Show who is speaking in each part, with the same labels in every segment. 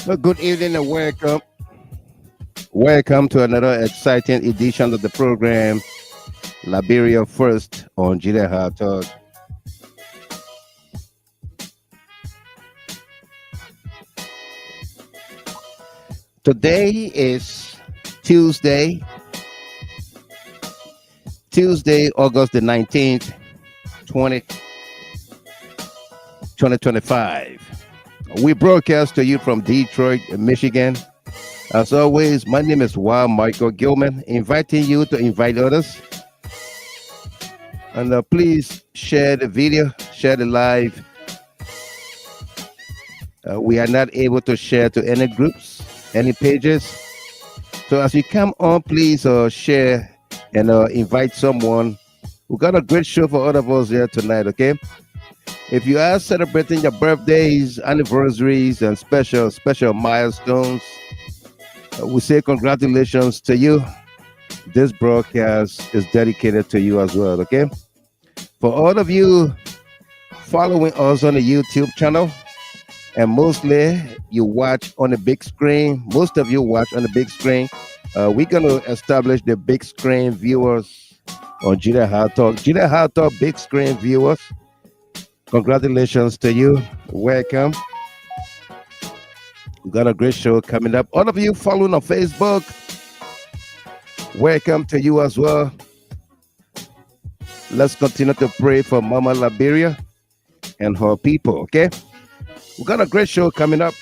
Speaker 1: Well, good evening and welcome. Welcome to another exciting edition of the program, Liberia First on Ht. Today is Tuesday, August the 19th, 20, 2025. We broadcast to you from Detroit, Michigan. As always, my name is Wild Michael Gilman, inviting you to invite others. And please share the video, share the live. We are not able to share to any groups, any pages. So as you come on, please share and invite someone. We got a great show for all of us here tonight, okay? If you are celebrating your birthdays, anniversaries, and special milestones, we say congratulations to you. This broadcast is dedicated to you as well, okay? For all of you following us on the YouTube channel, and mostly you watch on the big screen, most of you watch on the big screen, we're going to establish the big screen viewers on Ht Talk big screen viewers. Congratulations to you. Welcome. We got a great show coming up. All of you following on Facebook, welcome to you as well. Let's continue to pray for Mama Liberia and her people, okay? We got a great show coming up.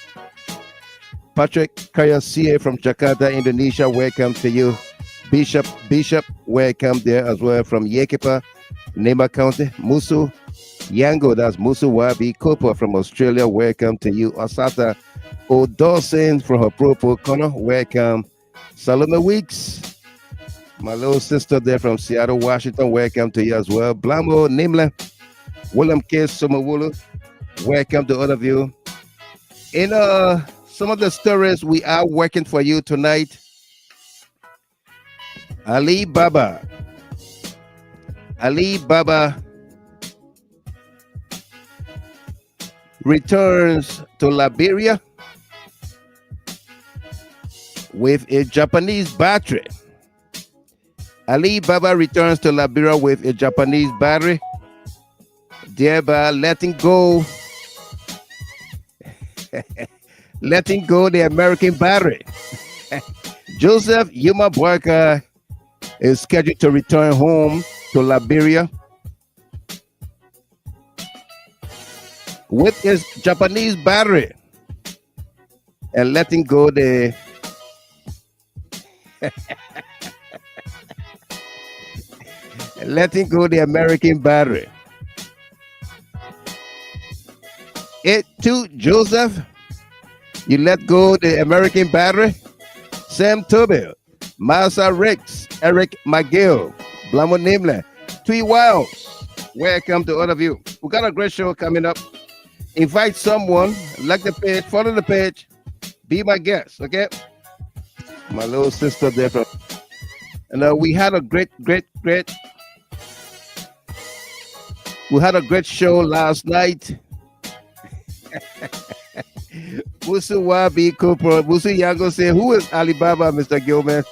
Speaker 1: Patrick Kayasier from Jakarta, Indonesia, welcome to you. Bishop, welcome there as well from Yekipa, Nema County. Musu Yango, that's Musu Wabi Kopa from Australia, welcome to you. Asata O'Dawson from her Propo Corner, welcome. Salome Weeks, my little sister there from Seattle, Washington, welcome to you as well. Blamo Nimle, William K. Somawulu, welcome to all of you. In some of the stories we are working for you tonight, Ali Baba returns to Liberia with a Japanese battery. Ali Baba returns to Liberia with a Japanese battery, thereby letting go the American battery. Joseph Yuma Boyka is scheduled to return home to Liberia with his Japanese battery and letting go the American battery. It too, Joseph, you let go the American battery. Sam Tobel, Masa Ricks, Eric McGill, Blamo Nimle, Twee Wiles, welcome to all of you. We got a great show coming up. Invite someone, like the page, follow the page, be my guest, okay? My little sister there from, and we had a great show last night. Musu Wabi Kupro, Musu Yango say, who is Alibaba, Mr. Gilman?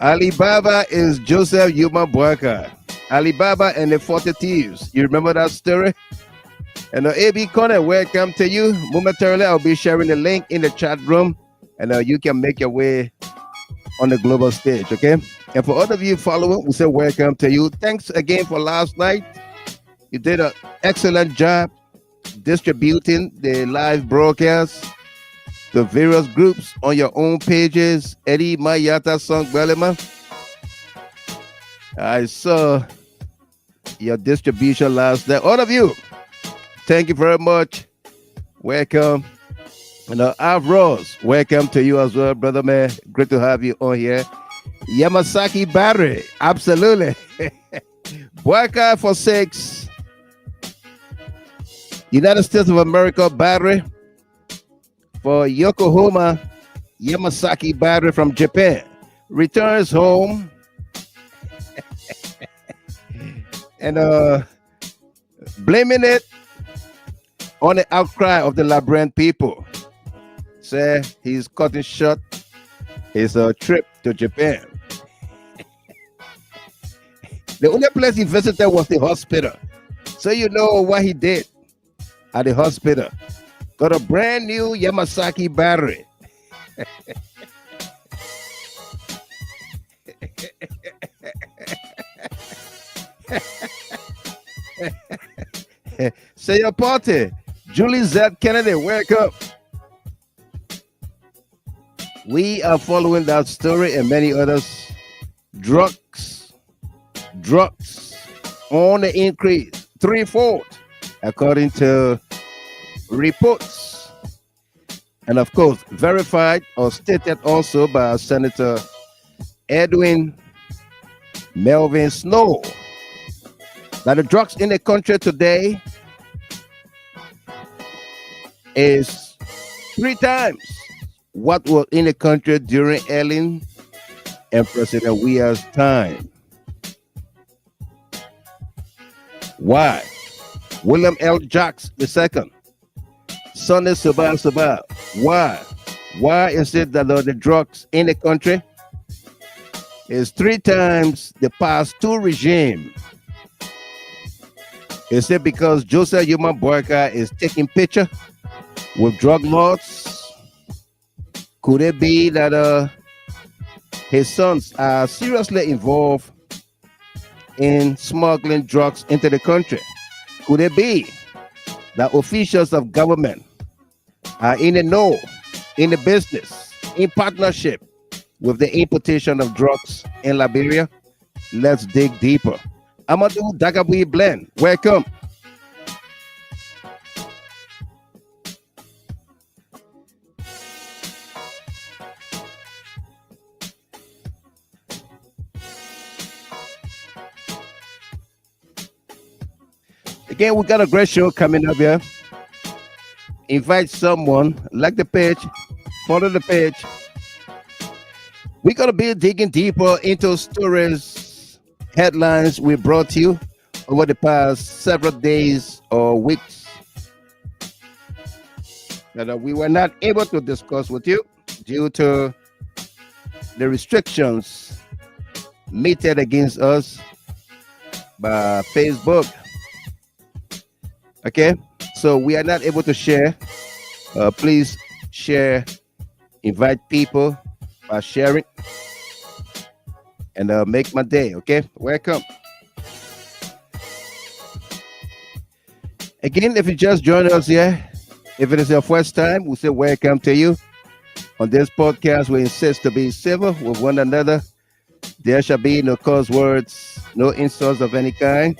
Speaker 1: Alibaba is Joseph Yuma Boyka. Alibaba and the 40 Thieves. You remember that story? And AB Connor, welcome to you. Momentarily, I'll be sharing the link in the chat room, and you can make your way on the global stage, okay? And for all of you following, we say welcome to you. Thanks again for last night. You did an excellent job distributing the live broadcast to various groups on your own pages. Eddie Mayata Song Belema, I saw your distribution last night. All of you, thank you very much. Welcome. And Av Rose, welcome to you as well, brother man. Great to have you on here. Yamasaki Battery, absolutely. Boyka for 6. United States of America battery for Yokohama. Yamasaki battery from Japan returns home. And blaming it on the outcry of the Liberian people. Say he's cutting short his trip to Japan. The only place he visited was the hospital. So you know what he did at the hospital. Got a brand new Yamasaki battery. Say your party. Julie Z. Kennedy, wake up. We are following that story and many others. Drugs on the increase, threefold, according to reports. And of course, verified or stated also by Senator Edwin Melvin Snow. Now, the drugs in the country today is 3 times what was in the country during Ellen and President Weah's time. Why? William L. Jacks II, Sonny Sabah. Why? Why is it that the drugs in the country is 3 times the past 2 regime? Is it because Joseph Yuma Boyka is taking picture with drug lords? Could it be that his sons are seriously involved in smuggling drugs into the country? Could it be that officials of government are in the know, in the business, in partnership with the importation of drugs in Liberia? Let's dig deeper. Amadou Dagabui Blend, welcome. Again, we got a great show coming up here. Invite someone, like the page, follow the page. We're going to be digging deeper into stories, headlines we brought you over the past several days or weeks that we were not able to discuss with you due to the restrictions meted against us by Facebook. Okay, so we are not able to share. Please share, invite people by sharing, and make my day. Okay, welcome. Again, if you just joined us here, if it is your first time, we say welcome to you. On this podcast, we insist to be civil with one another. There shall be no curse words, no insults of any kind.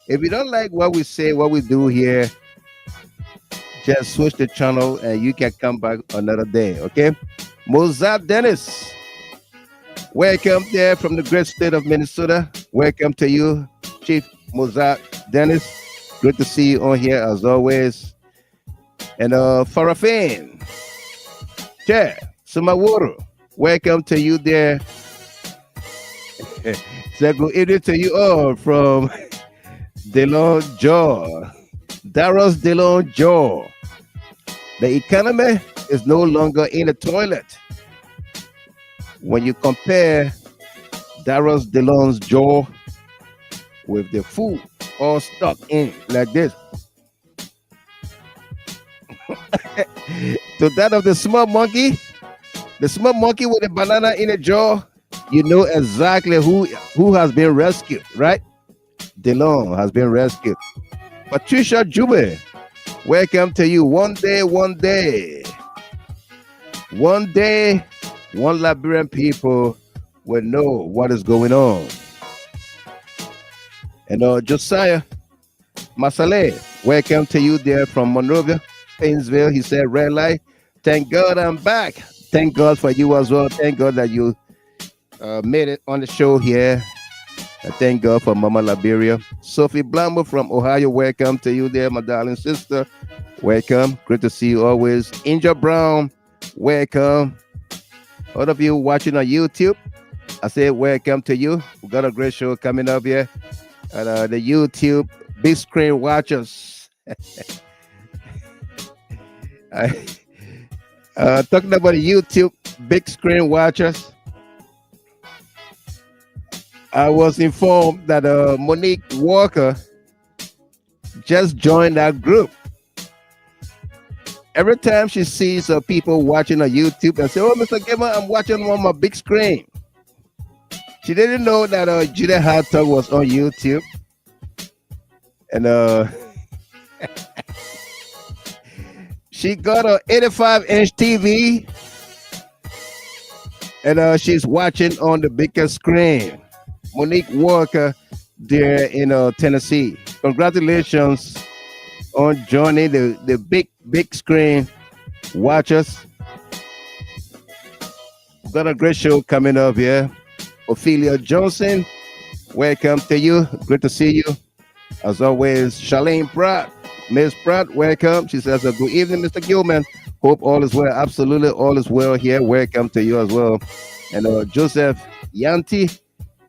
Speaker 1: If you don't like what we say, what we do here, just switch the channel and you can come back another day, okay? Mozart Dennis, welcome there from the great state of Minnesota. Welcome to you, Chief Mozart Dennis. Good to see you on here as always. And Farafin, Chair Sumawuru, welcome to you there. So good evening to you all from Delon Jaw, Darros Delon Jaw. The economy is no longer in the toilet. When you compare Darros Delon's jaw with the food all stuck in like this to that of the small monkey with a banana in the jaw, you know exactly who has been rescued, right? Delon has been rescued. Patricia Jube, welcome to you. One day, one Liberian people will know what is going on. And Josiah Masale, welcome to you there from Monrovia, Painesville. He said, red light. Thank God I'm back. Thank God for you as well. Thank God that you made it on the show here. Thank God for Mama Liberia. Sophie Blambo from Ohio, welcome to you there, my darling sister. Welcome. Great to see you always. Angel Brown, welcome. All of you watching on YouTube, I say welcome to you. We got a great show coming up here. And the YouTube big screen watchers. I, talking about YouTube big screen watchers, I was informed that Monique Walker just joined that group. Every time she sees people watching on YouTube and say, "Oh, Mr. Gamer, I'm watching on my big screen." She didn't know that Julia Hartog was on YouTube, and she got a 85-inch TV, and she's watching on the biggest screen. Monique Walker there in Tennessee. Congratulations on joining the big screen watchers. We've got a great show coming up here. Ophelia Johnson, welcome to you. Good to see you. As always, Charlene Pratt. Miss Pratt, welcome. She says, good evening, Mr. Gilman. Hope all is well. Absolutely, all is well here. Welcome to you as well. And Joseph Yanti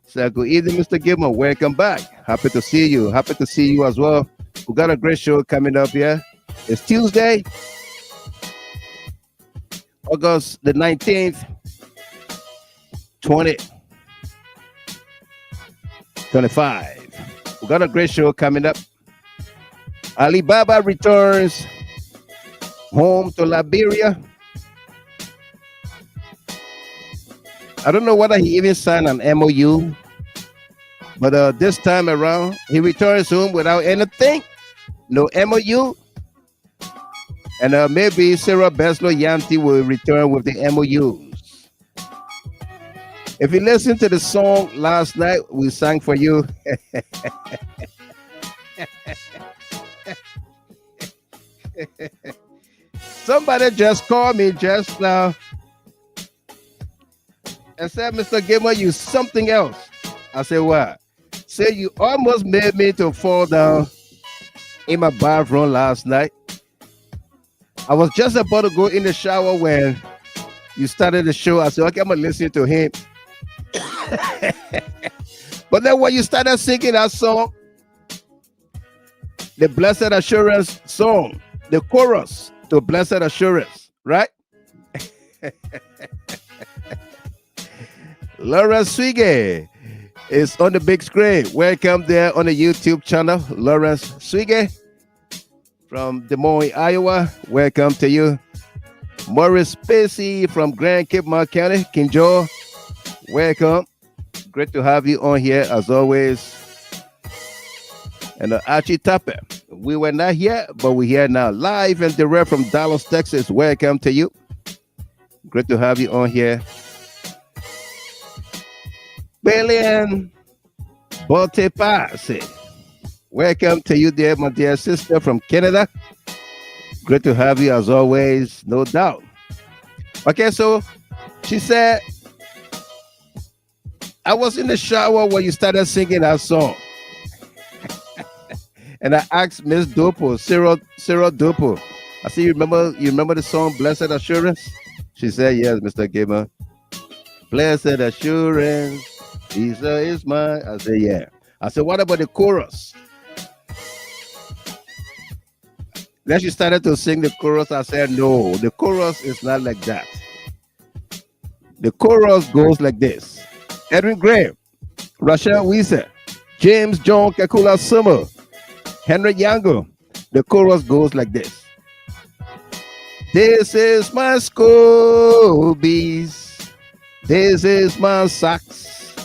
Speaker 1: said, good evening, Mr. Gilman. Welcome back. Happy to see you. Happy to see you as well. We got a great show coming up here. It's Tuesday, August the 19th, 2025. We got a great show coming up. Alibaba returns home to Liberia. I don't know whether he even signed an MOU, but this time around, he returns home without anything. No MOU. And maybe Sarah Beslo Yanti will return with the MOUs. If you listen to the song last night, we sang for you. Somebody just called me just now and said, Mr. Gamer, you something else. I said, what? Say you almost made me to fall down in my bathroom last night. I was just about to go in the shower when you started the show. I said, okay, I'm going to listen to him. But then when you started singing that song, the Blessed Assurance song, the chorus to Blessed Assurance, right? Laura Swige is on the big screen. Welcome there on the YouTube channel, Lawrence Swige from Des Moines, Iowa. Welcome to you. Morris Spacey from Grand Cape Mount County, Kinjo. Welcome. Great to have you on here as always. And Archie Tapper. We were not here, but we're here now, live and direct from Dallas, Texas. Welcome to you. Great to have you on here. Balian Botepase. Welcome to you there, my dear sister from Canada. Great to have you as always, no doubt. Okay, so she said, I was in the shower when you started singing that song. And I asked Miss Dopo, Cyril Dopo. I said, you remember the song Blessed Assurance? She said, yes, Mr. Gamer. Blessed Assurance, Jesus is mine. I said, yeah. I said, what about the chorus? Then she started to sing the chorus. I said, no, the chorus is not like that. The chorus goes like this. Edwin Gray, Rachel Weiser, James John Kakula Summer, Henry Yango. The chorus goes like this. This is my Scobies. This is my socks.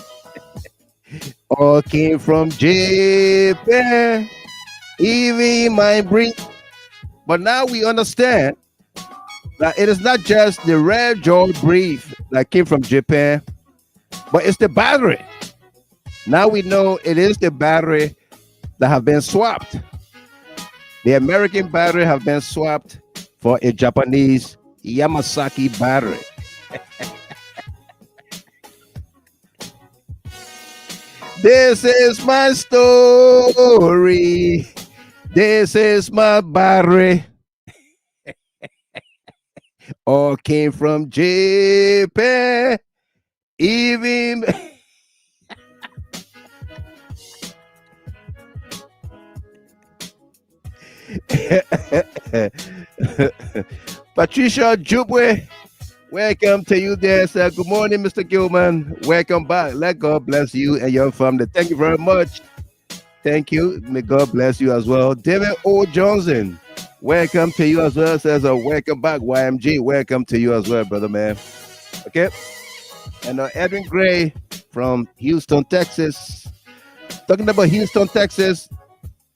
Speaker 1: All came from Japan. Even my breed. But now we understand that it is not just the red jaw brief that came from Japan, but it's the battery. Now we know it is the battery that have been swapped. The American battery have been swapped for a Japanese Yamasaki battery. This is my story. This is my battery. All came from Japan. Even Patricia Jubwe, welcome to you there, sir. Good morning, Mr. Gilman. Welcome back. Let God bless you and your family. Thank you very much. Thank you. May God bless you as well. David O. Johnson, welcome to you as well. Says a welcome back. YMG, welcome to you as well, brother man. Okay. And Edwin Gray from Houston, Texas. Talking about Houston, Texas,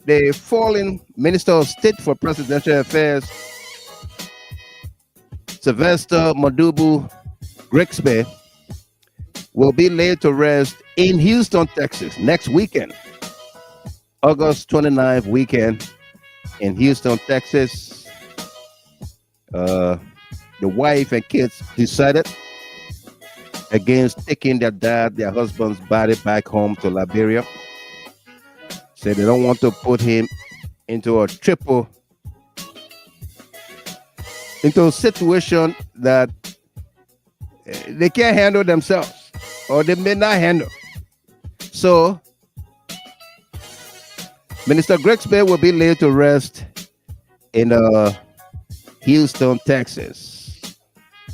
Speaker 1: the fallen Minister of State for Presidential Affairs, Sylvester Madubu Grigsby, will be laid to rest in Houston, Texas next weekend, August 29th weekend in Houston, Texas. The wife and kids decided against taking their husband's body back home to Liberia. Said they don't want to put him into into a situation that they can't handle themselves or they may not handle. So Minister Grigsby will be laid to rest in Houston, Texas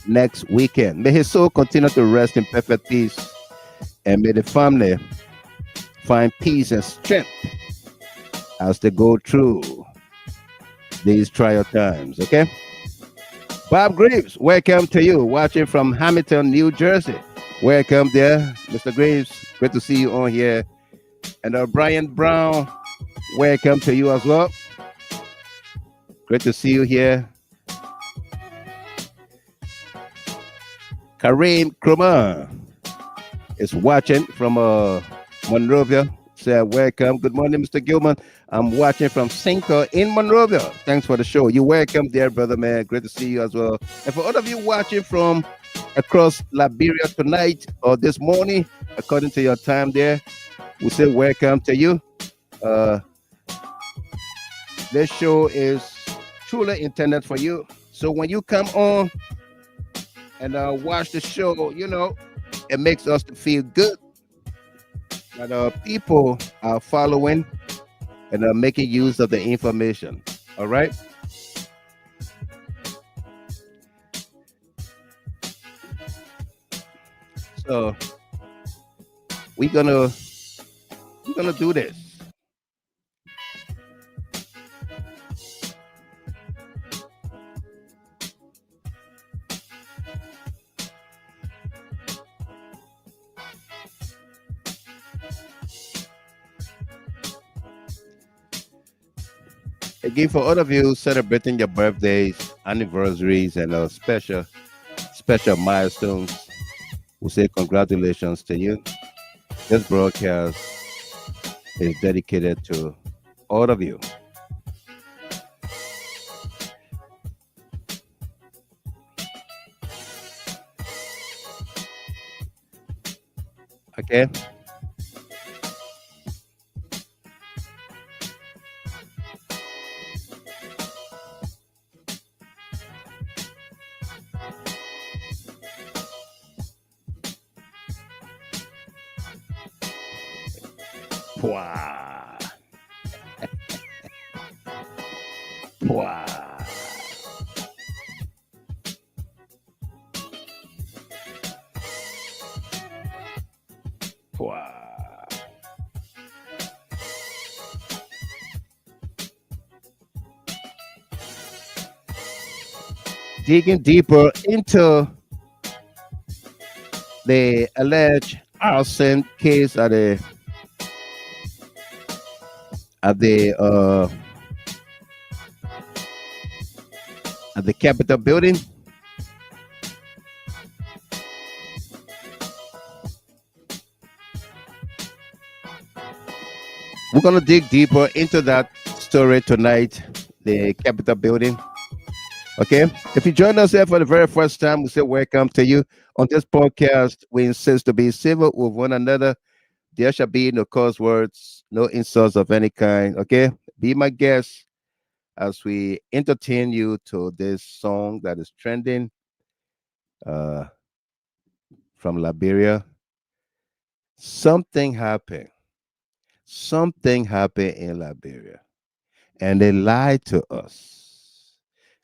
Speaker 1: next weekend. May his soul continue to rest in perfect peace, and may the family find peace and strength as they go through these trial times. Okay. Bob Greaves, welcome to you, watching from Hamilton, New Jersey. Welcome there, Mr. Greaves. Great to see you on here. And Brian Brown, welcome to you as well. Great to see you here. Kareem Krumah is watching from Monrovia. Say welcome. Good morning, Mr. Gilman. I'm watching from Cinco in Monrovia. Thanks for the show. You're welcome there, brother man. Great to see you as well. And for all of you watching from across Liberia tonight or this morning, according to your time there, we say welcome to you. This show is truly intended for you. So when you come on and watch the show, it makes us to feel good that people are following and are making use of the information. All right. So we're gonna do this. Again, for all of you celebrating your birthdays, anniversaries, and special milestones, we say congratulations to you. This broadcast is dedicated to all of you. Okay. Pwah. Pwah. Pwah. Digging deeper into the alleged arson case at the Capitol building. We're gonna dig deeper into that story tonight, the Capitol building. Okay, if you join us here for the very first time, we say welcome to you. On this podcast, we insist to be civil with one another. There shall be no curse words, no insults of any kind. Okay, be my guest as we entertain you to this song that is trending uh, from Liberia. Something happened. Something happened in Liberia. and they lied to us.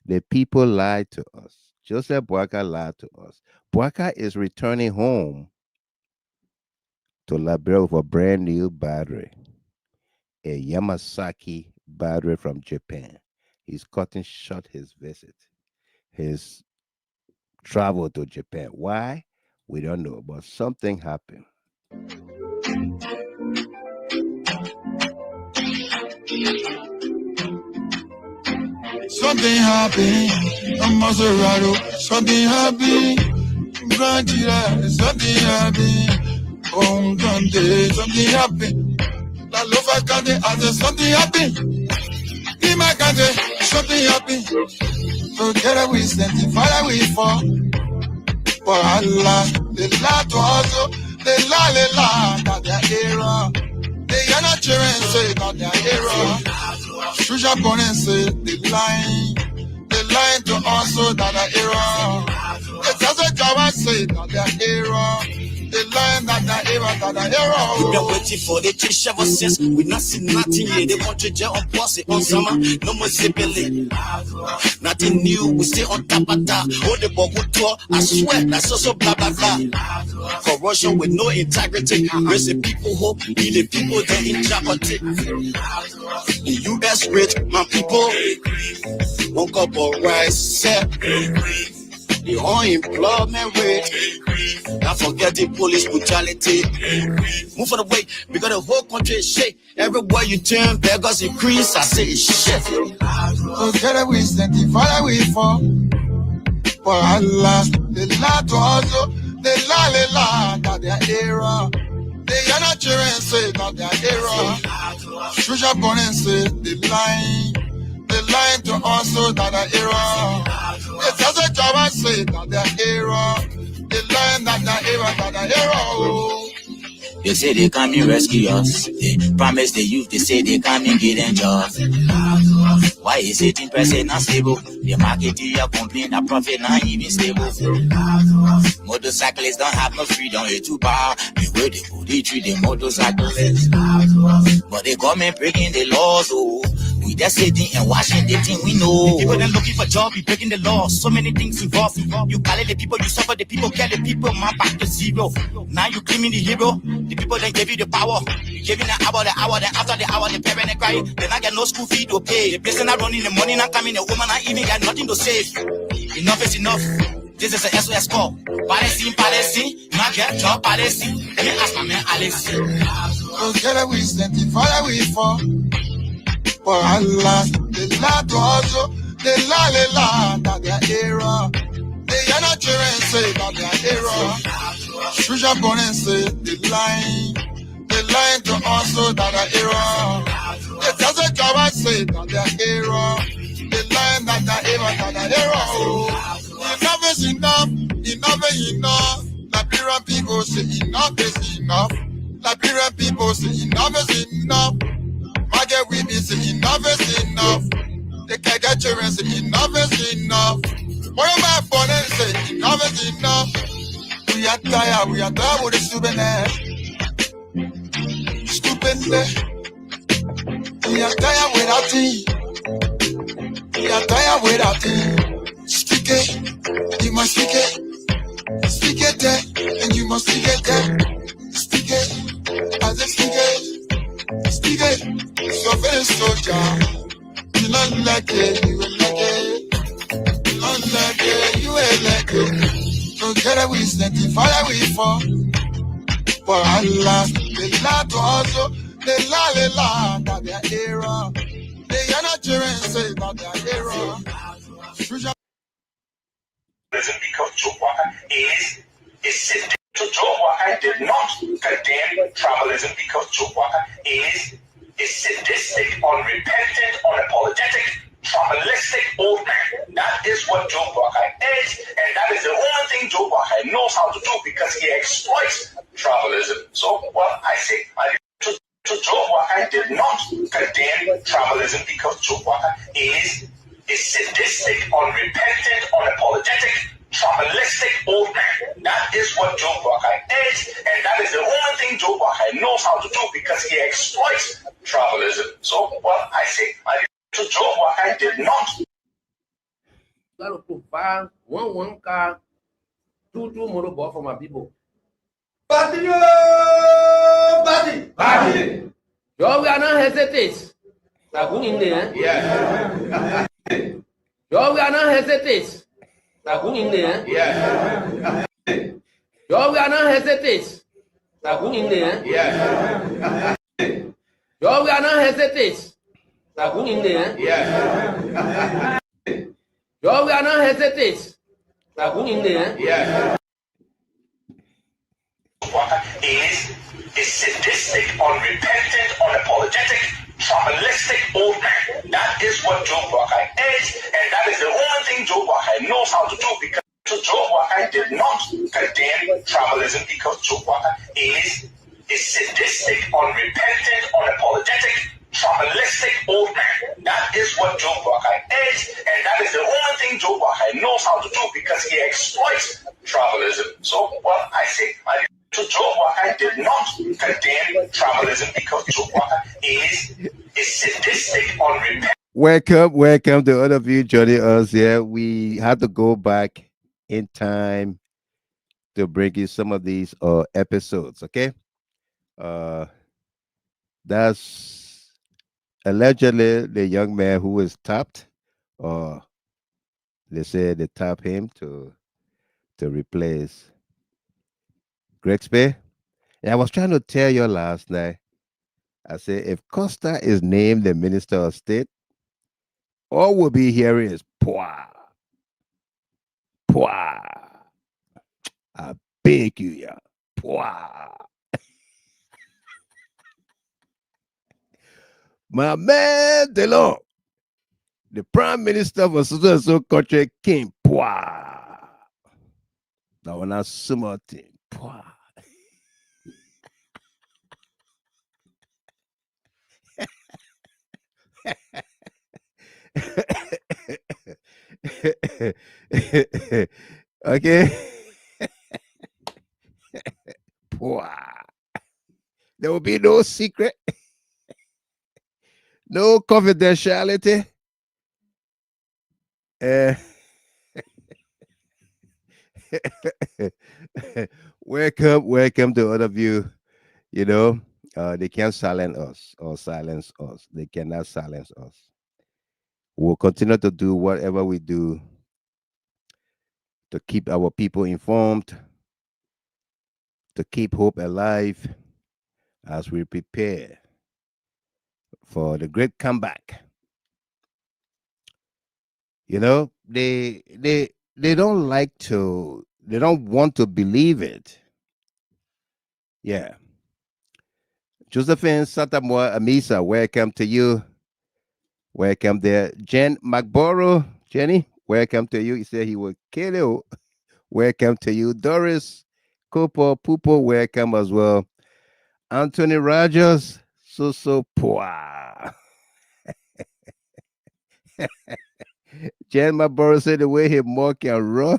Speaker 1: The people lied to us. Joseph Boaka lied to us. Boaka is returning home to Liberia with a brand new battery, a Yamasaki battery from Japan. He's cutting short his visit, his travel to Japan. Why? We don't know, but something happened.
Speaker 2: Something happened. I'm Maserati. Something happened. Grandira. Something happened. Oh, Grande. Something happened. La Lofa Kande. I said something happened. In my country, something happened. Together we stand and fire we fall. For Allah, the lie to also, the lie, not their era. They are not cheering, say, not their era. Shusha Bonin say, the line to also, not their era. It's as a job I say, not their era. The line that the era, not the era.
Speaker 3: We've been waiting for the change ever since. We not seen nothing yet. They want to jail on posse on summer. No more zipping. Nothing new. We stay on top of that. Hold the ball good tour. I swear that's also blah blah blah. Corruption with no integrity. Raising people hope. Be the people that in jeopardy. The U.S. rich, my people. One cup of rice, set. The unemployment rate. Don't forget the police brutality. Move for the way, because the whole country is shake. Everywhere you turn, beggars increase. I say it's shit.
Speaker 2: Together we stand and fire we fall. For Allah, the lie to also, the lie, not their era. They are not cheering, say, not their era. Shusha Bonin say, the line to also, not their era. It's as a job I say, not their era. The line, not their era, not their era.
Speaker 3: They say they come and rescue us. They promise the youth, they say they come and get them jobs. Why is 18% not stable? The market here complain that profit not even stable. Motorcyclists don't have no freedom, it's too bad. The way they go, they treat the motorcyclists. But they government breaking the laws, oh. We just sitting and watching the thing we know. People that looking for job, be breaking the law. So many things involved. You call it the people, you suffer the people, kill the people, man back to zero. Now you claiming the hero. The people that gave you the power. You giving the hour, then after the hour, the parent they cry. Then I get no school fee to pay. The person not running the money, not coming, the woman not even got nothing to save. Enough is enough. This is a SOS call. Palestine, not get job, Palestine. Let me ask my man Alex.
Speaker 2: Together we stand and fire we fall. For Allah, the lie to also, the lie, not their era. They are not cheering, say, not their era. Shusha Bonin say, the line to also, not their era. It's as a job I say, not their era. The line, not their era, not their era. Enough is enough, enough is enough. Liberian people say, enough is enough. Liberian people say, enough is enough. Market women say enough is enough. They can get children say enough is enough. What am I born and say enough is enough? We are tired with the stupidness. Stupidness. We are tired with our team. We are tired with our team. Speak it, you must speak it. Speak it there, and you must speak it there. Speak it, as I speak it. Speak it, so very soldier. You don't like it, you ain't like it. You don't like it, you ain't like it. Together we stand and fire we fall. For Allah, the lie to also, the lie, not their era. They are not cheering, say, not their era.
Speaker 4: Because Joe Walker is sitting. So Joe Walker did not condemn tribalism because Joe Walker is sadistic, unrepentant, unapologetic, tribalistic old man. That is what Joe Walker is, and that is the only thing Joe Walker knows how to do because he exploits tribalism. So, well, I say, so Joe Walker did not condemn tribalism because Joe Walker is sadistic, unrepentant, unapologetic, tribalistic old man. That is what Joe Walker is, and that is the only thing Joe Walker knows how to do because he exploits tribalism. So, well, I say, did not.
Speaker 5: Got to provide one car, two motorball for my people.
Speaker 6: Party, party, party.
Speaker 5: Yo, we are not hesitate. Tagung in there.
Speaker 6: Yes.
Speaker 5: Yo, we are not hesitate. Tagung in there.
Speaker 6: Yes.
Speaker 5: Yo, we are not hesitate. Tagung in there.
Speaker 6: Yes.
Speaker 5: Yo, we are not hesitate. Tagung in there.
Speaker 6: Yes.
Speaker 5: Yo, we are not hesitate. Tagung in there.
Speaker 6: Yes.
Speaker 4: Is a sadistic, unrepentant, unapologetic, tribalistic old man. That is what Joe Buckeye is, and that is the only thing Joe Buckeye knows how to do, because Joe Buckeye did not condemn tribalism, because Joe Buckeye is a sadistic, unrepentant, unapologetic, tribalistic old man. That is what Joe Buckeye is, and that is the only thing Joe Buckeye knows how to do, because he exploits tribalism. So, well, I say, so Joe Buckeye did not condemn tribalism, because Joe Buckeye is a sadistic, unrepentant.
Speaker 1: Welcome to all of you joining us here. We had to go back in time to bring you some of these episodes, okay? That's allegedly the young man who was tapped, or they said they tapped him to replace Grexby. And I was trying to tell you last night, I said, if Costa is named the Minister of State, all we'll be hearing is pwa, pwa. I beg you, yeah, pwa. My man Delon, the Prime Minister of so country came, pwa. Now when I sumo thing, pwa. Okay. There will be no secret, no confidentiality. Welcome to all of you. You know, they can't silence us or silence us. They cannot silence us. We'll continue to do whatever we do to keep our people informed, to keep hope alive as we prepare for the great comeback. You know, they don't like to, they don't want to believe it. Yeah. Josephine Satamwa Amisa, welcome to you. Welcome there. Jen McBorough, Jenny, welcome to you. He said he will kill you. Welcome to you. Doris Kopo Pupo, welcome as well. Anthony Rogers, so poa. Jen McBorough said the way he mock and raw.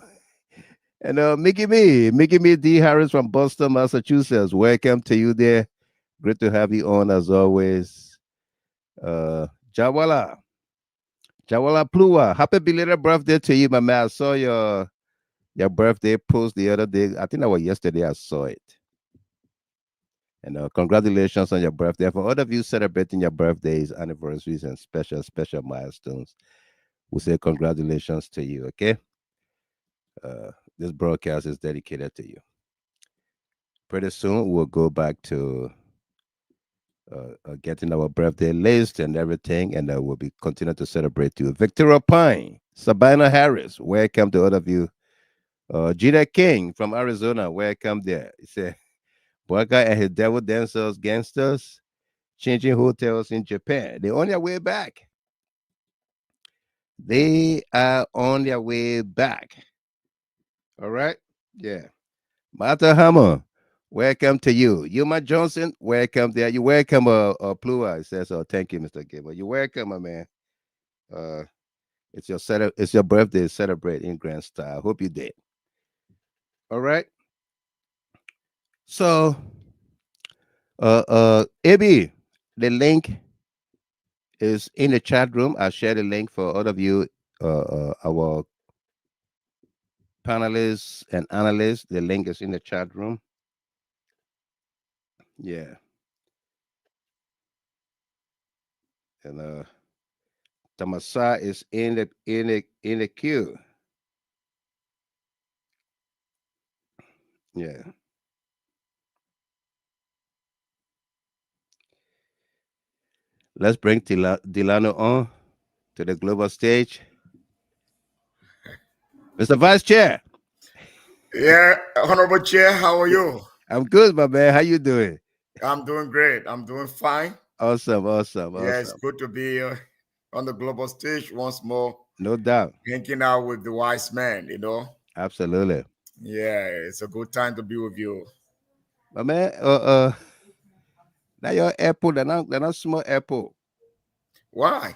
Speaker 1: And Mickey Me D Harris from Boston, Massachusetts. Welcome to you there. Great to have you on as always. Jawala Plua. Happy belated birthday to you, my man. I saw your birthday post the other day. I think that was yesterday. I saw it. And congratulations on your birthday. For all of you celebrating your birthdays, anniversaries, and special milestones, we say congratulations to you. Okay. This broadcast is dedicated to you. Pretty soon we'll go back to getting our birthday list and everything, and we'll be continue to celebrate you. Victoria Pine, Sabina Harris, welcome to all of you. Gina King from Arizona, welcome there. He said, Boyka and his devil dancers, gangsters, changing hotels in Japan. They're on their way back. They are on their way back. All right? Yeah. Martha Hammer, welcome to you. Yuma Johnson, welcome there. You welcome, Plua. It says, thank you, Mr. Gamer. You're welcome, my man. It's your birthday. Celebrate in grand style. Hope you did. All right. So, AB, the link is in the chat room. I'll share the link for all of you, our panelists and analysts. The link is in the chat room. Yeah. And Tamasa is in the queue. Yeah. Let's bring Delano on to the global stage. Mr. Vice Chair.
Speaker 7: Yeah, Honorable Chair, how are you?
Speaker 1: I'm good, my man. How you doing?
Speaker 7: I'm doing great. I'm doing fine.
Speaker 1: Awesome.
Speaker 7: Yeah, it's good to be on the global stage once more,
Speaker 1: No doubt.
Speaker 7: hanging out with the wise man,
Speaker 1: Absolutely.
Speaker 7: Yeah, it's a good time to be with you.
Speaker 1: My man, now your airport, they're not small airport.
Speaker 7: Why?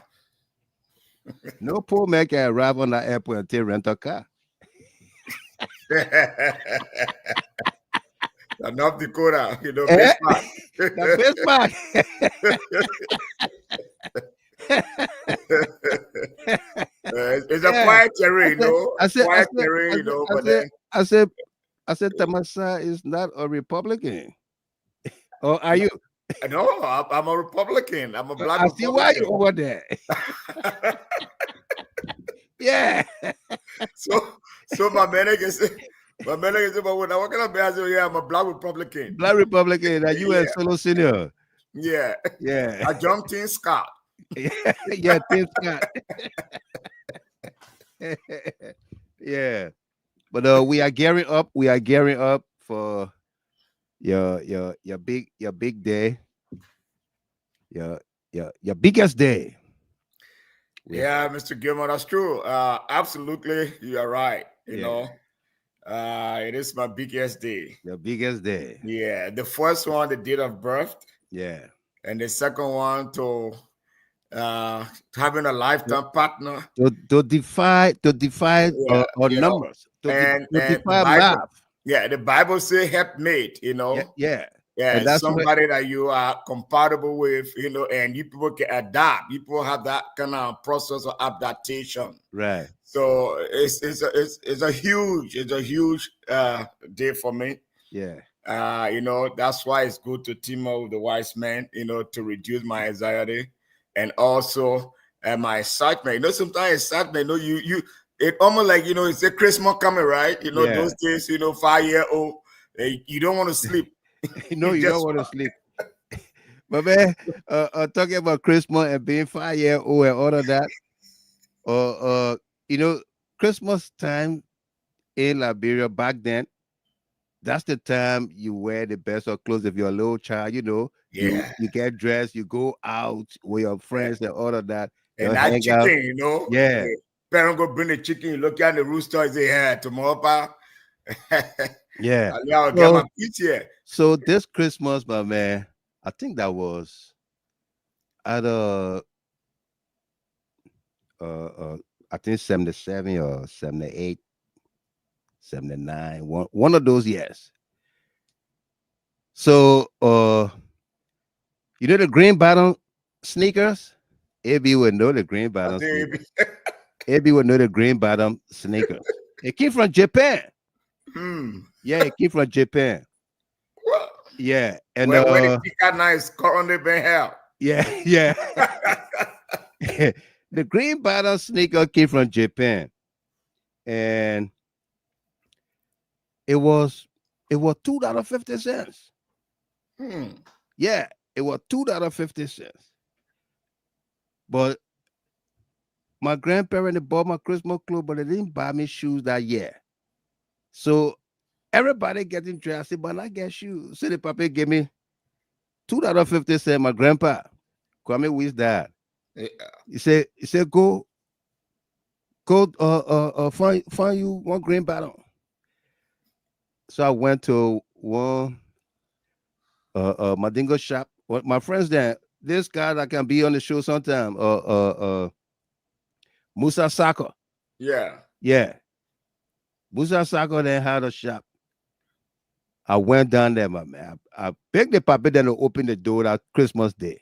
Speaker 1: No poor man can arrive on that airport until rent a car.
Speaker 7: North Dakota,
Speaker 1: Eh?
Speaker 7: Bismarck.
Speaker 1: The Bismarck.
Speaker 7: It's a quiet terrain, quiet terrain, but then
Speaker 1: I said, Tamasa is not a Republican. Or are you?
Speaker 7: no, I'm a Republican. I'm a black
Speaker 1: I see why
Speaker 7: Republican.
Speaker 1: you over there. Yeah.
Speaker 7: So my manager said, but what can I be? I said, yeah, I'm a black Republican.
Speaker 1: Black Republican, that you are solo senior.
Speaker 7: Yeah.
Speaker 1: Yeah.
Speaker 7: I jumped in Scott.
Speaker 1: Yeah, Tim Scott. Yeah. But we are gearing up. We are gearing up for your big day. Your biggest day.
Speaker 7: Yeah, Mr. Gilmore, that's true. Absolutely, you are right. You know, it is my biggest day.
Speaker 1: The biggest day.
Speaker 7: Yeah, the first one, the date of birth.
Speaker 1: Yeah.
Speaker 7: And the second one to having a lifetime partner.
Speaker 1: To defy numbers. To defy math.
Speaker 7: Yeah, the Bible says helpmate,
Speaker 1: Yeah.
Speaker 7: Yeah, that's somebody that you are compatible with, and you people can adapt. People have that kind of process of adaptation.
Speaker 1: Right.
Speaker 7: So it's a huge day for me.
Speaker 1: Yeah.
Speaker 7: That's why it's good to team up with the wise man, to reduce my anxiety and also my excitement. Sometimes excitement, you it almost like it's a Christmas coming, right? Those days, 5-year-old, you don't want to sleep.
Speaker 1: No, you don't want to sleep. But man, talking about Christmas and being 5-year-old and all of that, Christmas time in Liberia back then, that's the time you wear the best of clothes. If you're a little child, you get dressed, you go out with your friends and all of that.
Speaker 7: And that chicken,
Speaker 1: yeah.
Speaker 7: Parents go bring the chicken, you look at the rooster and say, yeah, tomorrow, pa.
Speaker 1: Yeah.
Speaker 7: I'll get my pizza here.
Speaker 1: So this Christmas, my man, I think that was at I think 77 or 78, 79, one of those years. So the green bottom sneakers? AB would know the green bottom sneakers. AB would know the green bottom sneakers. It came from Japan. Yeah, it came from Japan.
Speaker 7: What?
Speaker 1: Yeah. And
Speaker 7: where the ticket now is currently being held.
Speaker 1: Yeah. The green bottom sneaker came from Japan. And it was $2.50. Yeah, it was $2.50. But my grandparents bought my Christmas clothes, but they didn't buy me shoes that year. So everybody getting dressed, but I get shoes. So the papa gave me $2.50. My grandpa, Kwame with that.
Speaker 7: Yeah.
Speaker 1: He said, go find you one green bottom. So I went to one Madingo shop. My friends there, this guy that can be on the show sometime, Musa Saka. Yeah. Musa Saka then had a shop. I went down there, my man. I begged the papa then to open the door that Christmas Day.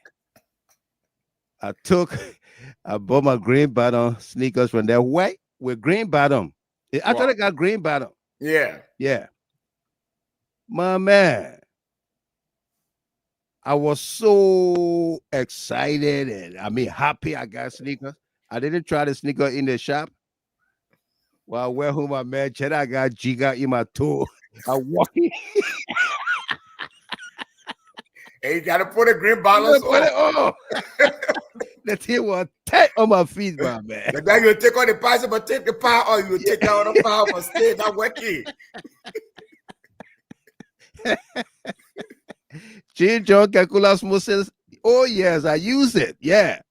Speaker 1: I bought my green bottom sneakers from there, white with green bottom. It actually
Speaker 7: Wow.
Speaker 1: got green bottom.
Speaker 7: Yeah.
Speaker 1: Yeah, my man. I was so excited and I mean happy I got sneakers. I didn't try the sneaker in the shop. Well, I went home, my man. Check, I got Giga in my toe. I walk in.
Speaker 7: Hey, you gotta put a green balance
Speaker 1: Put it
Speaker 7: on.
Speaker 1: on. The thing was tight on my feet, my man.
Speaker 7: The guy you take on the parcel, but take the power, or you take out the power for stay that working.
Speaker 1: Jim John Kakulas Moses. Oh, yes, I use it. Yeah.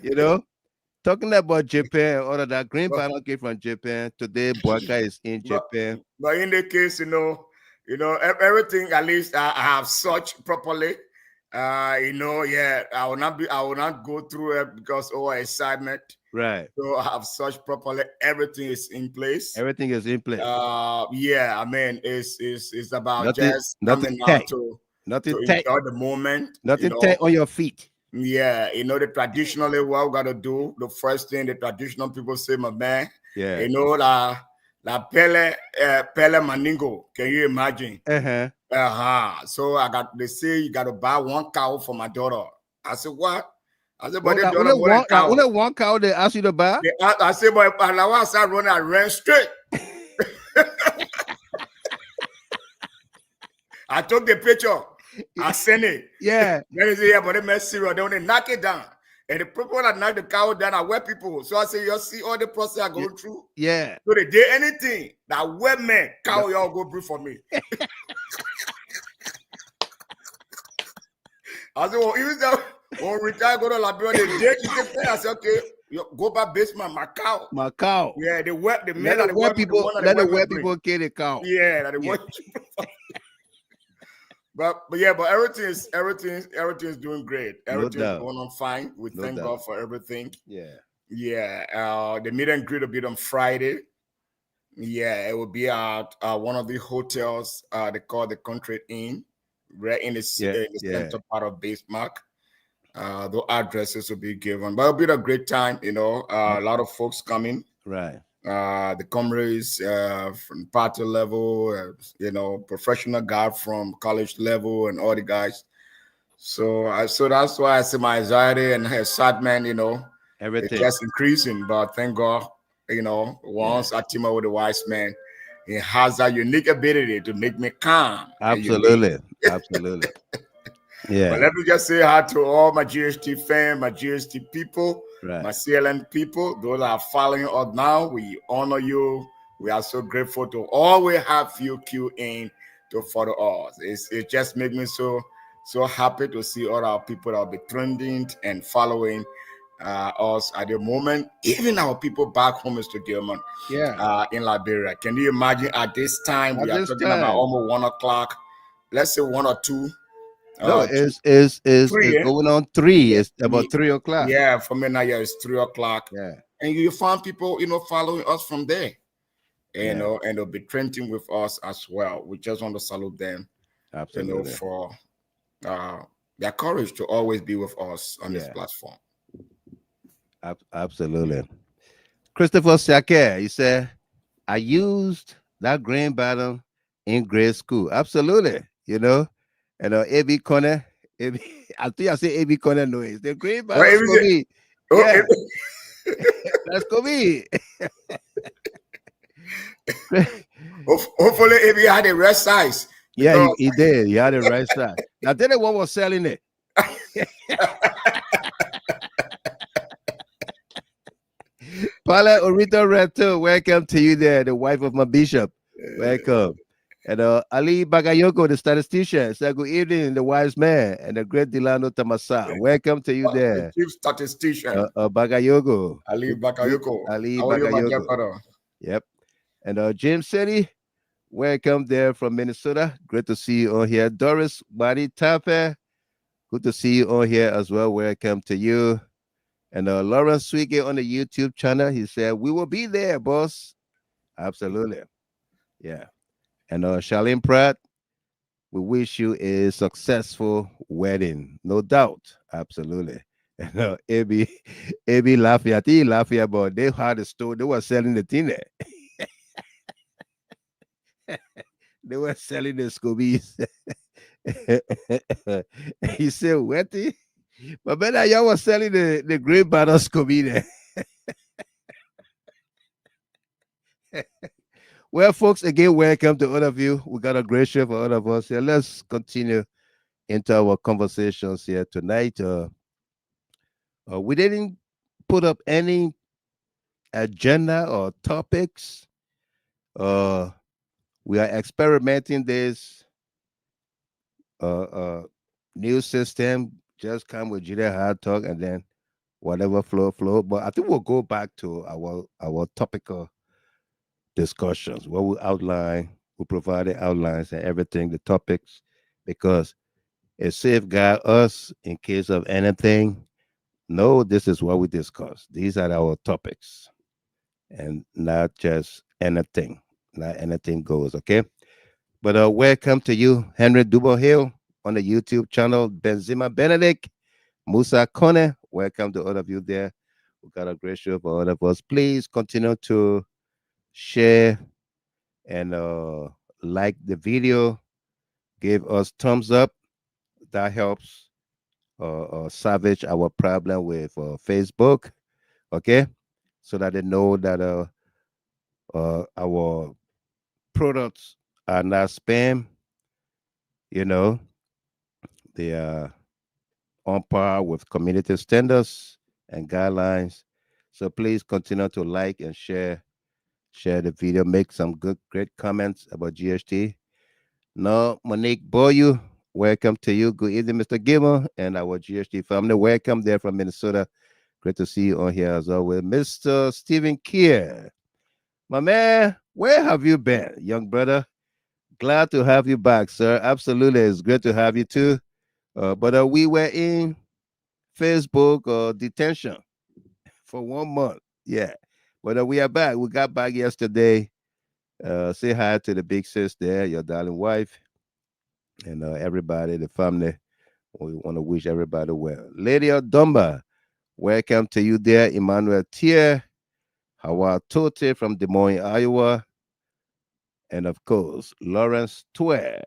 Speaker 1: You know, talking about Japan, all of that green bottle came from Japan. Today, Boaka is in Japan.
Speaker 7: But in the case, everything at least I have searched properly. I will not go through it because excitement.
Speaker 1: Right.
Speaker 7: So I have searched properly. Everything is in place.
Speaker 1: Everything is in place.
Speaker 7: I mean, it's about
Speaker 1: Nothing-
Speaker 7: just
Speaker 1: nothing
Speaker 7: coming out
Speaker 1: tight.
Speaker 7: to
Speaker 1: Nothing
Speaker 7: enjoy
Speaker 1: tight.
Speaker 7: the moment.
Speaker 1: Nothing tight on your feet.
Speaker 7: Yeah, the traditionally what we gotta do, the first thing the traditional people say, my man,
Speaker 1: Yeah.
Speaker 7: la pele maningo. Can you imagine?
Speaker 1: Uh-huh.
Speaker 7: So they say you gotta buy one cow for my daughter. I said, what? I said, but
Speaker 1: Well,
Speaker 7: the daughter more than cow.
Speaker 1: only one cow they ask you to buy.
Speaker 7: I said, but I start running, I ran straight. I took the picture. I sent it.
Speaker 1: Yeah.
Speaker 7: Then they say, yeah, but they mess serious. They want to knock it down. And the people that knock the cow down are wet people. So I say, you see all the process I go through.
Speaker 1: Yeah.
Speaker 7: So they did anything that wet man, cow, y'all go brew for me. I said, well, even though when we retire, go to Liberia, the day you take care, I said, okay, go back basement, my cow.
Speaker 1: My cow.
Speaker 7: Yeah, the men
Speaker 1: Let
Speaker 7: that
Speaker 1: the wet people, kill the cow.
Speaker 7: Yeah, that the wet people. But everything is doing great. Everything is going on fine. We thank God for everything.
Speaker 1: Yeah.
Speaker 7: Yeah. The meet and greet will be on Friday. Yeah, it will be at one of the hotels they call the Country Inn, right in the center part of Bismarck. The addresses will be given. But it'll be a great time, a lot of folks coming.
Speaker 1: Right.
Speaker 7: The comrades from party level, professional guy from college level, and all the guys. So that's why I see my anxiety and excitement,
Speaker 1: everything
Speaker 7: it's just increasing. But thank God, once I team up with the wise man, he has that unique ability to make me calm.
Speaker 1: Absolutely. Absolutely. Yeah.
Speaker 7: But let me just say hi to all my GHT fans, my GHT people,
Speaker 1: right.
Speaker 7: my CLN people, those that are following us now. We honor you. We are so grateful to always have you queue in to follow us. It just makes me so happy to see all our people that will be trending and following us at the moment. Even our people back home in Studio, in Liberia. Can you imagine at this time, we are talking about almost 1 o'clock, let's say 1 or 2.
Speaker 1: No, it's going on 3. It's about 3 o'clock.
Speaker 7: Yeah, for me now, it's 3 o'clock.
Speaker 1: Yeah.
Speaker 7: And you find people, following us from there. And they'll be trending with us as well. We just want to salute them.
Speaker 1: Absolutely.
Speaker 7: For their courage to always be with us on this platform.
Speaker 1: Absolutely. Christopher Sake, he said, I used that green bottom in grade school. Absolutely. And AB Corner, I think I say AB Corner noise. The green bottom is for me. Yeah. That's for me.
Speaker 7: Hopefully, AB had the right size.
Speaker 1: Yeah, he did. He had the right size. Now, tell you what was selling it. Paula Orito Reto, welcome to you there, the wife of my bishop. Welcome. And Ali Bagayoko, the statistician, said, good evening, the wise man, and the great Delano Tamasa. Welcome to you there.
Speaker 7: Chief statistician.
Speaker 1: Bagayoko.
Speaker 7: Ali Bagayoko.
Speaker 1: Ali Bagayoko. Yep. And James City, welcome there from Minnesota. Great to see you on here. Doris Wadi Tape, good to see you on here as well. Welcome to you. And Lawrence Swiggy on the YouTube channel, he said, we will be there, boss. Absolutely. Yeah. And Charlene Pratt, we wish you a successful wedding. No doubt. Absolutely. AB laughing. I think he laughing about they had a store. They were selling the thing there. They were selling the Scoobies. He said, "What? But better y'all was selling the great battle Scooby there." Well, folks, again, welcome to all of you. We got a great show for all of us here. Let's continue into our conversations here tonight. We didn't put up any agenda or topics. Uh, we are experimenting this uh, uh, new system. Just come with Julia Hard Talk and then whatever flow. But I think we'll go back to our topical discussions, what we outline, we provide the outlines and everything, the topics, because it safeguard us in case of anything. No, this is what we discuss. These are our topics, and not just anything. Not anything goes. Okay. But welcome to you, Henry Dubo Hill, on the YouTube channel, Benzima Benedict, Musa Kone. Welcome to all of you there. We got a great show for all of us. Please continue to share and like the video. Give us thumbs up. That helps salvage our problem with Facebook. Okay, so that they know that our products are not spam. You know, they are on par with community standards and guidelines. So please continue to like and share the video. Make some great comments about GHT. No, Monique Boyu, welcome to you. Good evening, Mr. Gilmer, and our GHT family. Welcome there from Minnesota. Great to see you on here as always. Mr. Stephen Kier, my man, where have you been, young brother? Glad to have you back, sir. Absolutely. It's great to have you too. But we were in Facebook detention for 1 month. Yeah. But we are back. We got back yesterday. Say hi to the big sis there, your darling wife, and everybody, the family. We want to wish everybody well. Lady Dumba, welcome to you there. Emmanuel Tier, Hawa Tote from Des Moines, Iowa, and of course, Lawrence Twer,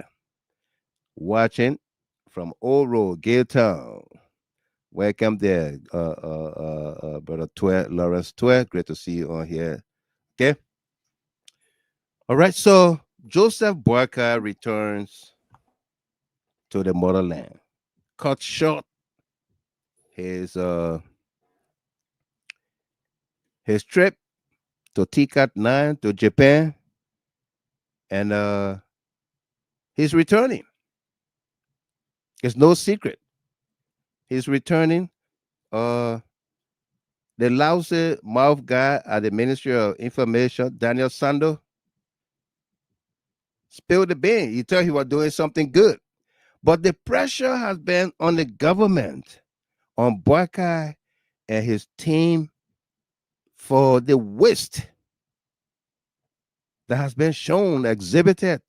Speaker 1: watching from Old Road, Gaytown. Welcome there, Brother Twer, Lawrence Twer. Great to see you on here. Okay. All right. So Joseph Boyka returns to the motherland. Cut short his trip to TCAT 9 to Japan, and he's returning. It's no secret. He's returning. Uh, the lousy mouth guy at the Ministry of Information, Daniel Sando, spilled the bean. He thought he was doing something good. But the pressure has been on the government, on Boyka and his team for the waste that has been shown, exhibited.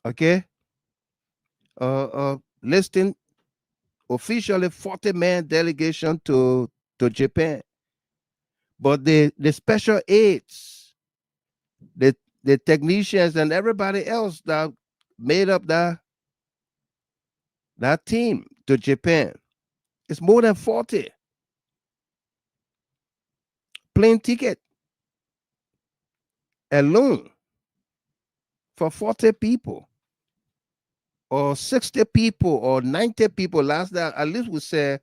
Speaker 1: Okay? Listing officially 40-man delegation to Japan. But the special aides, the technicians and everybody else that made up that team to Japan, it's more than 40. Plane ticket alone for 40 people or 60 people or 90 people. Last night, at least we said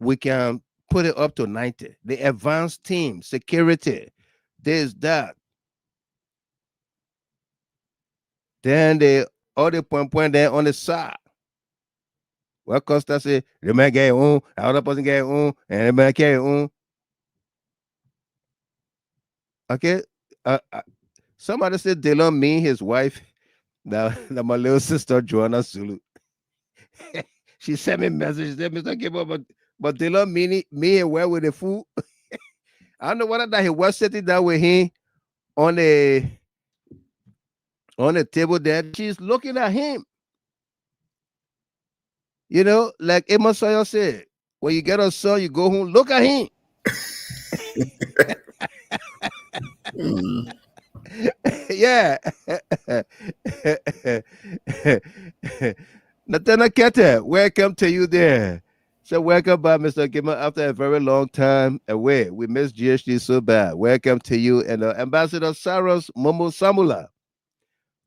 Speaker 1: we can put it up to 90. The advanced team, security, this, that. Then the other point there on the side. Well, Costa say, the man get on, other person get on, and the man carry on. Okay. Somebody said Dylan me, his wife, now my little sister Joanna Zulu. She sent me a message. She said, Mr. Gable, but Dylan me and where with the food. I don't know whether that he was sitting down with him on the table there. She's looking at him. You know, like Amos Sawyer said, when you get a son, you go home, look at him.
Speaker 7: Hmm.
Speaker 1: Yeah. Nathana Kete, welcome to you there. So welcome back, Mr. Gimmer, after a very long time away. We miss GHD so bad. Welcome to you. And Ambassador Saros Momo Samula.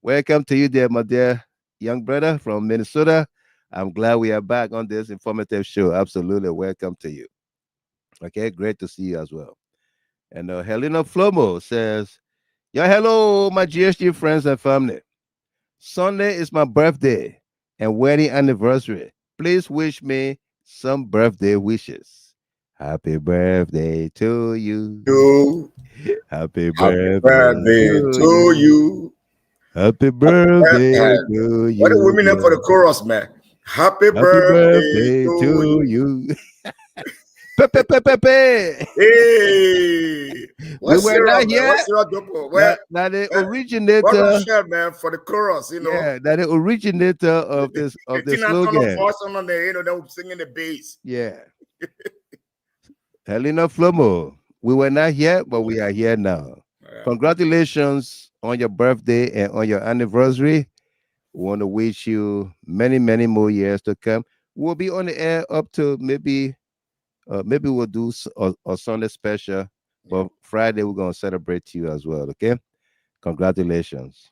Speaker 1: Welcome to you there, my dear young brother from Minnesota. I'm glad we are back on this informative show. Absolutely. Welcome to you. Okay, great to see you as well. And Helena Flomo says, yeah, hello, my GHD friends and family. Sunday is my birthday and wedding anniversary. Please wish me some birthday wishes. Happy birthday to you.
Speaker 7: You,
Speaker 1: Happy
Speaker 7: happy
Speaker 1: birthday
Speaker 7: birthday
Speaker 1: to
Speaker 7: to
Speaker 1: you.
Speaker 7: you.
Speaker 1: Happy
Speaker 7: Eh,
Speaker 1: birthday
Speaker 7: eh,
Speaker 1: to
Speaker 7: What are
Speaker 1: you.
Speaker 7: women there for the chorus, man? Happy
Speaker 1: Happy
Speaker 7: birthday
Speaker 1: birthday
Speaker 7: to
Speaker 1: to
Speaker 7: you.
Speaker 1: you. Pepe, pepe, pepe.
Speaker 7: Hey,
Speaker 1: We
Speaker 7: what's
Speaker 1: were
Speaker 7: Sarah,
Speaker 1: not
Speaker 7: man?
Speaker 1: here.
Speaker 7: What's Sarah Dopo?
Speaker 1: That the
Speaker 7: Eh, what
Speaker 1: originator,
Speaker 7: Rochelle, man, for the chorus,
Speaker 1: yeah, that the originator of this
Speaker 7: The
Speaker 1: of the
Speaker 7: thing I turn on
Speaker 1: slogan.
Speaker 7: for on there, they were singing the bass.
Speaker 1: Yeah. Helena Flomo, we were not here, but we are here now.
Speaker 7: Yeah.
Speaker 1: Congratulations on your birthday and on your anniversary. We want to wish you many, many more years to come. We'll be on the air up to maybe we'll do a Sunday special,
Speaker 7: Yeah.
Speaker 1: but Friday we're gonna celebrate you as well. Okay, congratulations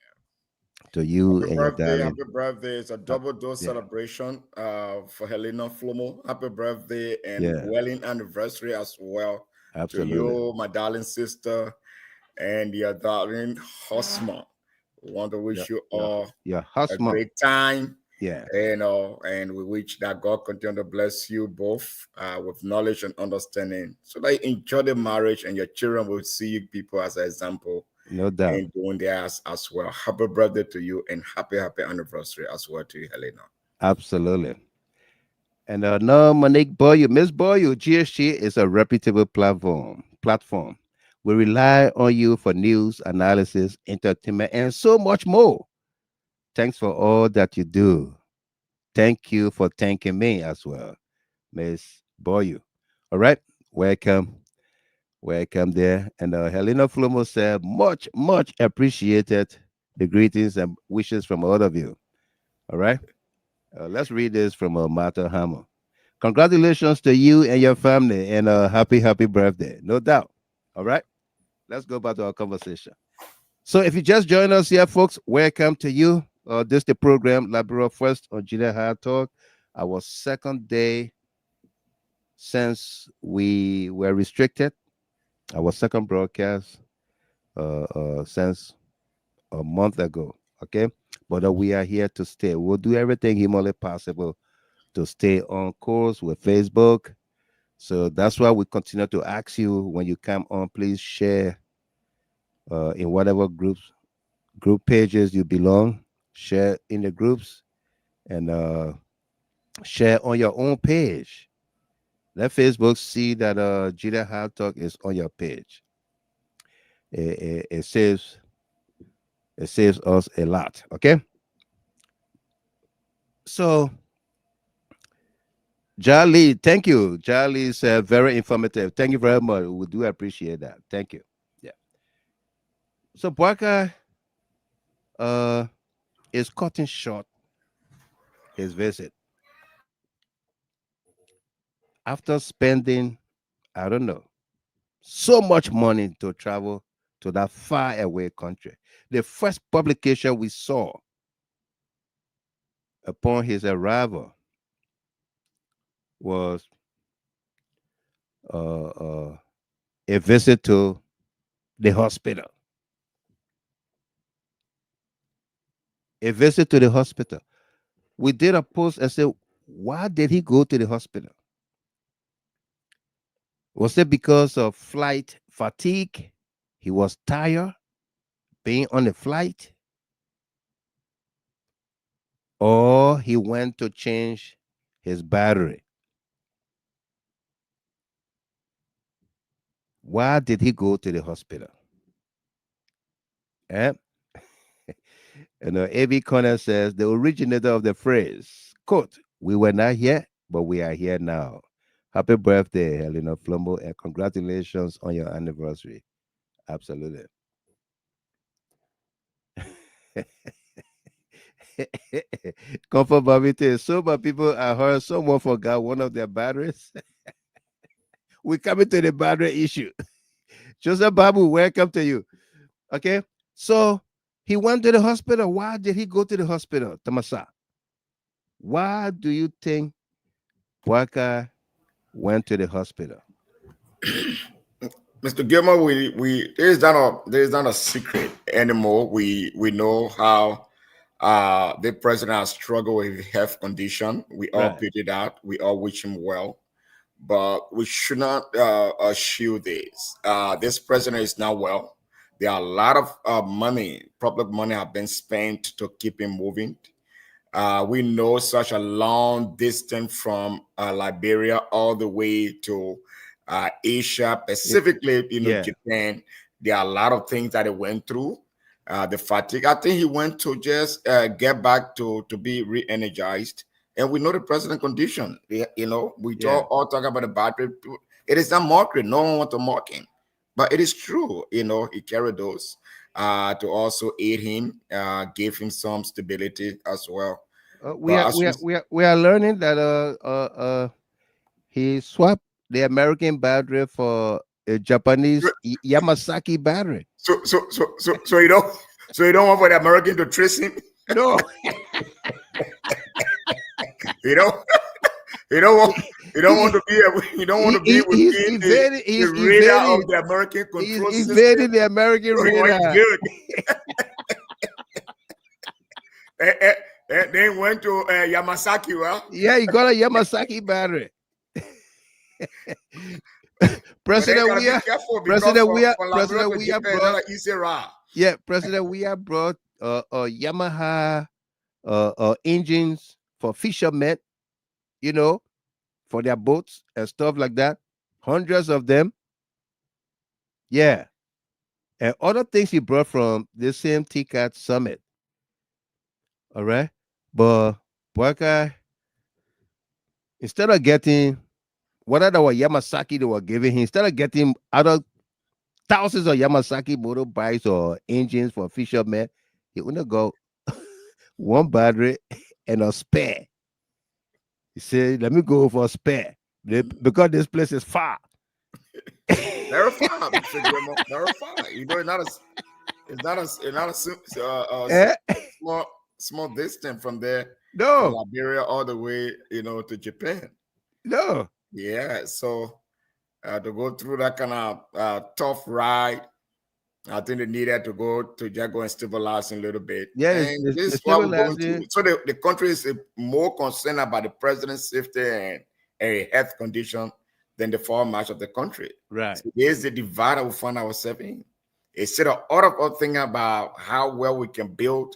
Speaker 1: to you
Speaker 7: Happy
Speaker 1: and your
Speaker 7: birthday,
Speaker 1: darling.
Speaker 7: happy birthday. It's a
Speaker 1: Uh,
Speaker 7: double dose
Speaker 1: yeah,
Speaker 7: celebration for Helena Flomo. Happy birthday and
Speaker 1: yeah,
Speaker 7: wedding anniversary as well to
Speaker 1: absolutely.
Speaker 7: you, my darling sister, and your darling husband. We want to
Speaker 1: Yeah,
Speaker 7: wish you
Speaker 1: yeah,
Speaker 7: all
Speaker 1: yeah,
Speaker 7: a
Speaker 1: husband.
Speaker 7: great time.
Speaker 1: Yeah,
Speaker 7: And we wish that God continue to bless you both with knowledge and understanding so that you enjoy the marriage and your children will see you people as an example
Speaker 1: no doubt.
Speaker 7: and doing theirs as well. Happy birthday to you and happy anniversary as well to you, Helena.
Speaker 1: Absolutely. And no, Monique Boyu, Miss Boyu, GSG is a reputable Platform. We rely on you for news, analysis, entertainment, and so much more. Thanks for all that you do. Thank you for thanking me as well, Miss Boyu. All right, welcome, welcome there. And Helena Flomo said, much, much appreciated the greetings and wishes from all of you. All right, let's read this from Martha Hammer. Congratulations to you and your family, and a happy, happy birthday. No doubt. All right. Let's go back to our conversation. So, if you just joined us here, folks, welcome to you. This is the program, Liberia First on Ht Talk. Our second day since we were restricted, our second broadcast since a month ago. Okay. But we are here to stay. We'll do everything humanly possible to stay on course with Facebook. So that's why we continue to ask you when you come on, please share in whatever group pages you belong, share in the groups, and share on your own page. Let Facebook see that Julia Hard Talk is on your page. It saves us a lot. Okay, so Charlie, thank you. Charlie is very informative. Thank you very much. We do appreciate that. Thank you. Yeah. So Boaka uh, is cutting short his visit after spending, I don't know, so much money to travel to that far away country. The first publication we saw upon his arrival was uh, uh, a visit to the hospital. A visit to the hospital. We did a post and said, why did he go to the hospital? Was it because of flight fatigue? He was tired being on the flight? Or he went to change his battery? Why did he go to the hospital? Eh? And A.B. Connor says the originator of the phrase, quote, We were not here, but we are here now. Happy birthday, Helena Flumbo, and congratulations on your anniversary. Absolutely. Comfort Babite. So, but people, I heard someone forgot one of their batteries. We coming to the battery issue. Joseph Babu, welcome to you. Okay. So he went to the hospital. Why did he go to the hospital, Tamasa? Why do you think Waka went to the hospital?
Speaker 7: Mr. Gilmer, we there's not a secret anymore. We know how the president has struggled with health condition. We all
Speaker 1: Right.
Speaker 7: pity that. We all wish him well, but we should not shield this. This president is not well. There are a lot of money, public money, have been spent to keep him moving. We know such a long distance from Liberia all the way to Asia, specifically,
Speaker 1: Yeah.
Speaker 7: Japan. There are a lot of things that he went through. The fatigue. I think he went to just get back to be re-energized. And we know the president condition. We
Speaker 1: Yeah.
Speaker 7: all talk about the battery. It is not mockery. No one wants to mock him, but it is true. He carried those to also aid him, gave him some stability as well.
Speaker 1: We
Speaker 7: But
Speaker 1: are
Speaker 7: as
Speaker 1: we are we are we are learning that he swapped the American battery for a Japanese Yamasaki battery.
Speaker 7: so you don't want for the American to trace him.
Speaker 1: No.
Speaker 7: You don't you don't want to be within the radar of the American control
Speaker 1: He's
Speaker 7: system.
Speaker 1: invading the American
Speaker 7: So it's
Speaker 1: radar.
Speaker 7: good. And then went to Yamasaki, well.
Speaker 1: Yeah, he got a Yamasaki battery. President Weah brought Yamaha engines for fishermen, for their boats and stuff like that. Hundreds of them. Yeah. And other things he brought from the same TCAT summit. All right. But Waka, instead of getting whatever Yamasaki they were giving him, instead of getting other thousands of Yamasaki motorbikes or engines for fishermen, he only got one battery and a spare. He said, let me go for a spare because this place is far.
Speaker 7: Very far, Mr. Grimo, very far. It's not a small distance from there.
Speaker 1: No.
Speaker 7: From Liberia all the way, to Japan.
Speaker 1: No.
Speaker 7: Yeah, so to go through that kind of tough ride, I think they needed to go and stabilize a little bit.
Speaker 1: Yeah,
Speaker 7: and this is what we're going through. So the country is more concerned about the president's safety and a health condition than the foreign march of the country.
Speaker 1: Right.
Speaker 7: So there's the divide that we find ourselves in. Instead of all of us thinking about how well we can build,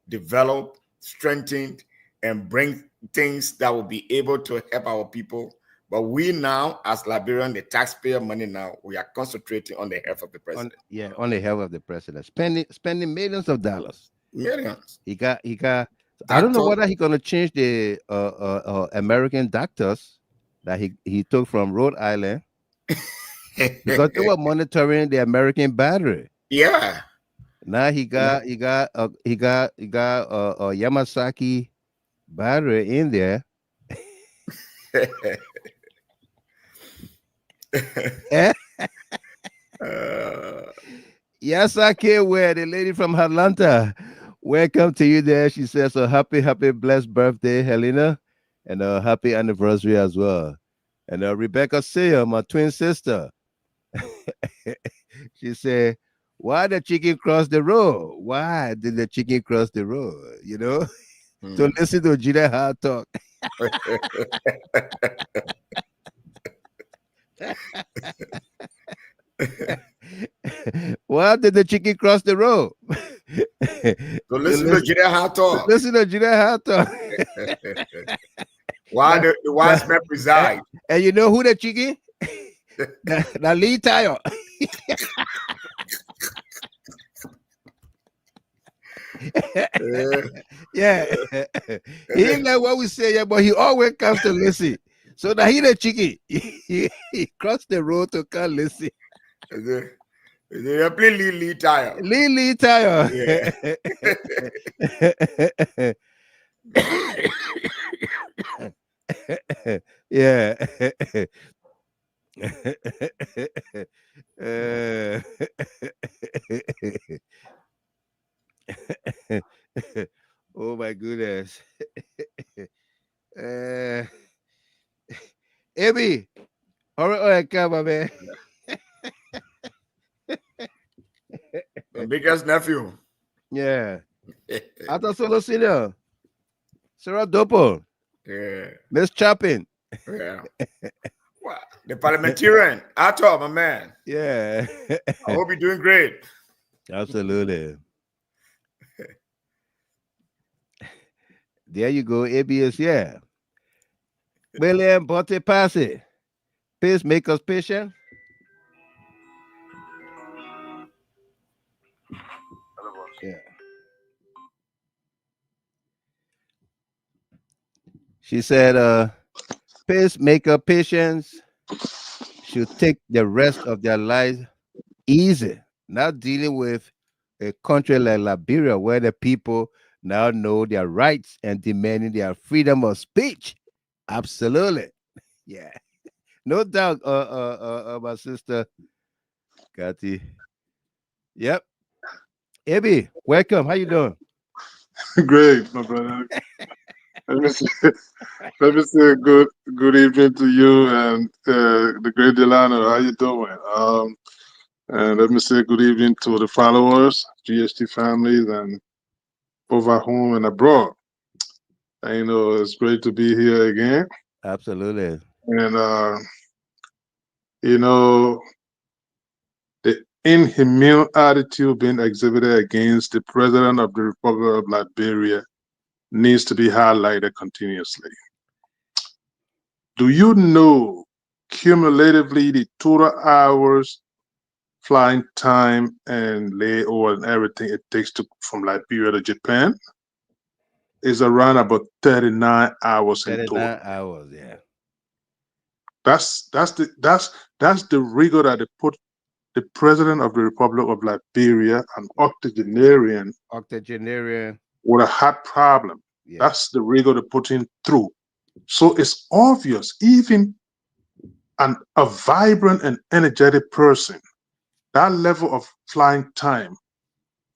Speaker 7: develop, strengthen, and bring things that will be able to help our people. But we now, as Liberian, the taxpayer money now, we are concentrating on the health of the president.
Speaker 1: On the health of the president, spending millions of dollars.
Speaker 7: Millions.
Speaker 1: He got. I don't know whether he's gonna change the American doctors that he took from Rhode Island because they were monitoring the American battery.
Speaker 7: Yeah.
Speaker 1: Now he got a Yamasaki battery in there. Yes, I can wear the lady from Atlanta. Welcome to you there. She says a happy, blessed birthday, Helena, and a happy anniversary as well. And Rebecca Sear, my twin sister. She said, why the chicken cross the road? Why did the chicken cross the road? So listen to Gina Hart talk. Why did the chicken cross the road?
Speaker 7: So listen to Gina Hart talk.
Speaker 1: Listen to Gina Hart talk.
Speaker 7: Why the wise men preside.
Speaker 1: And you know who the chicken? The lead tire. Yeah. He ain't like what we say, yeah, but he always comes to listen. So now he the chicken. He crossed the road to come listen.
Speaker 7: They play Lily Tire.
Speaker 1: Lily tire.
Speaker 7: Yeah.
Speaker 1: Yeah. Uh, oh my goodness. Uh, Amy, all right, come on, man.
Speaker 7: My biggest nephew.
Speaker 1: Yeah. After Solo Senior, Sarah Dopo,
Speaker 7: Yeah.
Speaker 1: Miss Chapin.
Speaker 7: Yeah. Wow. The parliamentarian. Ato, my man.
Speaker 1: Yeah.
Speaker 7: I hope you're doing great.
Speaker 1: Absolutely. There you go, ABS. Yeah. William Bote Passy. Pacemakers patient. Yeah. She said, pacemaker patients should take the rest of their lives easy, not dealing with a country like Liberia where the people now know their rights and demanding their freedom of speech. Absolutely. Yeah. No doubt, my sister Kati. Yep. Abby, welcome. How you doing?
Speaker 8: Great, my brother. Let me say, let me say good evening to you and the great Delano. How you doing? And let me say good evening to the followers, GST families, and both at home and abroad. And, it's great to be here again.
Speaker 1: Absolutely.
Speaker 8: And you know, the inhumane attitude being exhibited against the president of the Republic of Liberia needs to be highlighted continuously. Do you know cumulatively the total hours, flying time, and layover and everything it takes to from Liberia to Japan is around about 39 hours in total.
Speaker 1: 39 hours, yeah.
Speaker 8: That's the rigor that they put the president of the Republic of Liberia, an octogenarian
Speaker 1: Octogenarian.
Speaker 8: with a heart problem.
Speaker 1: Yeah.
Speaker 8: That's the rigor they put him through. So it's obvious, even a vibrant and energetic person, that level of flying time,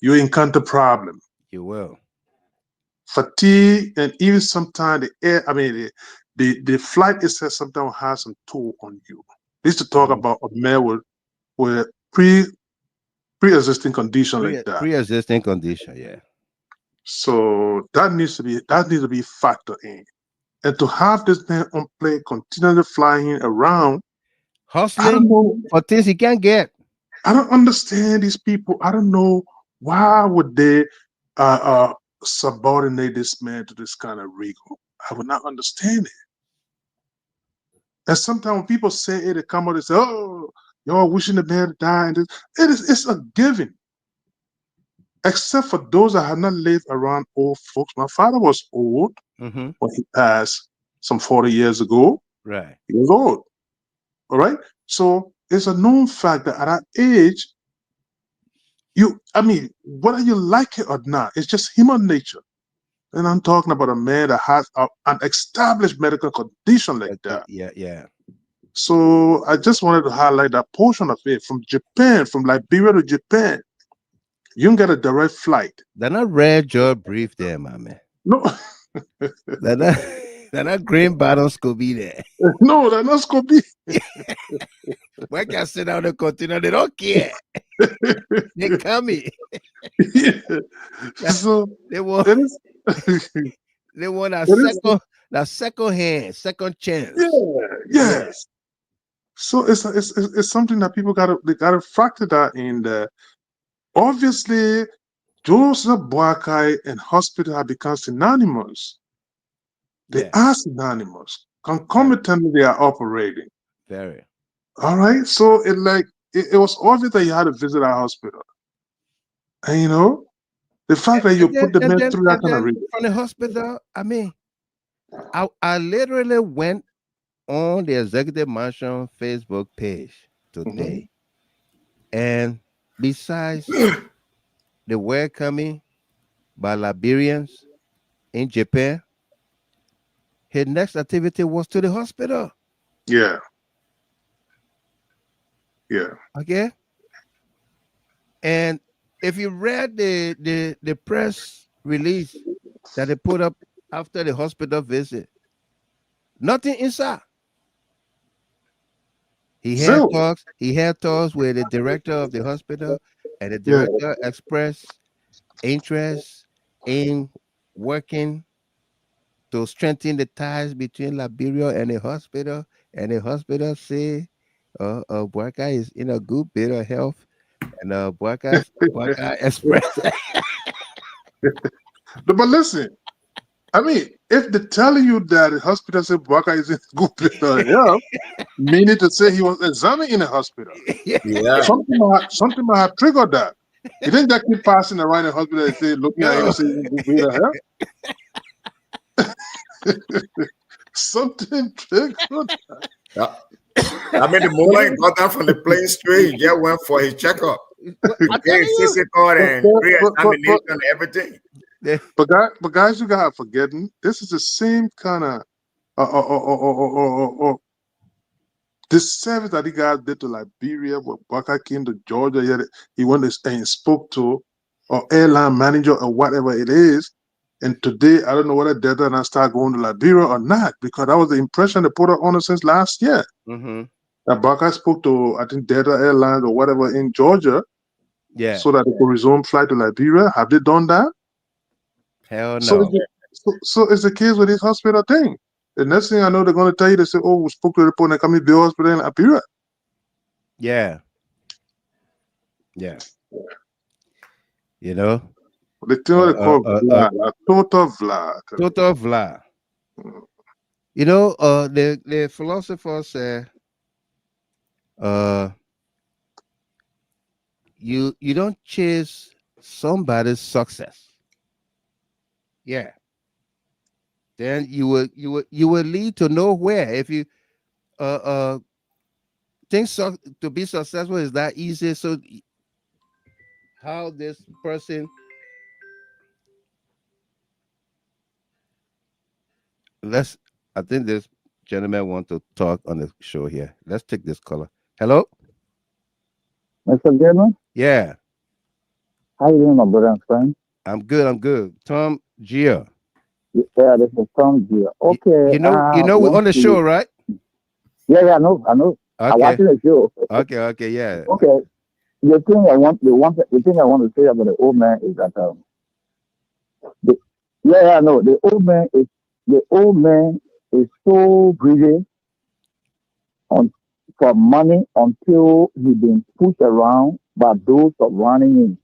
Speaker 8: you encounter problem,
Speaker 1: You will.
Speaker 8: fatigue, and even sometimes the air. I mean, the flight itself sometimes has some toll on you. This to talk
Speaker 1: Mhm.
Speaker 8: about a man with pre-existing condition like that.
Speaker 1: Pre-existing condition, yeah.
Speaker 8: So that needs to be factored in. And to have this man on plane continually flying around, I don't
Speaker 1: Hustling
Speaker 8: know.
Speaker 1: for things he can't get.
Speaker 8: I don't understand these people. I don't know why would they subordinate this man to this kind of rigor. I would not understand it. And sometimes when people say it, they come out and say, "Oh, y'all wishing the man to die." And it's a given. Except for those that have not lived around old folks. My father was old
Speaker 1: Mm-hmm.
Speaker 8: when he passed some 40 years ago.
Speaker 1: Right.
Speaker 8: He was old. All right. So it's a known fact that at that age, whether you like it or not, it's just human nature. And I'm talking about a man that has an established medical condition like that.
Speaker 1: Yeah, yeah.
Speaker 8: So I just wanted to highlight that portion of it. From Japan, from Liberia to Japan, you can get a direct flight.
Speaker 1: They're not red jaw brief there, my man.
Speaker 8: No,
Speaker 1: They're not, they're not green bottoms could be there.
Speaker 8: no, they're not Scooby.
Speaker 1: When can sit down the container, they don't care. They coming.
Speaker 8: Yeah. So
Speaker 1: They want
Speaker 8: it is.
Speaker 1: they want a
Speaker 8: It is.
Speaker 1: second hand, second chance.
Speaker 8: Yeah. Yes. So it's something that people gotta factor that in there. Obviously, Joseph Boakai and hospital have become synonymous. They
Speaker 1: Yeah,
Speaker 8: are synonymous. Concomitantly, they are operating.
Speaker 1: very.
Speaker 8: All right. So it was obvious that you had to visit our hospital. And The fact that you
Speaker 1: And then,
Speaker 8: put the
Speaker 1: and
Speaker 8: man
Speaker 1: then,
Speaker 8: through that
Speaker 1: and
Speaker 8: kind of
Speaker 1: then
Speaker 8: risk.
Speaker 1: from the hospital, I mean, I literally went on the executive mansion Facebook page today, and besides the welcoming by Liberians in Japan, his next activity was to the hospital.
Speaker 8: Yeah, yeah.
Speaker 1: Okay, and if you read the press release that they put up after the hospital visit, nothing inside. He had
Speaker 8: So,
Speaker 1: talks. He had talks with the director of the hospital, and the
Speaker 8: yeah.
Speaker 1: director expressed interest in working to strengthen the ties between Liberia and the hospital. And the hospital say, Boaka is in a good bit of health, and Boaka express.
Speaker 8: But listen, I mean, if they're telling you that the hospital said Baka is in good place of health, meaning to say he was examined in a hospital.
Speaker 7: Yeah.
Speaker 8: Something might have triggered that. You think that keep passing around the hospital and say, looking at him,
Speaker 1: No,
Speaker 8: saying, "You good of health?" Something triggered.
Speaker 7: Yeah. I mean, the moment he got down from the plane straight, he just went for his checkup.
Speaker 1: I'm
Speaker 7: Okay,
Speaker 1: telling you.
Speaker 7: physical and
Speaker 8: But,
Speaker 7: pre-examination and everything.
Speaker 8: but guys, you gotta forgetting this is the same kind of this service that the guy did to Liberia, when Baka came to Georgia, he went and spoke to or airline manager or whatever it is. And today, I don't know whether Delta and I start going to Liberia or not, because that was the impression they put on us since last year.
Speaker 1: Mm-hmm.
Speaker 8: That Baka spoke to, I think, Delta Airlines or whatever in Georgia,
Speaker 1: Yeah.
Speaker 8: so that they could resume flight to Liberia. Have they done that?
Speaker 1: Hell
Speaker 8: So,
Speaker 1: no.
Speaker 8: so it's the case with this hospital thing. The next thing I know, they're going to tell you, they say, "Oh, we spoke to the report and coming to the hospital in Liberia."
Speaker 1: Yeah. Yeah. You know.
Speaker 8: The thing they call Vlad, a total Vlad.
Speaker 1: Total Vla. You know, the philosopher said, uh, you don't chase somebody's success. Yeah. Then you will lead to nowhere if you uh think to be successful is that easy. So how this person, let's I think this gentleman want to talk on the show here. Let's take this caller. Hello?
Speaker 9: Mr. Gamer,
Speaker 1: Yeah,
Speaker 9: how you doing, my brother and friend?
Speaker 1: I'm good. I'm good. Tom Gia.
Speaker 9: Yeah, this is Tom here.
Speaker 1: You,
Speaker 9: Okay,
Speaker 1: you know we're
Speaker 9: want
Speaker 1: on the show,
Speaker 9: to,
Speaker 1: right?
Speaker 9: yeah, I know. I'm
Speaker 1: Okay.
Speaker 9: watching the show.
Speaker 1: Okay, yeah.
Speaker 9: Okay, the thing I want to say about the old man is that, the, I know the old man is so greedy on for money until he been pushed around by those surrounding him.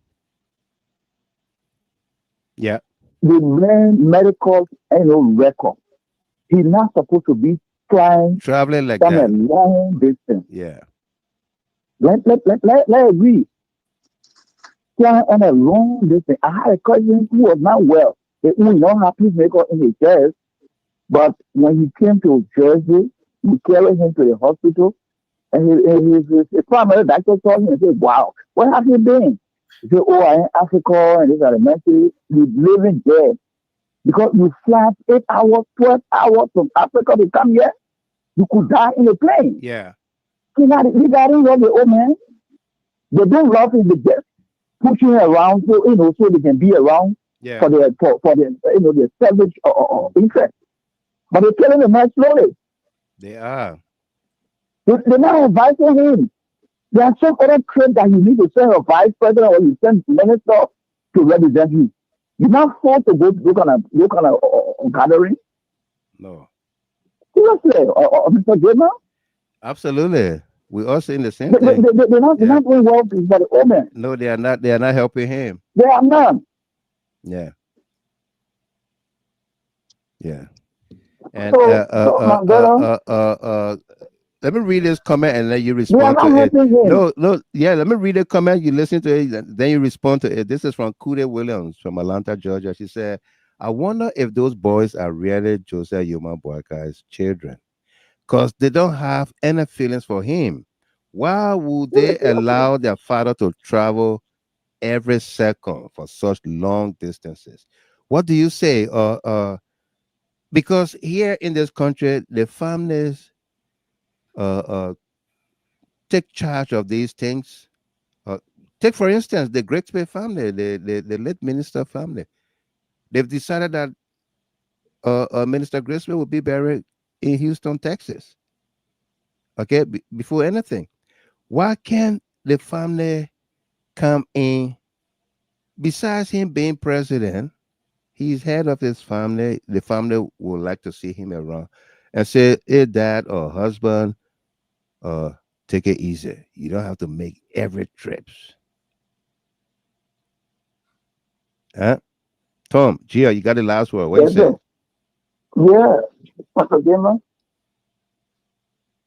Speaker 1: Yeah.
Speaker 9: The man medical record. He's not supposed to be flying
Speaker 1: Traveling like
Speaker 9: from a
Speaker 1: that.
Speaker 9: long distance.
Speaker 1: Yeah.
Speaker 9: Let agree. Flying on a long distance. I had a cousin who was not well. He not have pacemaker in his chest, but when he came to Jersey, we carried him to the hospital, and his primary doctor told him and said, "Wow, where have you been?" He said, "Oh, I'm in Africa, and these are the messages. He's living there because you fly 8 hours, 12 hours from Africa to come here. You could die in a plane."
Speaker 1: Yeah.
Speaker 9: He got it love the old man. They don't love him. They just pushing around so they can be around
Speaker 1: Yeah.
Speaker 9: for their selfish interest. But they're killing the man slowly.
Speaker 1: They are.
Speaker 9: They're not advising him. There are some other trade that you need to send a vice president or you send minister to represent you. You're not forced to go kind of gathering.
Speaker 1: No.
Speaker 9: Seriously, Mr. Gamer,
Speaker 1: Absolutely. We all saying the same
Speaker 9: they, they,
Speaker 1: thing.
Speaker 9: they, they're not doing well for the old man.
Speaker 1: No, they are not. They are not helping him.
Speaker 9: They are not.
Speaker 1: Yeah. Yeah. And
Speaker 9: So my brother,
Speaker 1: let me read this comment and then you
Speaker 9: We are
Speaker 1: respond
Speaker 9: not
Speaker 1: to it.
Speaker 9: helping him.
Speaker 1: No, yeah, let me read the comment. You listen to it, then you respond to it. This is from Kude Williams from Atlanta, Georgia. She said, I wonder if those boys are really Joseph Yuma Boyka's children because they don't have any feelings for him. Why would they allow their father to travel every second for such long distances? What do you say? Because here in this country, the families uh, take charge of these things. Uh, Take for instance the Greatsby family, the late minister family. They've decided that Minister Greatsby will be buried in Houston, Texas. Okay, before anything, why can't the family come in? Besides him being president, he's head of his family. The family would like to see him around and say, "Hey, dad or husband, uh, take it easy. You don't have to make every trips." Huh? Tom, Gia, you got the last word. What you
Speaker 9: Yes,
Speaker 1: say?
Speaker 9: sir. Yeah. Once again,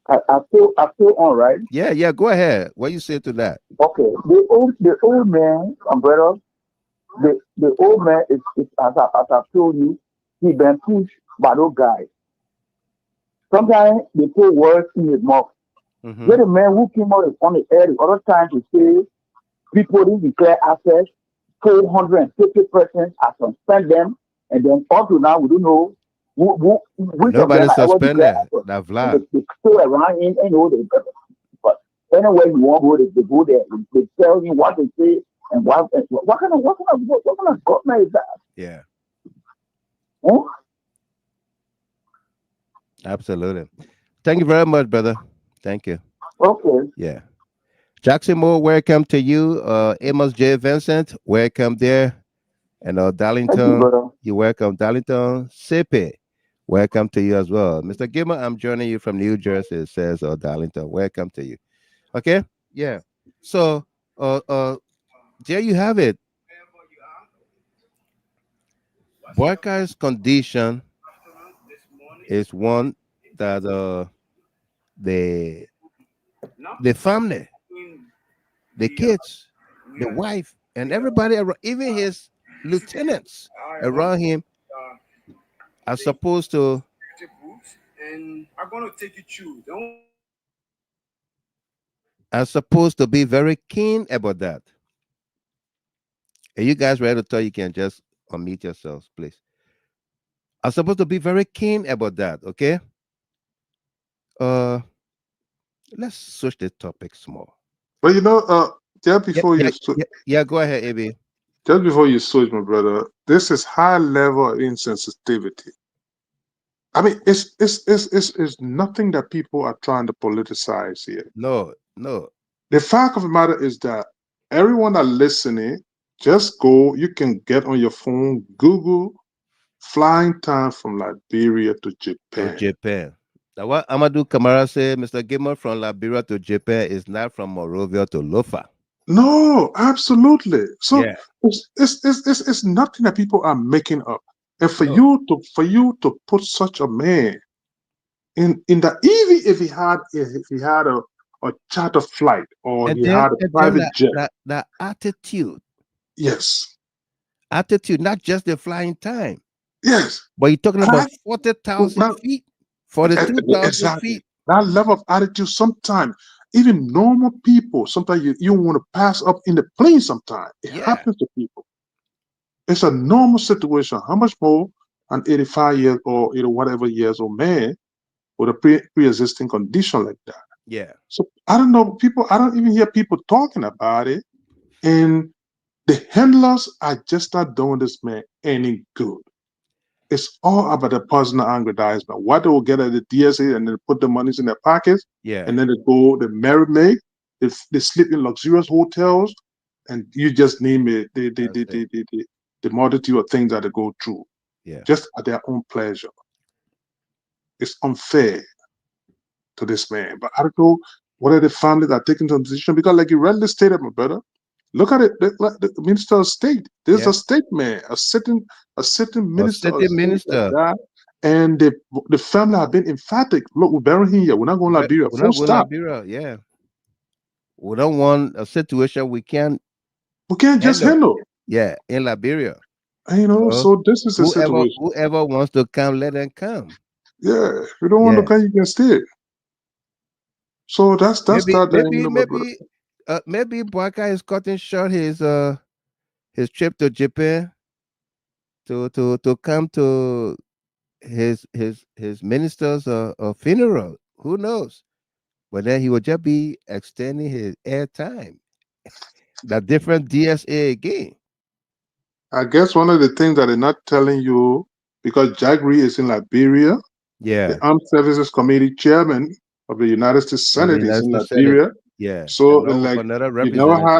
Speaker 9: I feel on, right?
Speaker 1: Yeah, yeah. Go ahead. What you say to that?
Speaker 9: Okay. The old man, umbrella, the old man is as I told you, he been pushed by those guys. Sometimes they put words in his mouth.
Speaker 1: Mm-hmm.
Speaker 9: Let a man who came out on the air the other time to say people didn't declare access, 450% are suspend them, and then up to now we don't know which of them
Speaker 1: Nobody
Speaker 9: are ever declared
Speaker 1: suspended
Speaker 9: access.
Speaker 1: that
Speaker 9: And
Speaker 1: Vlad.
Speaker 9: they still around in and know they but anywhere you want to go, they go there. They tell you what to say and what kind of government is that?
Speaker 1: Yeah,
Speaker 9: Huh?
Speaker 1: absolutely. Thank you very much, brother. Thank you.
Speaker 9: Okay,
Speaker 1: Yeah. Jackson Moore, welcome to you. Amos J. Vincent, welcome there. And
Speaker 9: thank you,
Speaker 1: Darlington,
Speaker 9: brother.
Speaker 1: you're welcome. Darlington, Sippy, welcome to you as well. Mr. Gilmer, I'm joining you from New Jersey. It says, Darlington, welcome to you. Okay? Yeah. So, there you have it. Boyka's condition is one that the the family, the kids, the wife, and everybody around, even his lieutenants around him are supposed to be very keen about that. And you guys ready to talk? You can just unmute yourselves, please. Are supposed to be very keen about that. Okay. Uh, let's switch the topic small.
Speaker 8: But just
Speaker 1: Yeah,
Speaker 8: before
Speaker 1: yeah,
Speaker 8: you
Speaker 1: yeah, yeah. Go ahead, Ab.
Speaker 8: just before you switch, my brother, this is high level of insensitivity. I mean, it's nothing that people are trying to politicize here.
Speaker 1: No, no.
Speaker 8: The fact of the matter is that everyone that listening, just go. You can get on your phone, Google flying time from Liberia to
Speaker 1: To
Speaker 8: Japan.
Speaker 1: Japan. Now, what Amadou Kamara said, Mr. Gilmer, from Liberia to Japan is not from Monrovia to Lofa.
Speaker 8: No, absolutely. So
Speaker 1: Yeah.
Speaker 8: it's nothing that people are making up. And
Speaker 1: No.
Speaker 8: for you to put such a man in the even if he had a charter flight or he had a
Speaker 1: And then
Speaker 8: private jet,
Speaker 1: that
Speaker 8: yes,
Speaker 1: not just the flying time,
Speaker 8: yes,
Speaker 1: but you're talking about
Speaker 8: that,
Speaker 1: 40,000
Speaker 8: that-
Speaker 1: feet, 42,000
Speaker 8: exactly
Speaker 1: feet.
Speaker 8: that level of attitude. Sometimes even normal people, sometimes you want to pass up in the plane. Sometimes it
Speaker 1: Yeah.
Speaker 8: happens to people. It's a normal situation. How much more an 85 years or whatever years old man with a pre-existing condition like that?
Speaker 1: Yeah.
Speaker 8: So I don't know people. I don't even hear people talking about it, and the handlers are just not doing this man any good. It's all about the personal aggrandizement. What they will get at the DSA and then put the monies in their pockets,
Speaker 1: Yeah.
Speaker 8: and then they go the marinade. They sleep in luxurious hotels, and you just name it.
Speaker 1: That's it.
Speaker 8: The multitude of things that they go through,
Speaker 1: Yeah.
Speaker 8: just at their own pleasure. It's unfair to this man. But I don't know what are the families that are taking some decision because, like you rightly stated, my brother. Look at it. The Minister of State. There's
Speaker 1: Yeah.
Speaker 8: a state man, a sitting
Speaker 1: A
Speaker 8: minister of
Speaker 1: city
Speaker 8: state like
Speaker 1: minister.
Speaker 8: that, And the family have been emphatic. Look, we're burying him here. We're not going to Liberia.
Speaker 1: We're
Speaker 8: Full
Speaker 1: not going to
Speaker 8: stop.
Speaker 1: Liberia. Yeah. We don't want a situation we can't
Speaker 8: We can't just
Speaker 1: handle.
Speaker 8: handle.
Speaker 1: Yeah, in Liberia.
Speaker 8: So this is the situation.
Speaker 1: Whoever wants to come, let them come.
Speaker 8: Yeah, if you don't want to come, you can stay. So that's
Speaker 1: maybe
Speaker 8: that.
Speaker 1: Maybe Boaka is cutting short his trip to Japan to come to his minister's funeral. Who knows? But then he will just be extending his airtime. The different DSA again.
Speaker 8: I guess one of the things that they're not telling you, because Jagri is in Liberia, the Armed Services Committee chairman of the United States Senate is in Liberia.
Speaker 1: Yeah.
Speaker 8: So like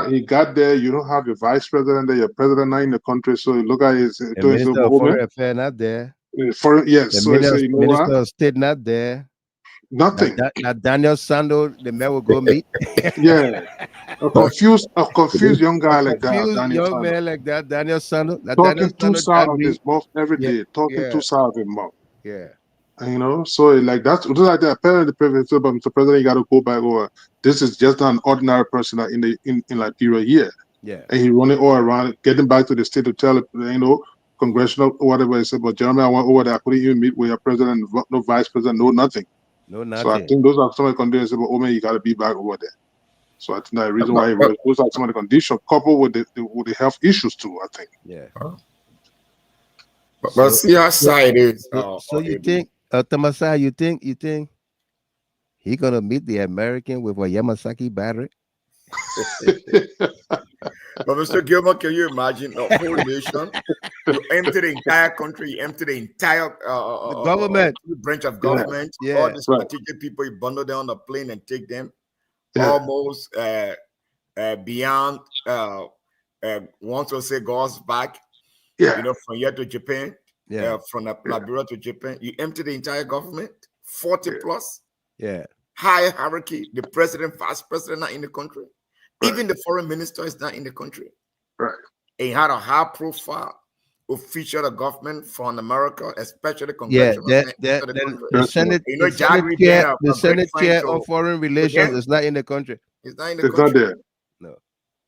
Speaker 8: he got there, you don't have your vice president there, your president not in the country. So you look at his
Speaker 1: Minister of Foreign Affairs not there.
Speaker 8: The
Speaker 1: Minister of State not there.
Speaker 8: Nothing.
Speaker 1: Now Daniel Sando, the man will go meet.
Speaker 8: Yeah. A confused young guy like that.
Speaker 1: Confused young man like that, Daniel Sando.
Speaker 8: Talking two sides of his mouth every day. Talking two sides of his mouth.
Speaker 1: Yeah.
Speaker 8: And, so like that's like that. Apparently, the president said, "But Mr. President, you got to go back over. This is just not an ordinary person in Liberia here."
Speaker 1: Yeah.
Speaker 8: And he running all around, getting back to the state to tell congressional or whatever. He said, "But Jeremy, I went over there. I couldn't even meet with your president, no vice president, no nothing."
Speaker 1: No, nothing.
Speaker 8: So I think those are some of the conditions. But oh man, you got to be back over there. So I think that's the reason why those are some of the conditions, coupled with the health issues too. I think.
Speaker 1: Yeah.
Speaker 7: But see how side is.
Speaker 1: So you think, Tamasa, you think he gonna meet the American with a Yamasaki battery?
Speaker 7: But Mr. Gilmore, can you imagine a whole nation? You empty the entire country, you empty the entire
Speaker 1: the government
Speaker 7: branch of government,
Speaker 1: yeah.
Speaker 7: all the strategic people, you bundle them on the plane and take them almost beyond once or say God's back.
Speaker 8: Yeah.
Speaker 7: From here to Japan, from Liberia to Japan, you empty the entire government, 40 plus.
Speaker 1: Yeah.
Speaker 7: High hierarchy, the president, vice president not in the country. Even the foreign minister is not in the country.
Speaker 8: Right.
Speaker 7: And he had a high profile who featured the government from America, especially congressional.
Speaker 1: The Senate, the Senate chair of foreign relations is not in the country.
Speaker 7: It's not in the country.
Speaker 8: Not there.
Speaker 7: No.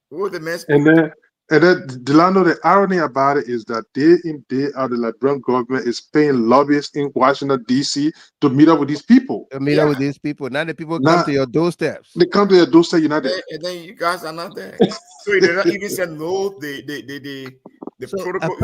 Speaker 7: Who the mess?
Speaker 8: And then Delano, the irony about it is that day in, day out, the Liberian government is paying lobbyists in Washington, D.C. to meet up with these people.
Speaker 1: Now the people come to your doorsteps.
Speaker 8: They come to your doorstep, you're not there.
Speaker 7: And then you guys are not there. So they don't even say no, the protocol.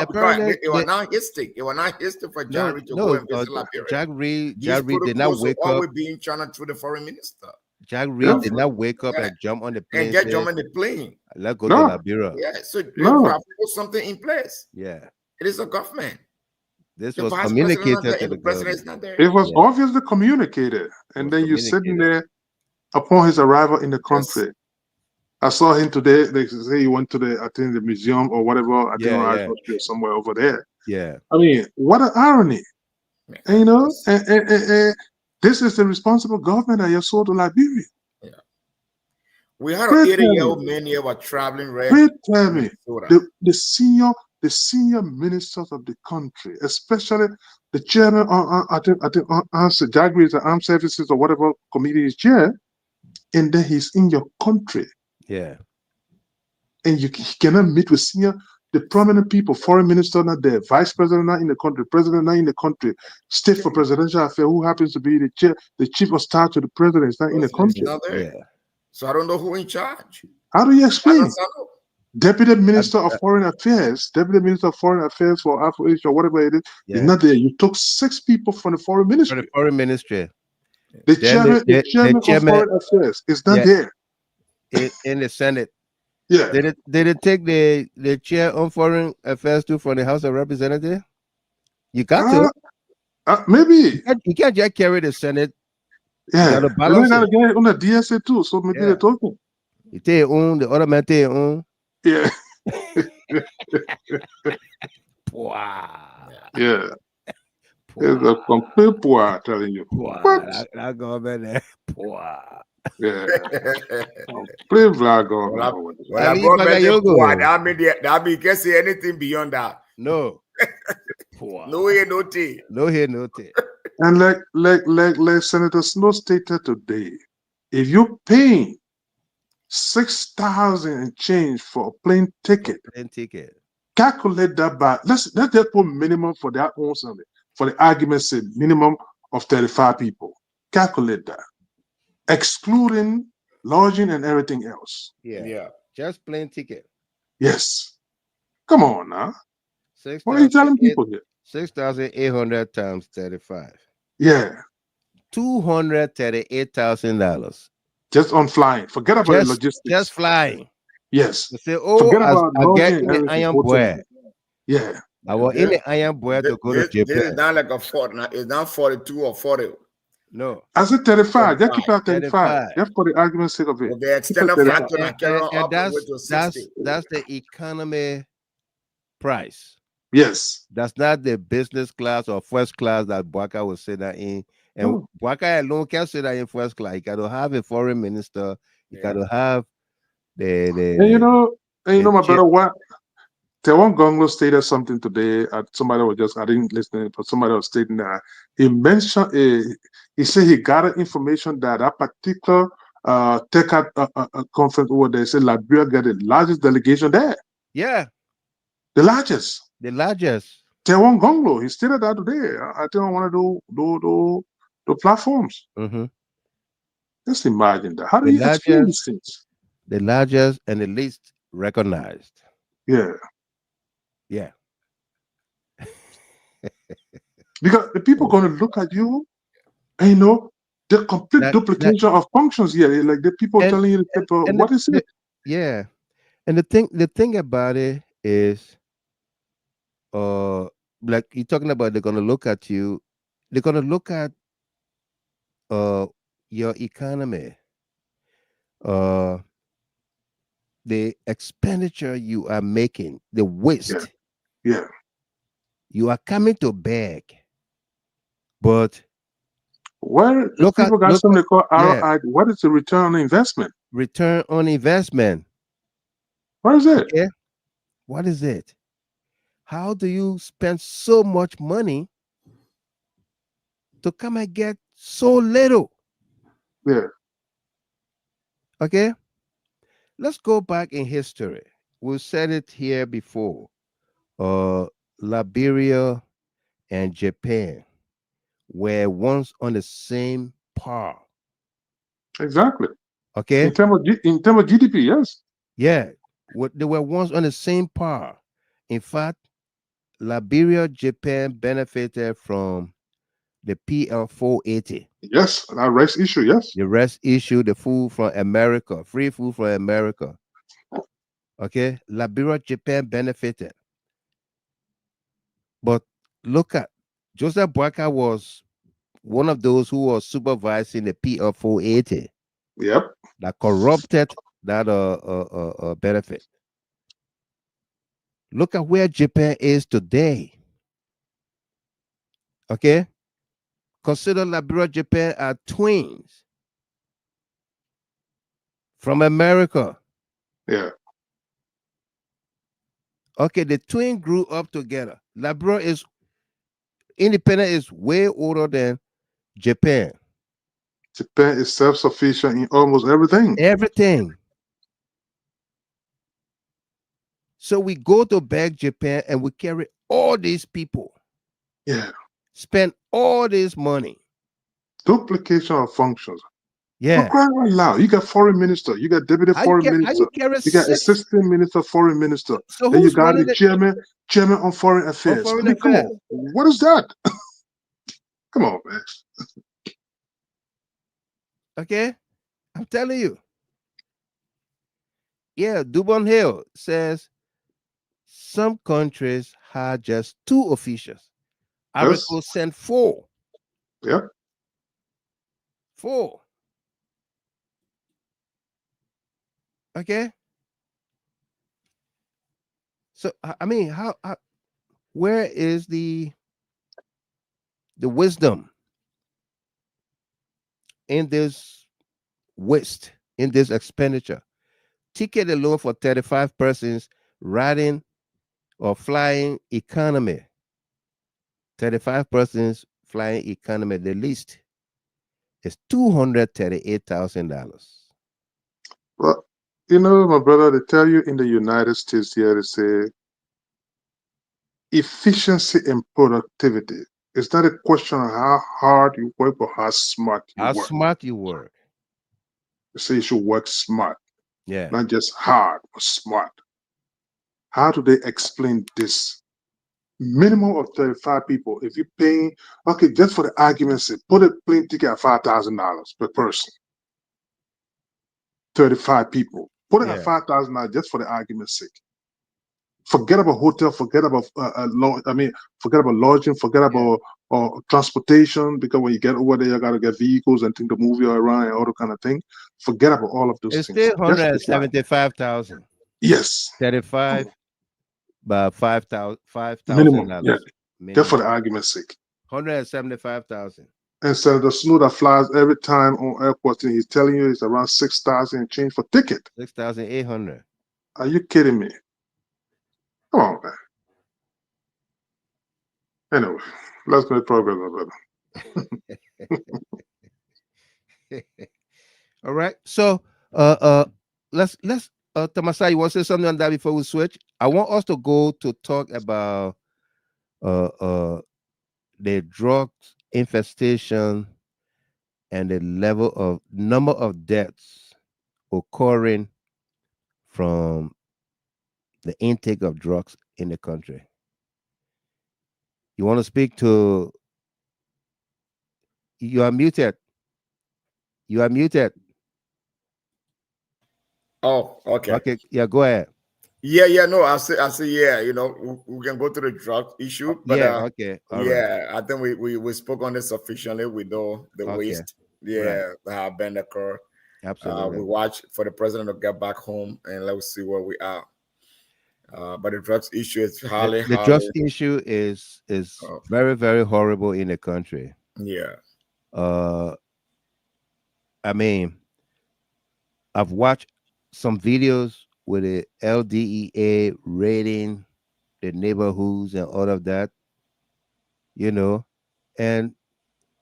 Speaker 7: Apparently, it was not history. It was not history for Jack Reed to go and visit Liberia.
Speaker 1: Jack Reed did not wake up.
Speaker 7: Always being channeled through the foreign minister.
Speaker 1: Jack Reed did not wake up and jump on the plane.
Speaker 7: And jump on the plane.
Speaker 1: Let's go to Liberia.
Speaker 7: Yeah, so you have to put something in place.
Speaker 1: Yeah.
Speaker 7: It is a government.
Speaker 1: This was communicated to the
Speaker 7: president.
Speaker 8: It was obviously communicated. And then you're sitting there upon his arrival in the country. I saw him today. They say he went to the museum or whatever. I think somewhere over there.
Speaker 1: Yeah.
Speaker 8: I mean, what an irony. And, and this is the responsible government that you sold to Liberia.
Speaker 7: Yeah. We had an 80-year-old man here was traveling right.
Speaker 8: Wait, tell me, the senior ministers of the country, especially the chairman I think Jagri is the Armed Services or whatever committee is chair, and then he's in your country.
Speaker 1: Yeah.
Speaker 8: And you cannot meet with the prominent people, foreign minister not there, vice president not in the country, president not in the country, state for presidential affairs, who happens to be the chief of staff to the president is not in the country.
Speaker 7: Yeah. So I don't know who in charge.
Speaker 8: How do you explain? Deputy Minister of Foreign Affairs for Afro-Asia or whatever it is not there. You took 6 people from the foreign ministry.
Speaker 1: For the foreign ministry.
Speaker 8: The chairman of Foreign Affairs is not there.
Speaker 1: In the Senate.
Speaker 8: Yeah.
Speaker 1: Did it take the chair on foreign affairs too from the House of Representatives? You got
Speaker 8: to. Maybe.
Speaker 1: You can't just carry the Senate.
Speaker 8: Yeah. You gotta get it on the DSA too. So maybe they're talking.
Speaker 1: You take your own, the other man take your own.
Speaker 8: Yeah.
Speaker 1: Wow.
Speaker 8: Yeah. It's a complete poor, telling you. What?
Speaker 1: I go back there. Wow.
Speaker 8: Yeah. Complete vlog on.
Speaker 7: That mean you can't say anything beyond that.
Speaker 1: No. Wow.
Speaker 7: No way, no tea.
Speaker 1: No here, no there.
Speaker 8: And like Senator Snow stated today, if you're paying 6,000 and change for a plane ticket,
Speaker 1: Plane ticket.
Speaker 8: calculate that by let's just put minimum for their own something. For the argument's sake, minimum of 35 people. Calculate that. Excluding lodging and everything else.
Speaker 1: Yeah.
Speaker 7: Yeah.
Speaker 1: Just plane ticket.
Speaker 8: Yes. Come on now. What are you
Speaker 1: 6,000
Speaker 8: telling people here?
Speaker 1: 6,800 times 35.
Speaker 8: Yeah.
Speaker 1: $238,000.
Speaker 8: Just on flying. Forget about the
Speaker 1: Just
Speaker 8: logistics.
Speaker 1: flying.
Speaker 8: Yes.
Speaker 1: You say, oh,
Speaker 8: Forget
Speaker 1: as
Speaker 8: about
Speaker 1: I get
Speaker 8: lodging
Speaker 1: in
Speaker 8: and
Speaker 1: the
Speaker 8: everything.
Speaker 1: iron
Speaker 8: Hotel.
Speaker 1: boy.
Speaker 8: Yeah.
Speaker 1: I was in the iron boy to go to
Speaker 7: This is
Speaker 1: Japan.
Speaker 7: not like a 40. It's not 42 or 40.
Speaker 1: No.
Speaker 8: I said 35. Just keep it at 35.
Speaker 1: 35.
Speaker 8: Just for the argument's sake of it.
Speaker 7: With the extended
Speaker 8: Keep it
Speaker 7: factor, I carry on up the way to 60.
Speaker 1: that's the economy price.
Speaker 8: Yes.
Speaker 1: That's not the business class or first class that Bwaka will say that in. And
Speaker 8: No.
Speaker 1: Bwaka alone can say that in first class. You got to have a foreign minister. You got
Speaker 7: Yeah.
Speaker 1: to have the
Speaker 8: And you know,
Speaker 1: the
Speaker 8: my
Speaker 1: chip.
Speaker 8: brother, what? Tewon Gonglo stated something today. Somebody was just, I didn't listen, but somebody was stating that he mentioned, he said he got information that a particular tech conference over there, said Liberia got the largest delegation there.
Speaker 1: Yeah,
Speaker 8: The largest.
Speaker 1: the largest.
Speaker 8: Tewon Gonglo, he stated that today. I think I want to do platforms.
Speaker 1: Mhm.
Speaker 8: Just imagine that. How do
Speaker 1: The
Speaker 8: you explain
Speaker 1: largest,
Speaker 8: these things?
Speaker 1: the largest, and the least recognized.
Speaker 8: Yeah.
Speaker 1: Yeah.
Speaker 8: Because the people going to look at you and the complete
Speaker 1: That
Speaker 8: duplication of functions here. Like the people
Speaker 1: and
Speaker 8: telling you, the people,
Speaker 1: and
Speaker 8: what is it?
Speaker 1: yeah, and the thing about it is, like you're talking about, they're gonna look at you. They're gonna look at uh your economy, uh the expenditure you are making, the waste
Speaker 8: Yeah.
Speaker 1: you are coming to beg. But
Speaker 8: Where the
Speaker 1: look at
Speaker 8: people got
Speaker 1: look
Speaker 8: something
Speaker 1: at
Speaker 8: they call
Speaker 1: yeah,
Speaker 8: ROI. What is the return on investment?
Speaker 1: return on investment.
Speaker 8: What is it?
Speaker 1: Okay, what is it? How do you spend so much money to come and get so little?
Speaker 8: Yeah.
Speaker 1: Okay, let's go back in history. We said it here before. Liberia and Japan were once on the same par.
Speaker 8: Exactly.
Speaker 1: Okay,
Speaker 8: In terms of GDP, yes.
Speaker 1: yeah, they were once on the same par. In fact, Liberia, Japan benefited from the PL 480.
Speaker 8: Yes. That rice issue, yes.
Speaker 1: The rest issue the food from America, free food from America. Okay, Liberia, Japan benefited. But look at Joseph Boakai was one of those who was supervising the PL 480
Speaker 8: Yep.
Speaker 1: that corrupted that benefit. Look at where Japan is today. Okay, consider Liberia, Japan are twins from America.
Speaker 8: Yeah.
Speaker 1: Okay, the twin grew up together. Liberia is independent, is way older than Japan.
Speaker 8: Japan is self-sufficient in almost everything.
Speaker 1: Everything. So we go to beg Japan and we carry all these people,
Speaker 8: Yeah.
Speaker 1: spend all this money.
Speaker 8: Duplication of functions. For
Speaker 1: Yeah.
Speaker 8: crying out loud, you got foreign minister, you got deputy
Speaker 1: How
Speaker 8: foreign
Speaker 1: you
Speaker 8: minister,
Speaker 1: carry
Speaker 8: you got
Speaker 1: 6?
Speaker 8: assistant minister, foreign minister,
Speaker 1: So
Speaker 8: then you
Speaker 1: who's
Speaker 8: got
Speaker 1: running
Speaker 8: the
Speaker 1: the
Speaker 8: chairman on foreign affairs.
Speaker 1: foreign
Speaker 8: I mean, come
Speaker 1: affairs?
Speaker 8: on, what is that? Come on, man.
Speaker 1: Okay, I'm telling you. Yeah, Dubon Hill says some countries had just 2 officials.
Speaker 8: Yes.
Speaker 1: Arico sent 4.
Speaker 8: Yep.
Speaker 1: 4. Okay. So I mean, how where is the wisdom in this waste, in this expenditure? Ticket alone for 35 persons riding or flying economy 35 persons flying economy, the least is $238,000.
Speaker 8: Well, my brother, they tell you in the United States here, they say efficiency and productivity. It's not a question of how hard you work or how smart you
Speaker 1: How
Speaker 8: work.
Speaker 1: smart you work.
Speaker 8: They say you should work smart,
Speaker 1: Yeah.
Speaker 8: not just hard, but smart. How do they explain this? Minimum of 35 people. If you're paying, okay, just for the argument's sake, put a plane ticket at $5,000 per person. 35 people. Put it at
Speaker 1: Yeah.
Speaker 8: $5,000 just for the argument's sake. Forget about hotel. Forget about forget about lodging. Forget about transportation, because when you get over there, you gotta get vehicles and think to move you around and all the kind of thing. Forget about all of those
Speaker 1: It's
Speaker 8: things.
Speaker 1: still
Speaker 8: Just the flight.
Speaker 1: 175,000.
Speaker 8: Yes,
Speaker 1: 35 by $5,000
Speaker 8: minimum. Yeah, just for
Speaker 1: minimum.
Speaker 8: the argument's sake.
Speaker 1: 175,000.
Speaker 8: And Senator Snow that flies every time on airport, and he's telling you it's around 6,000 and change for ticket.
Speaker 1: 6,800.
Speaker 8: Are you kidding me? Come on, man. Anyway, let's make progress, my brother.
Speaker 1: All right. So let's Tamasa, you want to say something on that before we switch? I want us to go to talk about the drug infestation and the level of number of deaths occurring from the intake of drugs in the country. You want to speak to? You are muted. You are muted.
Speaker 7: Oh, okay.
Speaker 1: Okay. Yeah. Go ahead.
Speaker 7: Yeah, no, I say, yeah, we can go to the drug issue, but
Speaker 1: Yeah. Okay. All right.
Speaker 7: yeah, I think we spoke on it sufficiently. We know the
Speaker 1: Okay.
Speaker 7: waste, that have been occur.
Speaker 1: Absolutely.
Speaker 7: We watch for the president to get back home, and let's see where we are. But the drugs issue is highly,
Speaker 1: The drugs issue is very, very horrible in the country.
Speaker 7: yeah.
Speaker 1: I mean, I've watched some videos with the LDEA raiding the neighborhoods and all of that, and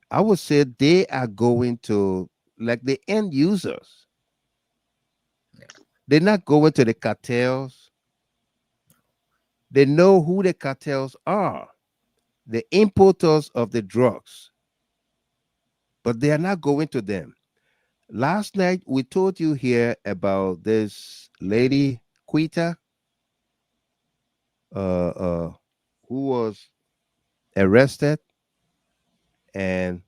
Speaker 1: I would say they are going to, like, the end users. They're not going to the cartels. They know who the cartels are, the importers of the drugs, but they are not going to them. Last night we told you here about this lady Quita, who was arrested and,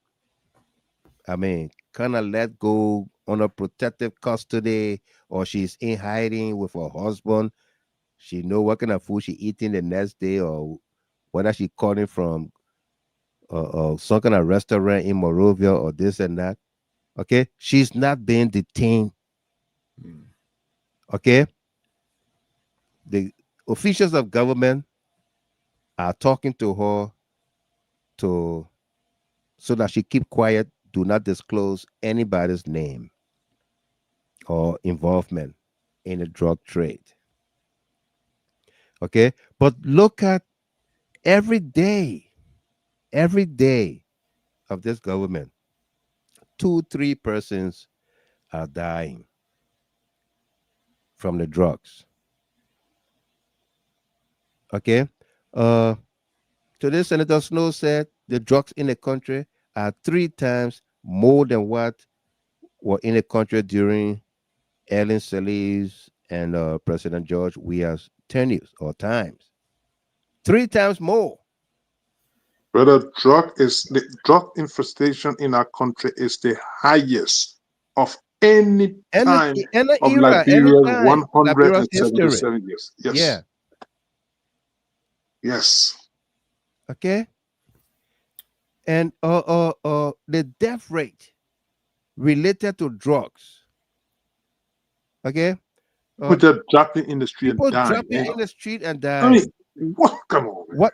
Speaker 1: I mean, kind of let go under protective custody, or she's in hiding with her husband. She know what kind of food she eating the next day, or whether she calling from some kind of restaurant in Morovia or this and that. Okay, she's not being detained. Okay, the officials of government are talking to her to so that she keep quiet, do not disclose anybody's name or involvement in the drug trade. Okay, but look at every day of this government, 2, 3 persons are dying from the drugs. Okay, today Senator Snow said the drugs in the country are 3 times more than what were in the country during Ellen Salih's and President George Weah's tenures or times. 3 times more.
Speaker 8: Brother, the drug infestation in our country is the highest of any time
Speaker 1: Any
Speaker 8: of
Speaker 1: era,
Speaker 8: Liberia's
Speaker 1: anytime, Liberia's history.
Speaker 8: 177 years. Yes.
Speaker 1: Yeah.
Speaker 8: Yes.
Speaker 1: Okay. And the death rate related to drugs. Okay.
Speaker 8: People just dropping in the street
Speaker 1: People
Speaker 8: and dying.
Speaker 1: dropping in the street and
Speaker 8: I
Speaker 1: dying.
Speaker 8: mean, what? Come on. Man.
Speaker 1: What?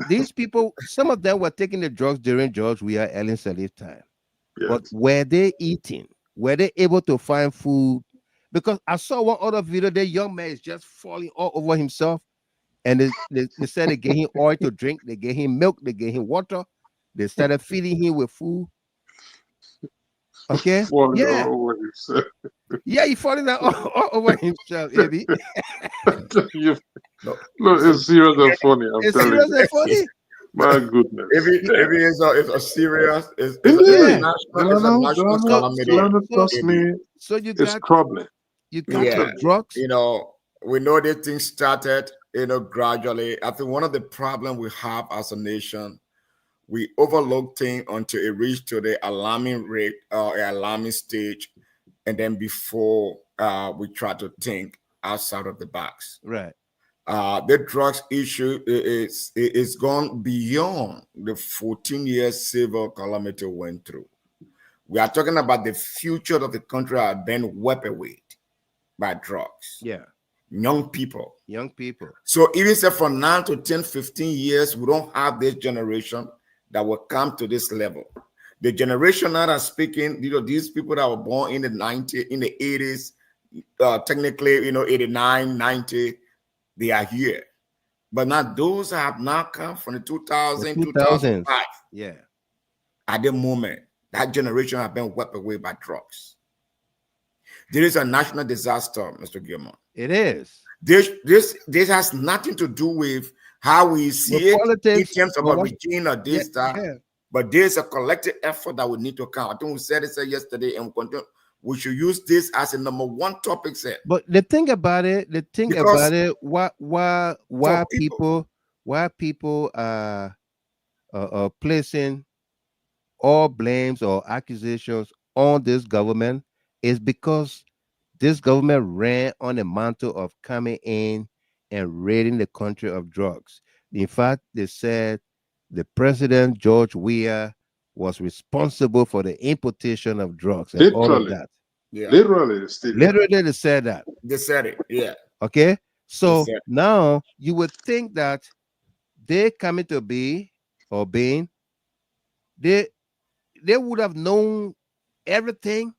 Speaker 1: These people, some of them were taking the drugs during George Weah, Ellen Salih time.
Speaker 8: Yes.
Speaker 1: But were they eating? Were they able to find food? Because I saw one other video, the young man is just falling all over himself, And they said they gave him oil to drink, they gave him milk, they gave him water, they started feeding him with food. Okay,
Speaker 8: Falling
Speaker 1: yeah,
Speaker 8: over himself.
Speaker 1: yeah, he falling out all over himself, Eddie.
Speaker 8: You,
Speaker 7: No.
Speaker 8: look,
Speaker 7: So
Speaker 8: it's serious and funny. I'm
Speaker 1: It's
Speaker 8: telling
Speaker 1: serious
Speaker 8: you.
Speaker 1: and funny.
Speaker 8: My goodness.
Speaker 7: if it is a serious, it's a
Speaker 1: Yeah.
Speaker 7: national
Speaker 1: So
Speaker 7: calamity.
Speaker 1: so
Speaker 8: Delano,
Speaker 1: so
Speaker 8: trust me,
Speaker 1: so you
Speaker 8: it's
Speaker 1: got
Speaker 8: troubling. I'm
Speaker 7: Yeah,
Speaker 1: the
Speaker 8: telling you.
Speaker 1: drugs.
Speaker 7: we know this thing started, gradually. I think one of the problems we have as a nation, we overlook things until it reached to the alarming rate or alarming stage, and then before we try to think outside of the box.
Speaker 1: Right.
Speaker 7: The drugs issue is gone beyond the 14 years civil calamity went through. We are talking about the future of the country are being wiped away by drugs.
Speaker 1: Yeah.
Speaker 7: Young people.
Speaker 1: Young people.
Speaker 7: So even say from now to 10, 15 years, we don't have this generation that will come to this level. The generation that are speaking, these people that were born in the 90s, in the 80s, technically, 89, 90, they are here. But now those have now come from the 2000,
Speaker 1: 2000s.
Speaker 7: 2005.
Speaker 1: Yeah.
Speaker 7: At the moment, that generation have been wiped away by drugs. There is a national disaster, Mr. Gilmore.
Speaker 1: It is.
Speaker 7: This has nothing to do with how we see it
Speaker 1: politics,
Speaker 7: in terms of a regime or this,
Speaker 1: yeah,
Speaker 7: that.
Speaker 1: yeah.
Speaker 7: But there's a collective effort that we need to come. I think we said it yesterday, and we should use this as a number one topic set.
Speaker 1: But the thing about it, why people are placing all blames or accusations on this government is because this government ran on the mantle of coming in and raiding the country of drugs. In fact, they said the president George Weah was responsible for the importation of drugs and all of
Speaker 8: Literally.
Speaker 1: that.
Speaker 7: Yeah.
Speaker 8: Literally, Steve.
Speaker 1: Literally, they said that.
Speaker 7: They said it. Yeah.
Speaker 1: Okay. So
Speaker 7: said-
Speaker 1: now you would think that they coming to be or being, they would have known everything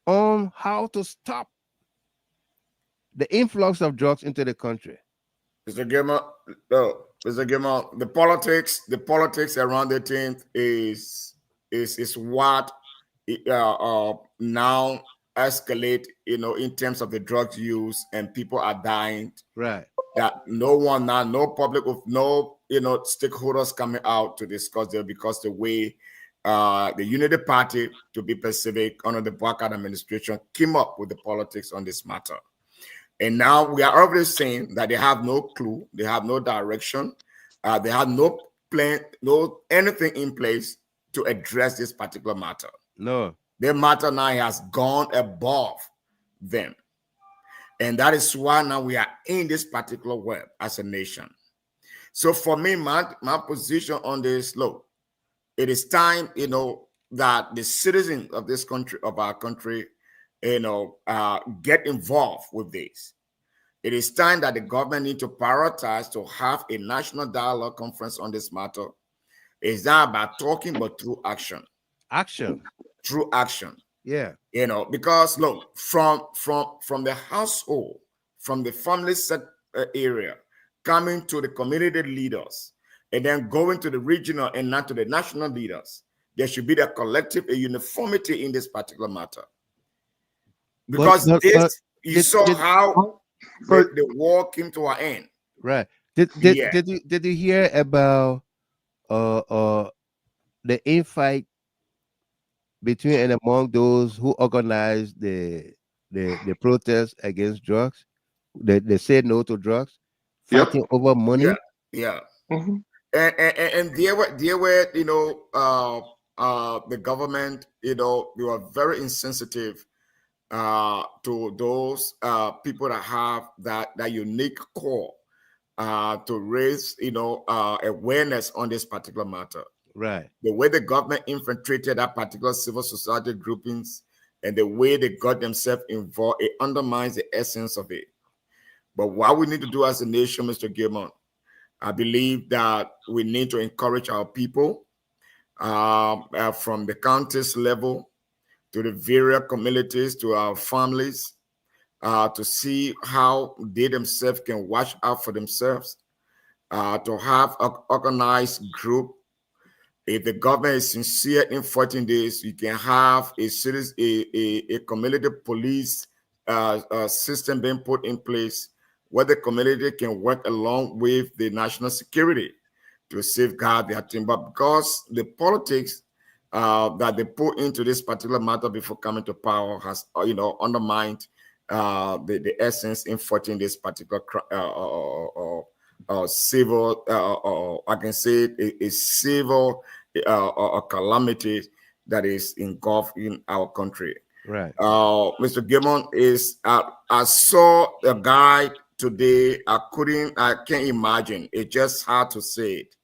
Speaker 1: on how to stop the influx of drugs into the country.
Speaker 7: Mr. Gilmore, Mr. Gilmore, the politics around the thing is what now escalate, in terms of the drugs use, and people are dying.
Speaker 1: Right.
Speaker 7: That no one now, no public, of no stakeholders coming out to discuss it, because the way the Unity Party, to be specific, under the Blackard administration, came up with the politics on this matter. And now we are already saying that they have no clue, they have no direction, they have no plan, no anything in place to address this particular matter.
Speaker 1: No.
Speaker 7: Their matter now has gone above them. And that is why now we are in this particular web as a nation. So for me, my position on this, look, it is time, that the citizens of this country, of our country, get involved with this. It is time that the government need to prioritize to have a national dialogue conference on this matter. It's not about talking, but through action.
Speaker 1: Action.
Speaker 7: Through action.
Speaker 1: Yeah.
Speaker 7: Because look, from the household, from the family set area, coming to the community leaders, and then going to the regional and not to the national leaders, there should be a collective, a uniformity in this particular matter. Because you saw how the war came to an end.
Speaker 1: Right. Did you hear about the infight between and among those who organized the protest against drugs? They said no to drugs, fighting over money.
Speaker 7: Yeah. Mm-hmm. And there were the government, they were very insensitive to those people that have that unique core to raise awareness on this particular matter.
Speaker 1: Right.
Speaker 7: The way the government infiltrated that particular civil society groupings and the way they got themselves involved, it undermines the essence of it. But what we need to do as a nation, Mr. Gilmore, I believe that we need to encourage our people from the counties level to the various communities, to our families, to see how they themselves can watch out for themselves, to have an organized group. If the government is sincere in fighting this, you can have a community police system being put in place where the community can work along with the national security to safeguard their timber, because the politics that they put into this particular matter before coming to power has, undermined the essence in fighting this particular civil, I can say a civil calamity that is engulfed in our country.
Speaker 1: Right.
Speaker 7: Mr. Gibbon is, I saw a guy today. I can't imagine. It's just hard to say it.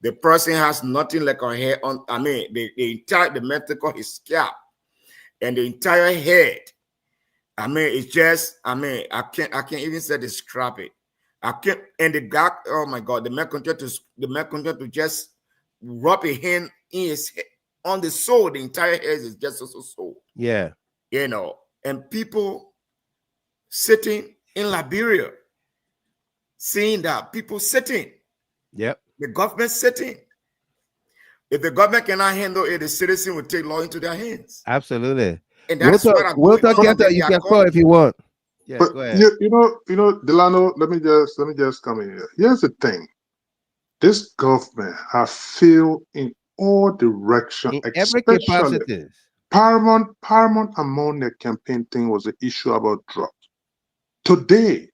Speaker 7: The person has nothing like a hair on, the medical is scalp and the entire head. It's just, I can't even say describe it. I can't, and the guy, oh my God, the man continued to just rub a hand in his head, on the soul. The entire head is just so.
Speaker 1: Yeah.
Speaker 7: And people sitting in Liberia, seeing that people sitting.
Speaker 1: Yep.
Speaker 7: The government sitting. If the government cannot handle it, the citizen will take law into their hands.
Speaker 1: Absolutely.
Speaker 7: And that's what I'm going
Speaker 1: on. You can call if you want. Yeah,
Speaker 8: but
Speaker 1: go ahead.
Speaker 8: you know, Delano, let me just come in here. Here's the thing. This government has failed in all directions,
Speaker 1: In every capacity.
Speaker 8: Paramount among their campaign thing was the issue about drugs. Today,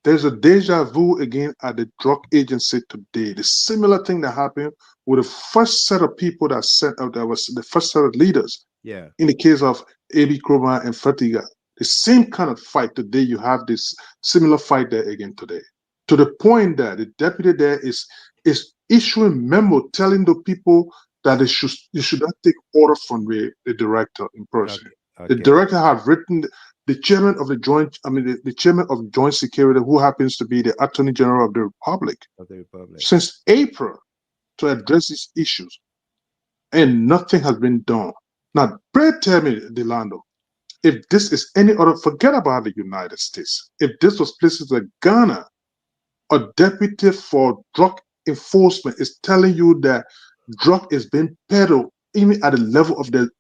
Speaker 8: there's a deja vu again at the drug agency today. The similar thing that happened with the first set of people that sent out, that was the first set of leaders.
Speaker 1: Yeah.
Speaker 8: In the case of A.B. Kroma and Fatiga, the same kind of fight today. You have this similar fight there again today, to the point that the deputy there is issuing memo telling the people that they should not take order from the director in person. Okay. The director have written the chairman of the the chairman of Joint Security, who happens to be the Attorney General of the Republic, since April, to address these issues, and nothing has been done. Now, pray tell me, Delano, if this is any other, forget about the United States. If this was places like Ghana, a deputy for drug enforcement is telling you that drug is being peddled even at the level of the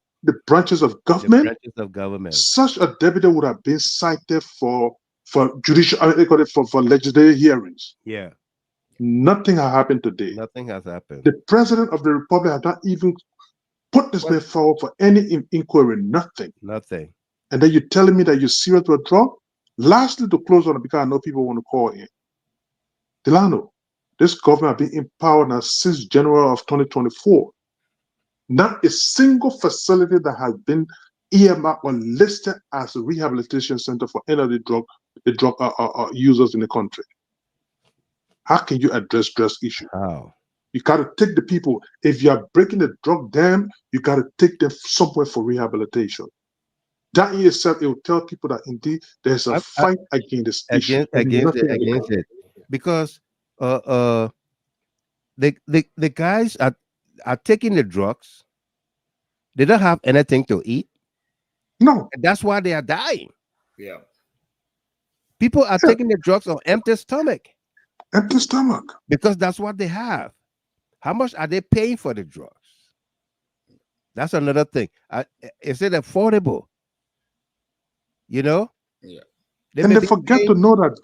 Speaker 8: branches of government. Such a deputy would have been cited for judicial, for legislative hearings.
Speaker 1: Yeah.
Speaker 8: Nothing has happened today.
Speaker 1: Nothing has happened.
Speaker 8: The president of the republic has not even put this man forward for any inquiry. Nothing.
Speaker 1: Nothing.
Speaker 8: And then you're telling me that you're serious with drug? Lastly, to close on it, because I know people want to call in. Delano, this government has been in power now since January of 2024. Not a single facility that has been earmarked or listed as a rehabilitation center for any of the drug users in the country. How can you address drug issue?
Speaker 1: How?
Speaker 8: You got to take the people. If you are breaking the drug dam, you got to take them somewhere for rehabilitation. That in itself, it will tell people that indeed there's a fight against this issue.
Speaker 1: Against it. Because the guys are taking the drugs. They don't have anything to eat.
Speaker 8: No.
Speaker 1: And that's why they are dying.
Speaker 7: Yeah.
Speaker 1: People are taking the drugs on empty stomach.
Speaker 8: Empty stomach.
Speaker 1: Because that's what they have. How much are they paying for the drugs? That's another thing. Is it affordable?
Speaker 7: Yeah.
Speaker 8: They forget to know that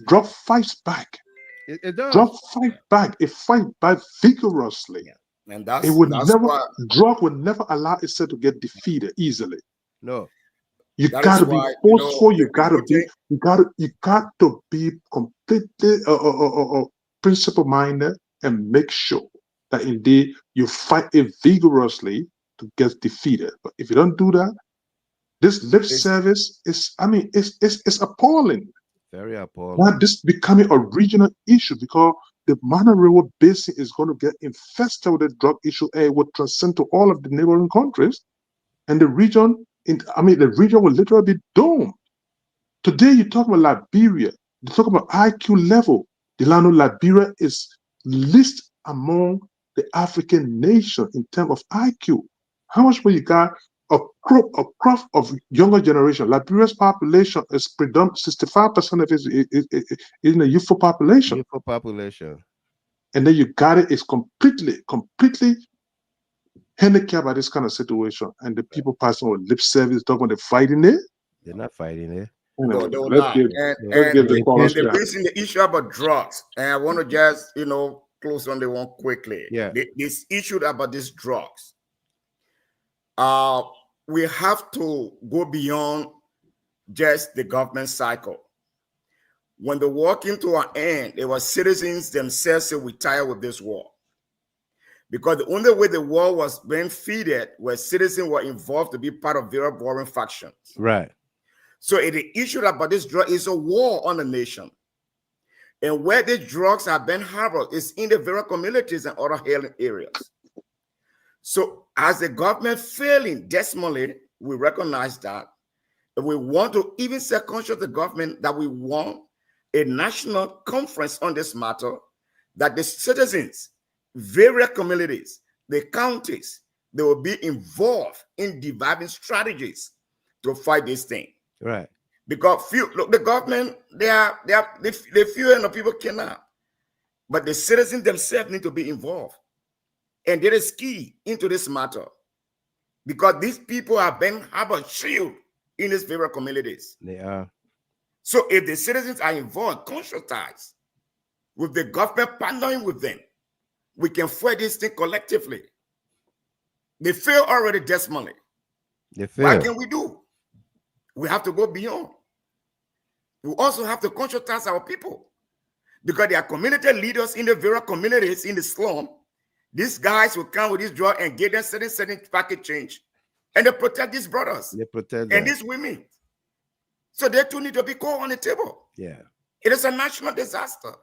Speaker 8: drug fights back.
Speaker 1: It does.
Speaker 8: Drug fight back. It fight back vigorously.
Speaker 7: Yeah. And that's
Speaker 8: why drug would never allow itself to get defeated easily.
Speaker 1: No.
Speaker 8: You gotta be forceful. You got to be completely principle minded and make sure that indeed you fight it vigorously to get defeated. But if you don't do that, this lip service is, it's appalling.
Speaker 1: Very appalling.
Speaker 8: Now this becoming a regional issue because the Mana River Basin is going to get infested with the drug issue and it would transcend to all of the neighboring countries, and the region. The region will literally be doomed. Today, you talk about Liberia. You talk about IQ level. Delano, Liberia is least among the African nation in terms of IQ. How much will you got a crop of younger generation? Liberia's population is predominant. 65% of it is in the youthful population. And then Uganda is completely handicapped by this kind of situation. And the people passing with lip service, talking about the fighting it.
Speaker 1: They're not fighting it.
Speaker 8: Anyway,
Speaker 7: No,
Speaker 8: let's
Speaker 7: not.
Speaker 8: give
Speaker 7: And
Speaker 8: the callers
Speaker 7: the
Speaker 8: chance.
Speaker 7: reason the issue about drugs, and I want to just close on the one quickly.
Speaker 1: Yeah.
Speaker 7: This issue about these drugs. We have to go beyond just the government cycle. When the war came to an end, it was citizens themselves who were tired with this war. Because the only way the war was being feeded was citizens were involved to be part of various warring factions.
Speaker 1: Right.
Speaker 7: So the issue about this drug is a war on the nation. And where the drugs have been harbored is in the various communities and other hailing areas. So as the government failing dismally, we recognize that. If we want to even say conscious the government that we want a national conference on this matter, that the citizens, various communities, the counties, they will be involved in developing strategies to fight this thing.
Speaker 1: Right.
Speaker 7: Because the government, they few enough people cannot. But the citizens themselves need to be involved. And there is key into this matter. Because these people have been harbored shield in these various communities.
Speaker 1: They are.
Speaker 7: So if the citizens are involved, conscientized with the government partnering with them, we can fight this thing collectively. They fail already dismally.
Speaker 1: They fail.
Speaker 7: What can we do? We have to go beyond. We also have to conscientize our people because they are community leaders in the various communities in the slum. These guys will come with this drug and get them certain packet change, and they protect these brothers.
Speaker 1: They protect
Speaker 7: and these women. So they too need to be called on the table.
Speaker 1: Yeah.
Speaker 7: It is a national disaster.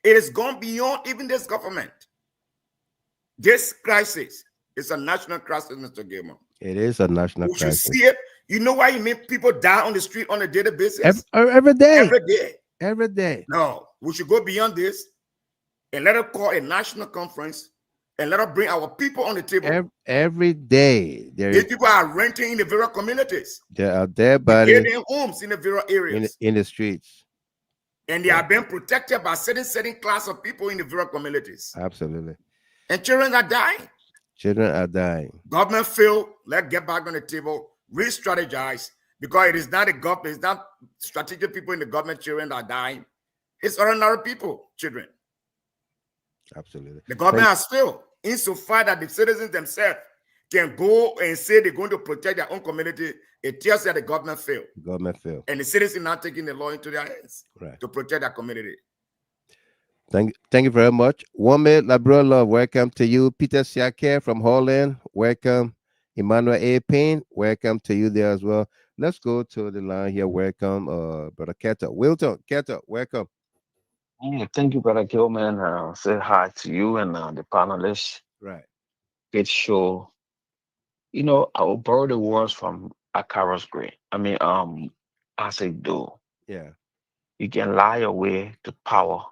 Speaker 7: It has gone beyond even this government. This crisis is a national crisis, Mr. Gamer.
Speaker 1: It is a national crisis.
Speaker 7: We should see it. You know why you make people die on the street on a daily basis?
Speaker 1: Every day.
Speaker 7: Every day.
Speaker 1: Every day.
Speaker 7: No, we should go beyond this and let us call a national conference and let us bring our people on the table.
Speaker 1: Every day.
Speaker 7: These people are renting in the various communities.
Speaker 1: They are there, but
Speaker 7: in homes in the various areas.
Speaker 1: In the streets.
Speaker 7: And they are being protected by certain class of people in the various communities.
Speaker 1: Absolutely.
Speaker 7: And children are dying.
Speaker 1: Children are dying.
Speaker 7: Government failed. Let's get back on the table. Re-strategize. Because it is not the government, it's not strategic people in the government, children are dying. It's ordinary people, children.
Speaker 1: Absolutely.
Speaker 7: The government has failed insofar that the citizens themselves can go and say they're going to protect their own community. It tells that the government failed.
Speaker 1: The government failed.
Speaker 7: And the citizens not taking the law into their hands to protect their community.
Speaker 1: Thank you very much. Wome Labrola, welcome to you. Peter Siake from Holland, welcome. Emmanuel A. Payne, welcome to you there as well. Let's go to the line here. Welcome, Brother Keto. Wilton, Keto, welcome.
Speaker 10: Thank you, Brother Gilman. Say hi to you and the panelists.
Speaker 1: Right.
Speaker 10: Good show. You know, I will borrow the words from Akaros Gray. I mean, as I do.
Speaker 1: Yeah.
Speaker 10: You can lie your way to power,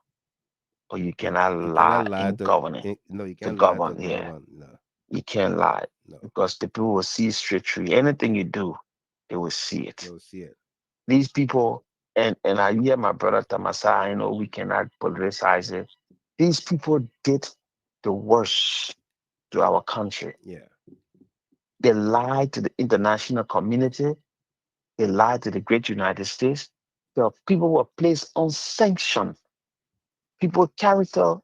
Speaker 10: or you cannot lie in governing.
Speaker 1: No, you can't
Speaker 10: lie
Speaker 1: govern.
Speaker 10: To govern. Yeah.
Speaker 1: No.
Speaker 10: You can't lie because the people will see straight through you. Anything you do, they will see it.
Speaker 1: They will see it.
Speaker 10: These people, and I hear my brother Tamasa, I know we cannot politicize it. These people did the worst to our country.
Speaker 1: Yeah.
Speaker 10: They lied to the international community. They lied to the great United States. The people were placed on sanction. People's character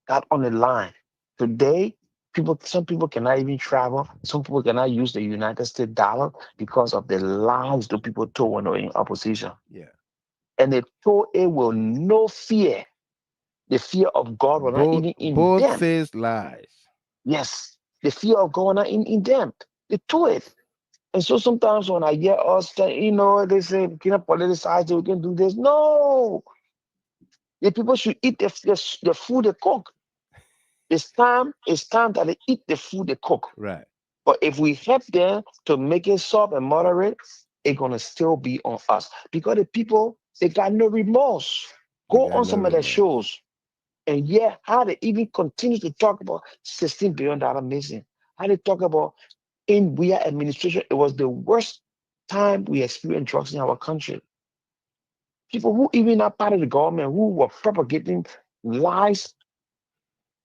Speaker 10: got on the line. Today, some people cannot even travel. Some people cannot use the United States dollar because of the lies that people told when they were in opposition.
Speaker 1: Yeah.
Speaker 10: And they told it with no fear. The fear of God was not even in them.
Speaker 1: Both says lies.
Speaker 10: Yes. The fear of God was not in them. They told it. And so sometimes when I hear us, they say, we cannot politicize it, we can do this. No. The people should eat the food they cook. It's time that they eat the food they cook.
Speaker 1: Right.
Speaker 10: But if we help them to make it soft and moderate, it's gonna still be on us. Because the people, they got no remorse. Go on some of their shows and how they even continue to talk about $16 billion missing. How they talk about in we administration, it was the worst time we experienced drugs in our country. People who even are part of the government who were propagating lies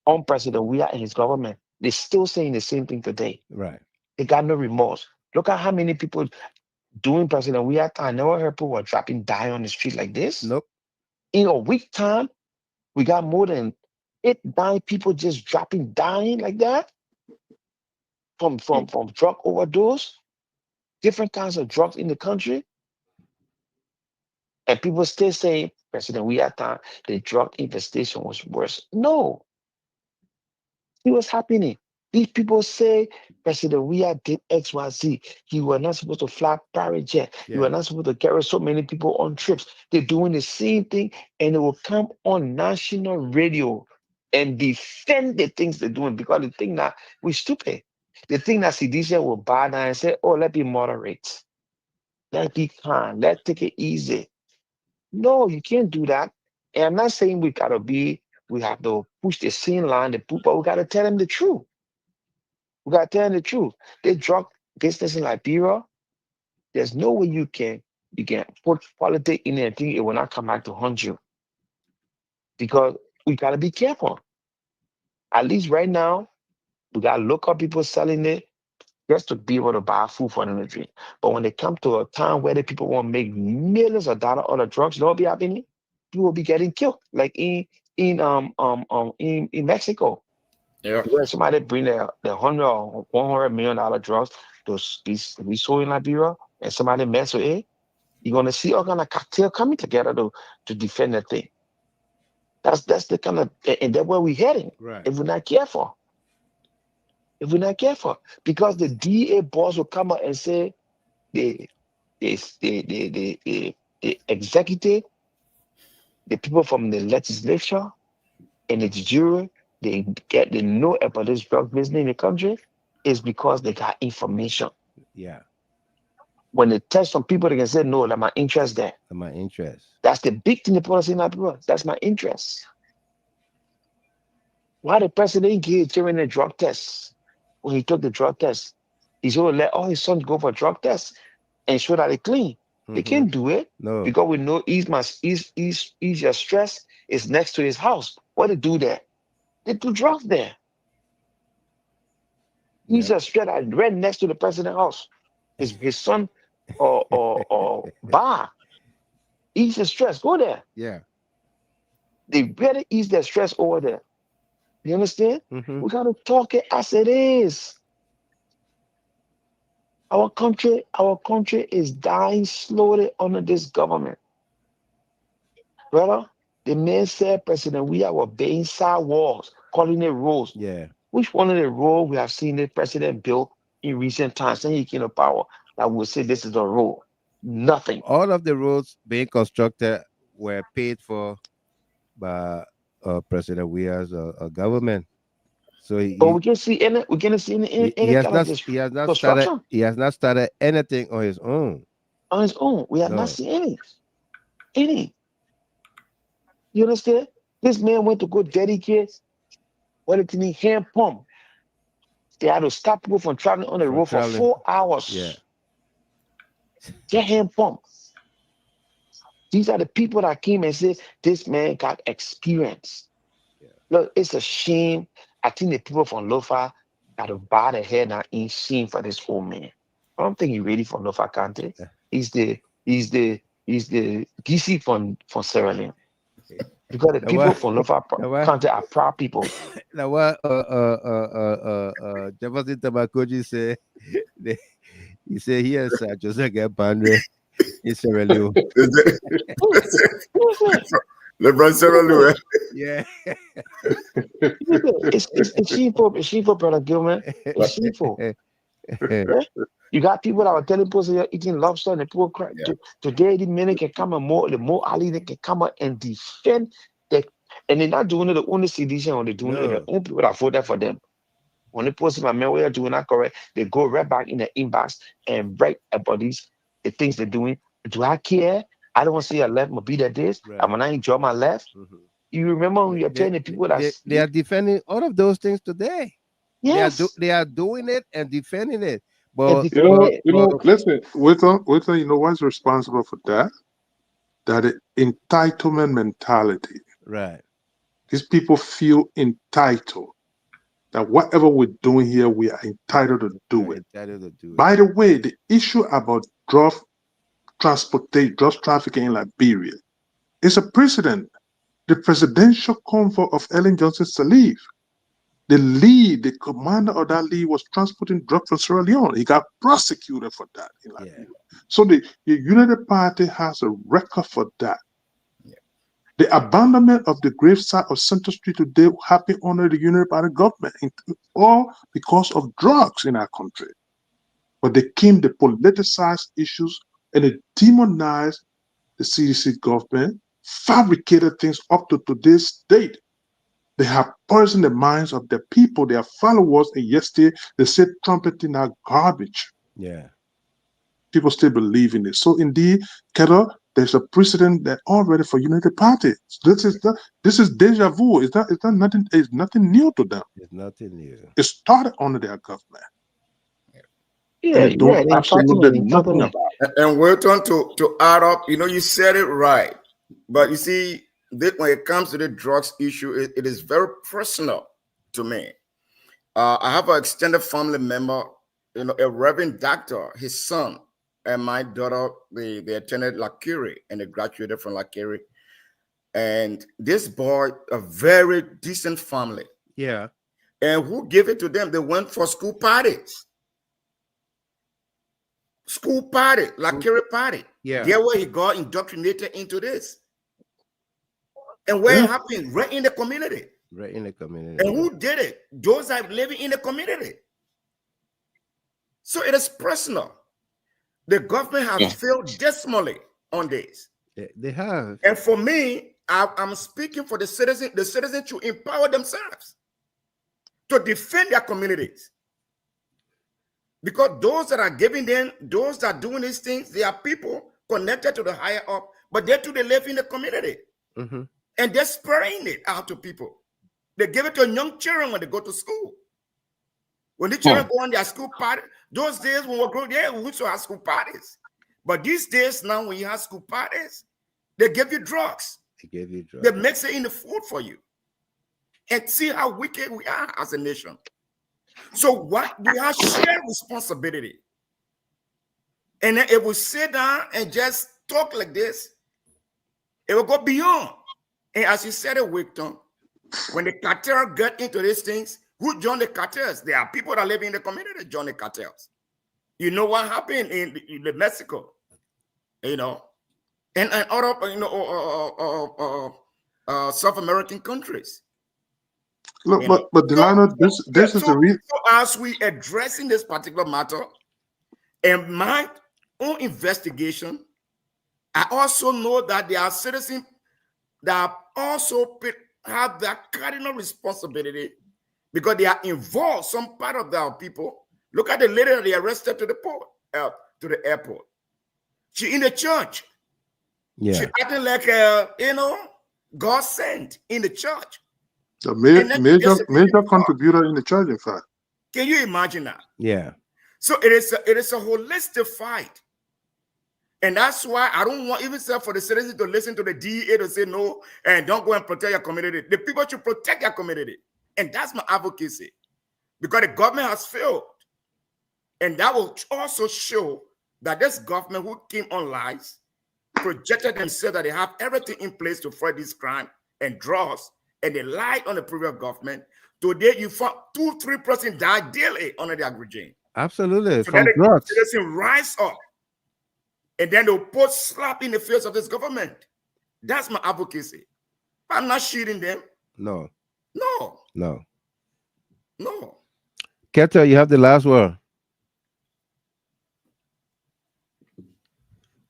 Speaker 10: on President Weah and his government. They're still saying the same thing today.
Speaker 1: Right.
Speaker 10: They got no remorse. Look at how many people doing President Weah time. I never heard people were dropping die on the street like this.
Speaker 1: Nope.
Speaker 10: In a week time, we got more than 8-9 people just dying like that from drug overdose, different kinds of drugs in the country. And people still say, President Weah time, the drug infestation was worse. No, it was happening. These people say President Weah did XYZ. You were not supposed to fly private jet. You were not supposed to carry so many people on trips. They're doing the same thing, and it will come on national radio and defend the things they're doing because they think that we're stupid. They think that CDC will bow down and say, oh, let's be moderate. Let's be kind. Let's take it easy. No, you can't do that. And I'm not saying we have to push the same line, but we got to tell them the truth. We got to tell them the truth. The drug business in Liberia, there's no way you can put politics in there and think it will not come back to haunt you. Because we got to be careful. At least right now, we got local people selling it just to be able to buy food for them to drink. But when they come to a time where the people want to make millions of dollars on the drugs, you know what will be happening? People will be getting killed, like in Mexico.
Speaker 7: Yeah.
Speaker 10: Where somebody bring the $100 or $100 million drugs to be sold in Liberia, and somebody mess with it, you're gonna see all kind of cartel coming together to defend the thing. That's the kind of, and that's where we're heading.
Speaker 1: Right.
Speaker 10: If we're not careful. Because the DA boss will come out and say the executive, the people from the legislature and the jury, they know about this drug business in the country is because they got information.
Speaker 1: Yeah.
Speaker 10: When they test some people, they can say, no, that's my interest there.
Speaker 1: My interest.
Speaker 10: That's the big thing the policy in Liberia. That's my interest. Why the president engaged during the drug tests? When he took the drug test, he's going to let all his sons go for drug tests and show that they're clean. They can't do it because we know ease your stress is next to his house. What they do there? They do drugs there. Ease your stress is right next to the president's house. His son or bar. Ease your stress. Go there.
Speaker 1: Yeah.
Speaker 10: They better ease their stress over there. You understand? We gotta talk it as it is. Our country is dying slowly under this government. Brother, the man said President Weah was building side walls, calling it roads.
Speaker 1: Yeah.
Speaker 10: Which one of the roads we have seen the president build in recent times since he came to power that will say this is a road? Nothing.
Speaker 1: All of the roads being constructed were paid for by President Weah's government. So
Speaker 10: we can see any
Speaker 1: he has not started anything on his own.
Speaker 10: On his own, we have not seen any. You understand? This man went to go dedicate what it means hand pump. They had to stop people from traveling on the road for 4 hours.
Speaker 1: Yeah.
Speaker 10: Get hand pump. These are the people that came and said this man got experience. Yeah. Look, it's a shame. I think the people from Lofa got to bow their head and in shame for this old man. I don't think he's ready for Lofa County. Yeah. He's the GC from Sierra Leone. Because the people from Lofa County are proud people.
Speaker 1: Now what Jefferson Tabakoji said, he said he has Joseph Gabandre in Sierra Leone.
Speaker 7: LeBron Sierra Leone.
Speaker 1: Yeah.
Speaker 10: It's shameful. It's shameful, Brother Gilman. It's shameful. You got people that are telling people they're eating lobster and the people cry. Today, the men can come and the more Ali they can come out and defend and they're not doing it the only CDC or they're doing it the only people that voted for them. When they post my man, we are doing that correct, they go right back in the inbox and write about the things they're doing. Do I care? I don't want to see a left, be that this. I'm gonna enjoy my left. You remember when you're telling the people that
Speaker 1: they are defending all of those things today.
Speaker 10: Yes,
Speaker 1: they are doing it and defending it.
Speaker 8: But listen, Wilton, you know what's responsible for that? That entitlement mentality.
Speaker 1: Right.
Speaker 8: These people feel entitled that whatever we're doing here, we are entitled to do it.
Speaker 1: Entitled to do it.
Speaker 8: By the way, the issue about drug trafficking in Liberia is a precedent. The presidential convoy of Ellen Johnson Sirleaf, the commander of that lead was transporting drugs from Sierra Leone. He got prosecuted for that in Liberia. So the United Party has a record for that. The abandonment of the gravesite of Center Street today happened under the United Party government, all because of drugs in our country. But they came to politicize issues and they demonized the CDC government, fabricated things up to today's date. They have poisoned the minds of the people, their followers, and yesterday they said trumpeting are garbage.
Speaker 1: Yeah.
Speaker 8: People still believe in it. So indeed, Kettle, there's a precedent that already for United Party. This is deja vu. It's nothing new to them.
Speaker 1: It's nothing new.
Speaker 8: It started under their government.
Speaker 10: Yeah,
Speaker 8: and they don't absolutely nothing about it.
Speaker 7: And Wilton, to add up, you said it right. But you see, when it comes to the drugs issue, it is very personal to me. I have an extended family member, a reverend doctor, his son, and my daughter, they attended La Curie and they graduated from La Curie. And this boy, a very decent family.
Speaker 1: Yeah.
Speaker 7: And who gave it to them? They went for school parties. School party, La Curie party.
Speaker 1: Yeah.
Speaker 7: There where he got indoctrinated into this. And where it happened? Right in the community.
Speaker 1: Right in the community.
Speaker 7: And who did it? Those that are living in the community. So it is personal. The government has failed dismally on this.
Speaker 1: They have.
Speaker 7: And for me, I'm speaking for the citizens to empower themselves to defend their communities. Because those that are giving them, those that are doing these things, they are people connected to the higher up, but they too, they live in the community.
Speaker 1: Mm-hmm.
Speaker 7: And they're spraying it out to people. They give it to young children when they go to school. When the children go on their school party, those days when we grow, we used to have school parties. But these days now, when you have school parties, they give you drugs.
Speaker 1: They give you drugs.
Speaker 7: They mix it in the food for you. And see how wicked we are as a nation. So what we have shared responsibility. And then if we sit down and just talk like this, it will go beyond. And as you said it, Victor, when the cartel get into these things, who join the cartels? There are people that live in the community that join the cartels. You know what happened in Mexico, and other South American countries.
Speaker 8: Look, but Delano, this is the reason.
Speaker 7: So as we addressing this particular matter, in my own investigation, I also know that there are citizens that also have that cardinal responsibility because they are involved, some part of their people. Look at the lady that they arrested to the airport. She in the church.
Speaker 1: Yeah.
Speaker 7: She acting like God sent in the church.
Speaker 8: The major contributor in the church, in fact.
Speaker 7: Can you imagine that?
Speaker 1: Yeah.
Speaker 7: So it is a holistic fight. And that's why I don't want even for the citizens to listen to the DEA to say no and don't go and protect your community. The people should protect their community. And that's my advocacy. Because the government has failed. And that will also show that this government who came on lies, projected themselves that they have everything in place to fight this crime and drugs, and they lied on the previous government. Today, you found 2-3% die daily under their regime.
Speaker 1: Absolutely.
Speaker 7: So
Speaker 1: from
Speaker 7: then
Speaker 1: drugs.
Speaker 7: the citizens rise up. And then they'll put slap in the face of this government. That's my advocacy. I'm not shooting them.
Speaker 1: No.
Speaker 7: No.
Speaker 1: No.
Speaker 7: No.
Speaker 1: Keta, you have the last word.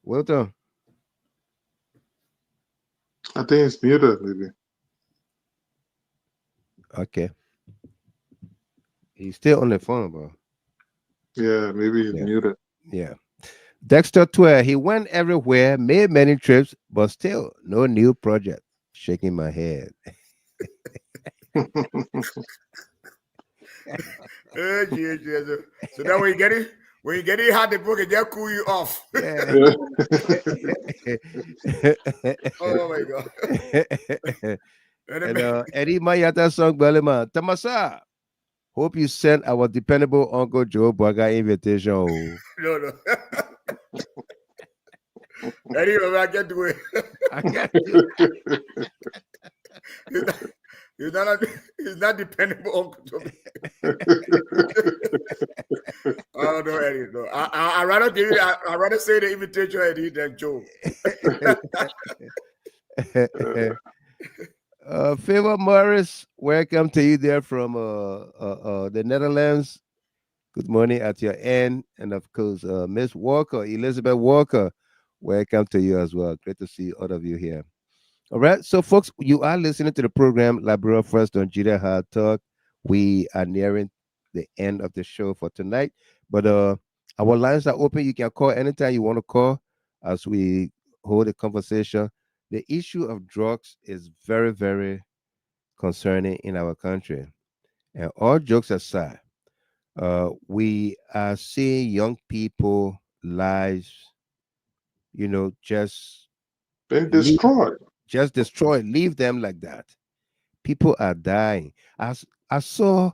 Speaker 1: Well done.
Speaker 8: I think it's muted, maybe.
Speaker 1: Okay. He's still on the phone, bro.
Speaker 8: Yeah, maybe he's muted.
Speaker 1: Yeah. Dexter Twain, he went everywhere, made many trips, but still no new project. Shaking my head.
Speaker 7: So that when you get it hard, the book and just cool you off. Oh my God.
Speaker 1: And Eddie Mayata song Belema. Tamasa. Hope you sent our dependable Uncle Joe Boga invitation. Oh.
Speaker 7: No, no. Anyway, I get to it.
Speaker 1: I can't do
Speaker 7: He's not, he's not dependable Uncle Joe. Oh no, Eddie. No. I rather give you. I rather say the invitation Eddie than Joe.
Speaker 1: Favor Morris, welcome to you there from the Netherlands. Good morning at your end. And of course, Miss Walker, Elizabeth Walker, welcome to you as well. Great to see all of you here. All right. So, folks, you are listening to the program Liberia First on Ght Hard Talk. We are nearing the end of the show for tonight. But our lines are open. You can call anytime you want to call as we hold a conversation. The issue of drugs is very, very concerning in our country. And all jokes aside, we are seeing young people lives, just
Speaker 8: Been
Speaker 1: leave,
Speaker 8: destroyed.
Speaker 1: leave them like that. People are dying. I saw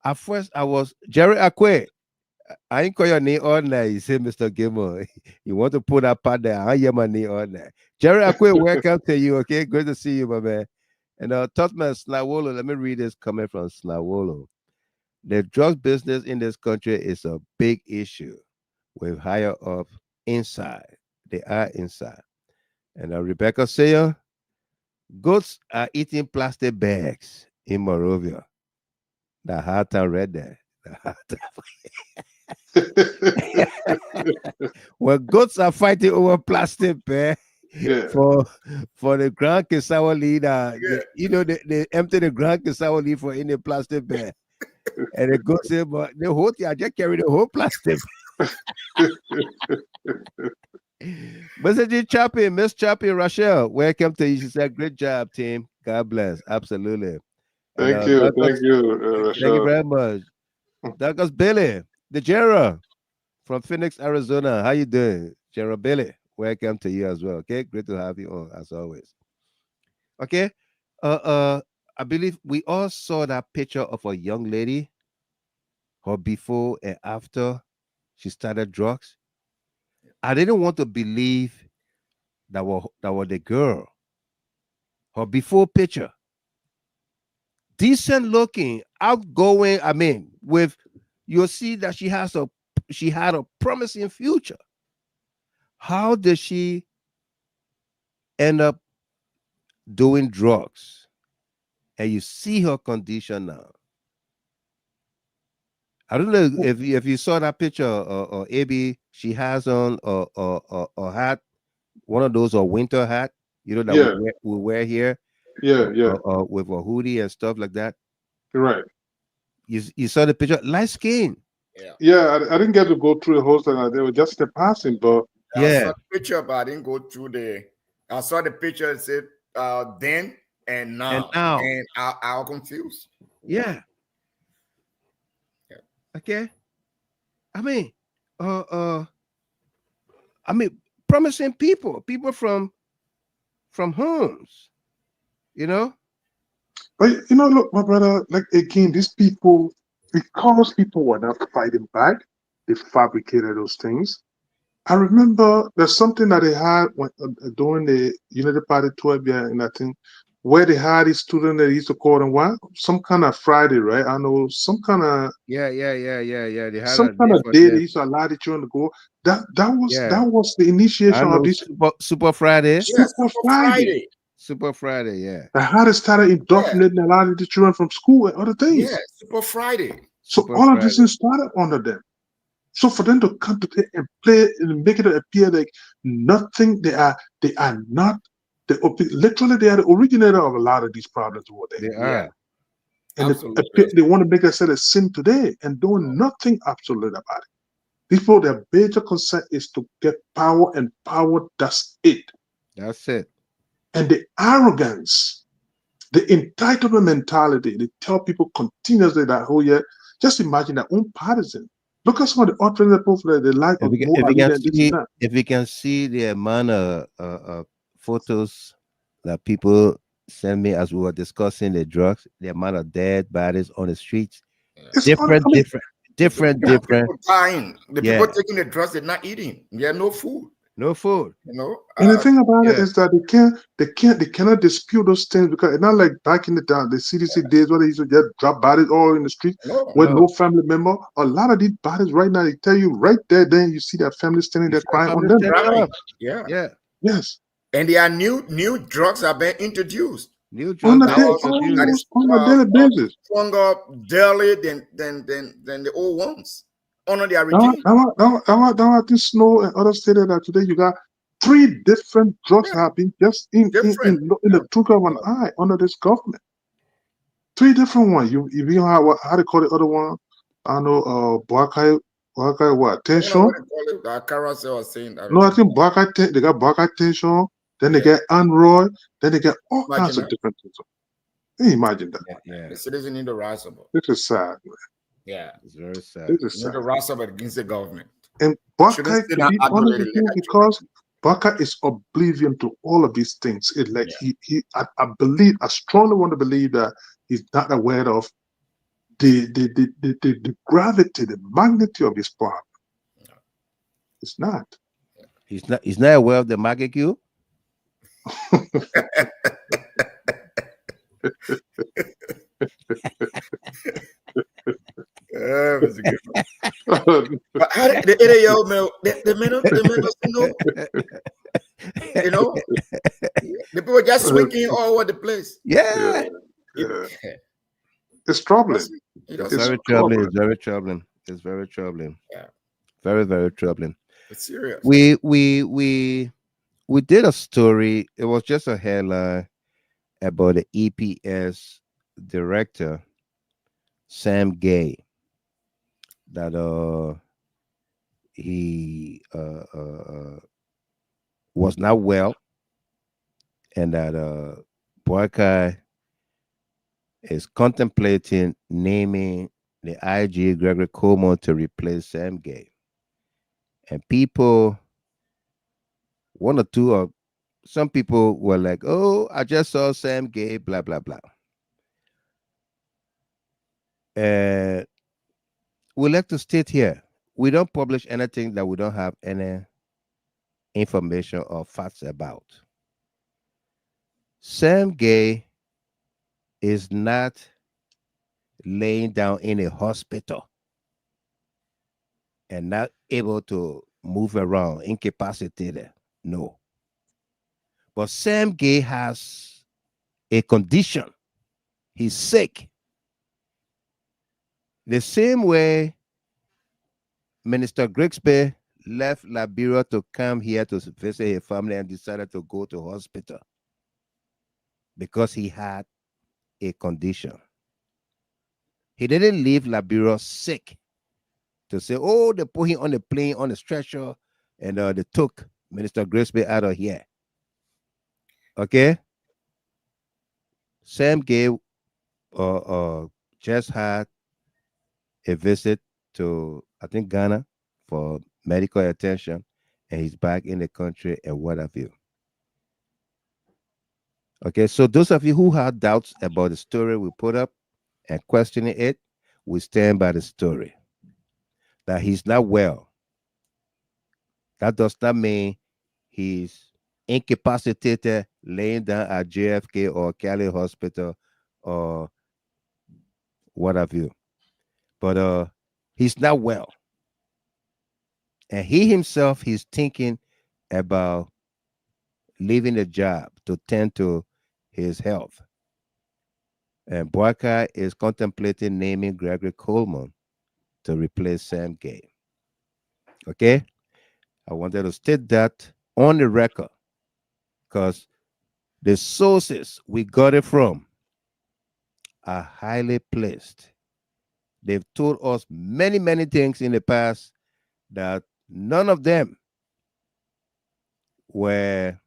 Speaker 1: at first I was Jerry Akwe. I ain't call your name all night. You say, Mr. Gilmore, you want to put that part there. I hear my name all night. Jerry Akwe, welcome to you. Okay, good to see you, my man. And Totman Slawolo, let me read this comment from Slawolo. The drug business in this country is a big issue with higher up inside. They are inside. And Rebecca Sayer, goats are eating plastic bags in Morovia. The hard time read that. Well, goats are fighting over plastic bag for the Grand Kisawa leader. They empty the Grand Kisawa lead for any plastic bag. And the goat say, but the whole thing, I just carry the whole plastic. Message Chappie, Miss Chappie, Rachel, welcome to you. She said, great job, team. God bless. Absolutely.
Speaker 8: Thank you,
Speaker 1: Rachel. Thank you very much. Douglas Billy, the General from Phoenix, Arizona. How you doing? General Billy, welcome to you as well. Okay, great to have you on as always. Okay. I believe we all saw that picture of a young lady, her before and after she started drugs. I didn't want to believe that was the girl. Her before picture. Decent looking, outgoing. I mean, you'll see that she had a promising future. How did she end up doing drugs? And you see her condition now. I don't know if you saw that picture or maybe she has on a hat, one of those winter hat, that we wear here. With a hoodie and stuff like that.
Speaker 8: Right.
Speaker 1: You saw the picture, light skin.
Speaker 8: Yeah, I didn't get to go through the whole thing. They were just a passing, but
Speaker 7: I saw the picture, but I didn't go through I saw the picture and said then and now. And I was confused.
Speaker 1: Yeah. Okay. I mean, promising people from homes,
Speaker 8: But look, my brother, like again, these people, because people were not fighting back, they fabricated those things. I remember there's something that they had during the Unity Party tour, and I think where they had these students that used to call them what? Some kind of Friday, right? I know some kind of
Speaker 1: They had
Speaker 8: some kind of day they used to allow the children to go. That was the initiation of this
Speaker 1: Super Friday.
Speaker 8: Super Friday.
Speaker 1: Super Friday, yeah.
Speaker 8: The how they started indoctrinating a lot of the children from school and other things.
Speaker 7: Yeah, Super Friday.
Speaker 8: So all of this things started under them. So for them to come to and play and make it appear like nothing, they are not literally they are the originator of a lot of these problems.
Speaker 1: They are.
Speaker 8: And they want to make us say a sin today and doing nothing absolute about it. People, their major concern is to get power, and power, that's it.
Speaker 1: That's it.
Speaker 8: And the arrogance, the entitlement mentality, they tell people continuously that, oh yeah, just imagine their own partisan. Look at some of the alternate people, the life of
Speaker 1: if we can see the amount of photos that people sent me as we were discussing the drugs, the amount of dead bodies on the streets.
Speaker 8: It's
Speaker 1: Different,
Speaker 8: I mean,
Speaker 1: different.
Speaker 7: People dying. The people
Speaker 1: Yeah,
Speaker 7: taking the drugs, they're not eating. They have no food.
Speaker 1: no food.
Speaker 7: You know.
Speaker 8: and the thing about it
Speaker 1: Yeah,
Speaker 8: is that they cannot dispute those things because it's not like back in the CDC days where they used to just drop bodies all in the street
Speaker 7: No.
Speaker 8: with
Speaker 1: no.
Speaker 8: no family member. A lot of these bodies right now, they tell you right there, then you see that family standing
Speaker 1: You
Speaker 8: there
Speaker 1: see the
Speaker 8: crying on
Speaker 1: family
Speaker 8: them.
Speaker 1: standing
Speaker 7: Right.
Speaker 1: up.
Speaker 7: Yeah.
Speaker 1: Yeah,
Speaker 8: Yes.
Speaker 7: And there are new drugs have been introduced.
Speaker 1: new
Speaker 8: On
Speaker 1: drugs
Speaker 8: a
Speaker 1: are
Speaker 8: day,
Speaker 7: That
Speaker 1: introduced.
Speaker 7: is
Speaker 8: on a daily basis.
Speaker 7: stronger daily than the old ones under their
Speaker 8: Now,
Speaker 7: regime.
Speaker 8: now, this snow and other states that today you got three different drugs
Speaker 7: Yeah,
Speaker 8: have been just in
Speaker 7: different.
Speaker 8: in the twinkle of an eye under this government. Three different ones. You have how they call the other one? I know Bakai what?
Speaker 7: I don't know what
Speaker 8: Tension?
Speaker 7: they call it. Carousel was saying that.
Speaker 8: No, I think they got Bakai Tension, then they
Speaker 7: Yeah,
Speaker 8: get Android, then they get all
Speaker 7: imagine
Speaker 8: kinds of
Speaker 7: that.
Speaker 8: different things. Can you imagine that?
Speaker 1: Yeah, yeah.
Speaker 7: The citizen need to rise up.
Speaker 8: This is sad, man.
Speaker 7: Yeah,
Speaker 1: It's very sad.
Speaker 8: This is
Speaker 7: need to
Speaker 8: sad.
Speaker 7: rise up against the government.
Speaker 8: And
Speaker 7: Shouldn't
Speaker 8: Baka,
Speaker 7: sit
Speaker 8: to
Speaker 7: down
Speaker 8: be honest with
Speaker 7: idly
Speaker 8: you,
Speaker 7: like
Speaker 8: because Baka is oblivion to all of these things. It like
Speaker 7: yeah.
Speaker 8: I strongly want to believe that he's not aware of the gravity, the magnitude of this problem. It's not.
Speaker 1: He's not aware of the magnitude.
Speaker 7: It's a good one. But how the 8-year-old man, the men, you know, the people just swinging all over the place.
Speaker 1: Yeah,
Speaker 8: Yeah. It's troubling.
Speaker 7: It
Speaker 1: it's
Speaker 7: doesn't.
Speaker 1: very troubling. It's very troubling. It's very troubling.
Speaker 7: Yeah.
Speaker 1: Very, very troubling.
Speaker 7: It's serious.
Speaker 1: We did a story. It was just a headline about the EPS director Sam Gay, that he was not well, and that Boykai is contemplating naming the IG Gregory Coleman to replace Sam Gay. And people, one or two of some people were like, "Oh, I just saw Sam Gay, blah blah blah." And we like to state here, we don't publish anything that we don't have any information or facts about. Sam Gay is not laying down in a hospital and not able to move around, incapacitated. No. But Sam Gay has a condition. He's sick. The same way Minister Grigsby left Liberia to come here to visit his family and decided to go to hospital because he had a condition. He didn't leave Liberia sick to say, "Oh, they put him on the plane on the stretcher and they took Minister Grigsby out of here." Okay? Sam Gay just had a visit to, I think, Ghana for medical attention, and he's back in the country and what have you. Okay, so those of you who had doubts about the story we put up and questioning it, we stand by the story that he's not well. That does not mean he's incapacitated laying down at JFK or Cali Hospital or what have you. But he's not well. And he himself, he's thinking about leaving the job to tend to his health. And Boyka is contemplating naming Gregory Coleman to replace Sam Gay. Okay? I wanted to state that on the record because the sources we got it from are highly placed. They've told us many, many things in the past that none of them were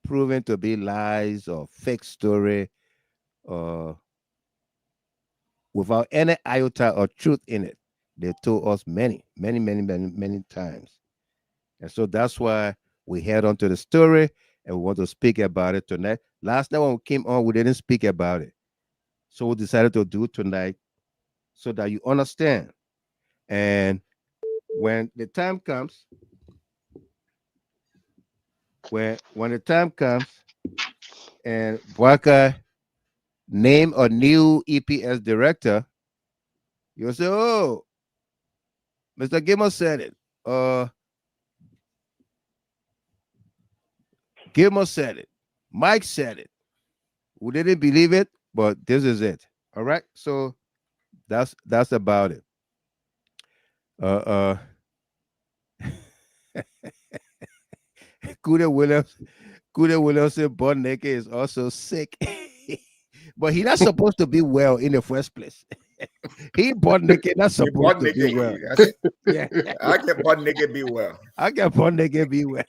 Speaker 1: proven to be lies or fake story or without any iota or truth in it. They told us many, many, many, many, many times. And so that's why we head on to the story. and we want to speak about it tonight. Last night when we came on, we didn't speak about it. So we decided to do it tonight so that you understand. And when the time comes, when the time comes and Bwaka name a new EPS director, you'll say, oh, Mr. Gilmore said it. Gilmore said it. Mike said it. We didn't believe it, but this is it. All right. So that's about it. Uh Kuda Williams, Kuda Williamson born naked is also sick. But he not supposed to be well in the first place. He born naked, not
Speaker 7: You
Speaker 1: supposed
Speaker 7: born
Speaker 1: to be
Speaker 7: naked.
Speaker 1: well.
Speaker 7: That's,
Speaker 1: Yeah.
Speaker 7: I can born naked be well.
Speaker 1: I get born naked be well.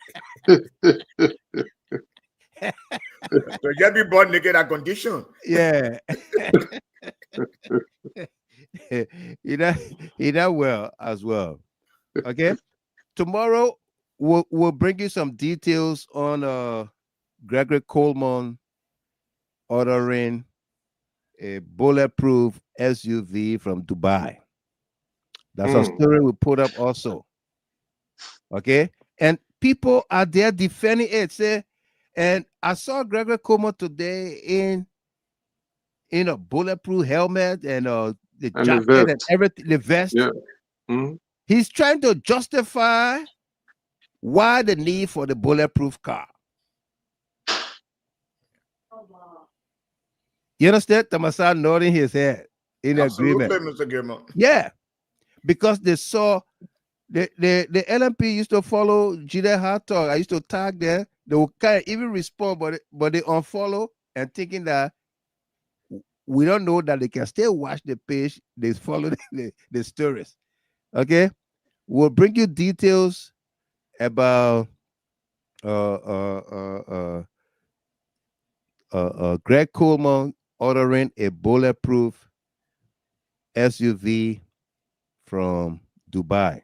Speaker 7: So just be born naked at condition.
Speaker 1: Yeah. he not well as well. Okay. Tomorrow we'll bring you some details on Gregory Coleman ordering a bulletproof SUV from Dubai. That's a story we put up also. Okay. And people are there defending it. Say, and I saw Gregory Coleman today in a bulletproof helmet and the
Speaker 8: And the
Speaker 1: jacket and
Speaker 8: vest.
Speaker 1: everything, the vest.
Speaker 8: Yeah. Mhm.
Speaker 1: He's trying to justify why the need for the bulletproof car. You understand? Tamasa nodding his head in
Speaker 7: Absolutely,
Speaker 1: agreement.
Speaker 7: Mr. Gilmore.
Speaker 1: Yeah, because they saw the LMP used to follow Jide Hartog. I used to tag them. They would kind of even respond, but they unfollow and thinking that we don't know that they can still watch the page. They follow the stories. Okay, we'll bring you details about Greg Coleman ordering a bulletproof SUV from Dubai.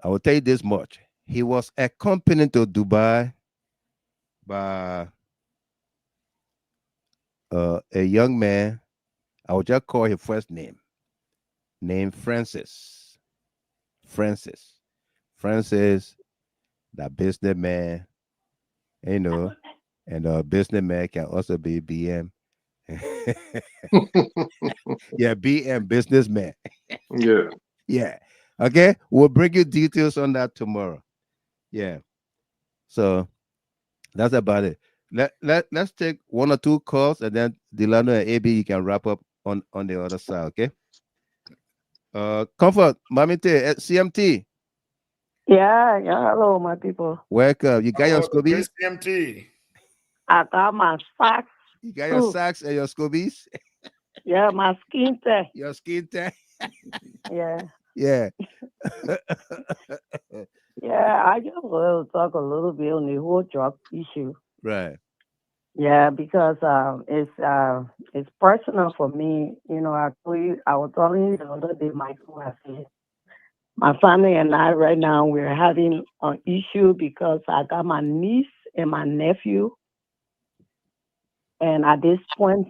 Speaker 1: I will tell you this much. He was accompanied to Dubai by a young man. I will just call his first name, named Francis. Francis. Francis, the businessman, and a businessman can also be BM. Yeah, BM businessman.
Speaker 8: Yeah.
Speaker 1: Yeah. Okay. We'll bring you details on that tomorrow. Yeah. So that's about it. Let's take one or two calls and then Delano and AB you can wrap up on the other side, okay? Comfort, Mamite, CMT.
Speaker 11: Yeah, hello, my people.
Speaker 1: Welcome. You got your
Speaker 7: Oh, the great
Speaker 1: scobies?
Speaker 7: CMT.
Speaker 11: I got my socks.
Speaker 1: You got your socks and your scobies?
Speaker 11: Yeah, my skin tech.
Speaker 1: Your skin tag?
Speaker 11: Yeah.
Speaker 1: Yeah.
Speaker 11: Yeah, I just want to talk a little bit on the whole drug issue.
Speaker 1: Right.
Speaker 11: Yeah, because it's personal for me. I was telling you the other day, Michael, I said, my family and I right now we're having an issue because I got my niece and my nephew. And at this point,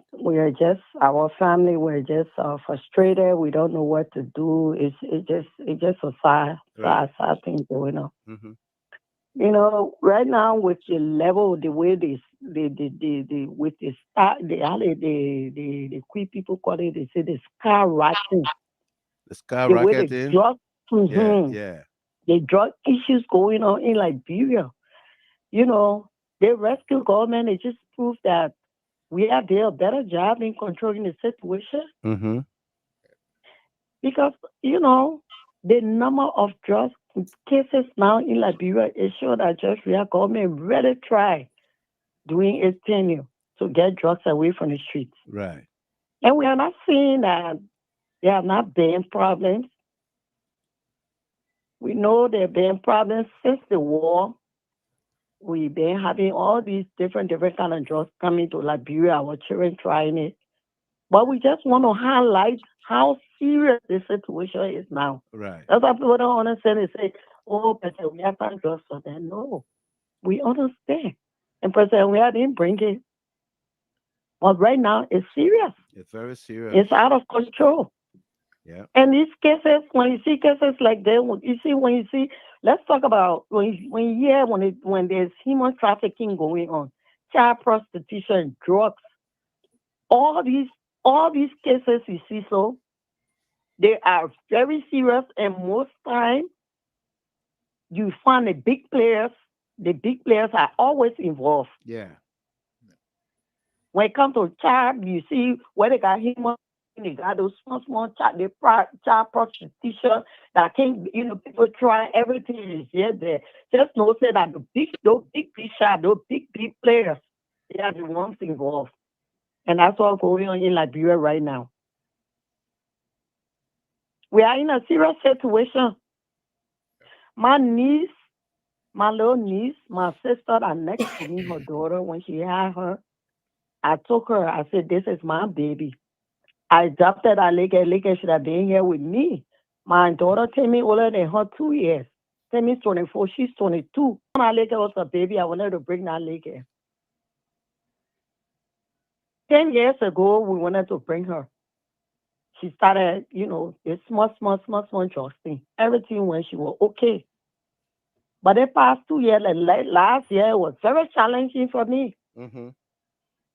Speaker 11: our family, we're just frustrated. We don't know what to do. It's just a sad thing going on.
Speaker 1: Mm-hmm.
Speaker 11: Right now with the level, the way with the start, the quick people call it, they say the skyrocketing.
Speaker 1: The
Speaker 11: The way the
Speaker 1: skyrocketing.
Speaker 11: drug,
Speaker 1: Yeah.
Speaker 11: the drug issues going on in Liberia. The rescue government, it just proved that we are doing a better job in controlling the situation
Speaker 1: Mm-hmm.
Speaker 11: because, the number of drug cases now in Liberia is sure that just real government really try doing its tenure to get drugs away from the streets.
Speaker 1: Right.
Speaker 11: And we are not seeing that there have not been problems. We know there have been problems since the war. We've been having all these different kind of drugs coming to Liberia, our children trying it. But we just want to highlight how serious the situation is now.
Speaker 1: Right.
Speaker 11: That's why people don't understand. They say, oh, but we have found drugs for them. No. We understand. And President, we didn't bring it. But right now, it's serious.
Speaker 1: It's very serious.
Speaker 11: It's out of control.
Speaker 1: Yeah.
Speaker 11: And these cases, when you see cases like that, when you see, let's talk about when there's human trafficking going on, child prostitution, drugs, all these cases you see, so they are very serious, and most time you find the big players. The big players are always involved.
Speaker 1: Yeah.
Speaker 11: When it comes to child, you see where they got human. They got those small child prostitution that can, people try everything is here there. Just know say that those big players, they are the ones involved. And that's what's going on in Liberia right now. We are in a serious situation. My little niece, my sister that next to me, her daughter, when she had her, I took her, I said, this is my baby. I adopted her. Leke should have been here with me. My daughter came in older than her 2 years. Tammy's 24, she's 22. When Leke was a baby, I wanted to bring that Leke. 10 years ago, we wanted to bring her. She started, a small adjusting. Everything when she was okay. But the past 2 years, last year, it was very challenging for me.
Speaker 1: Mm-hmm.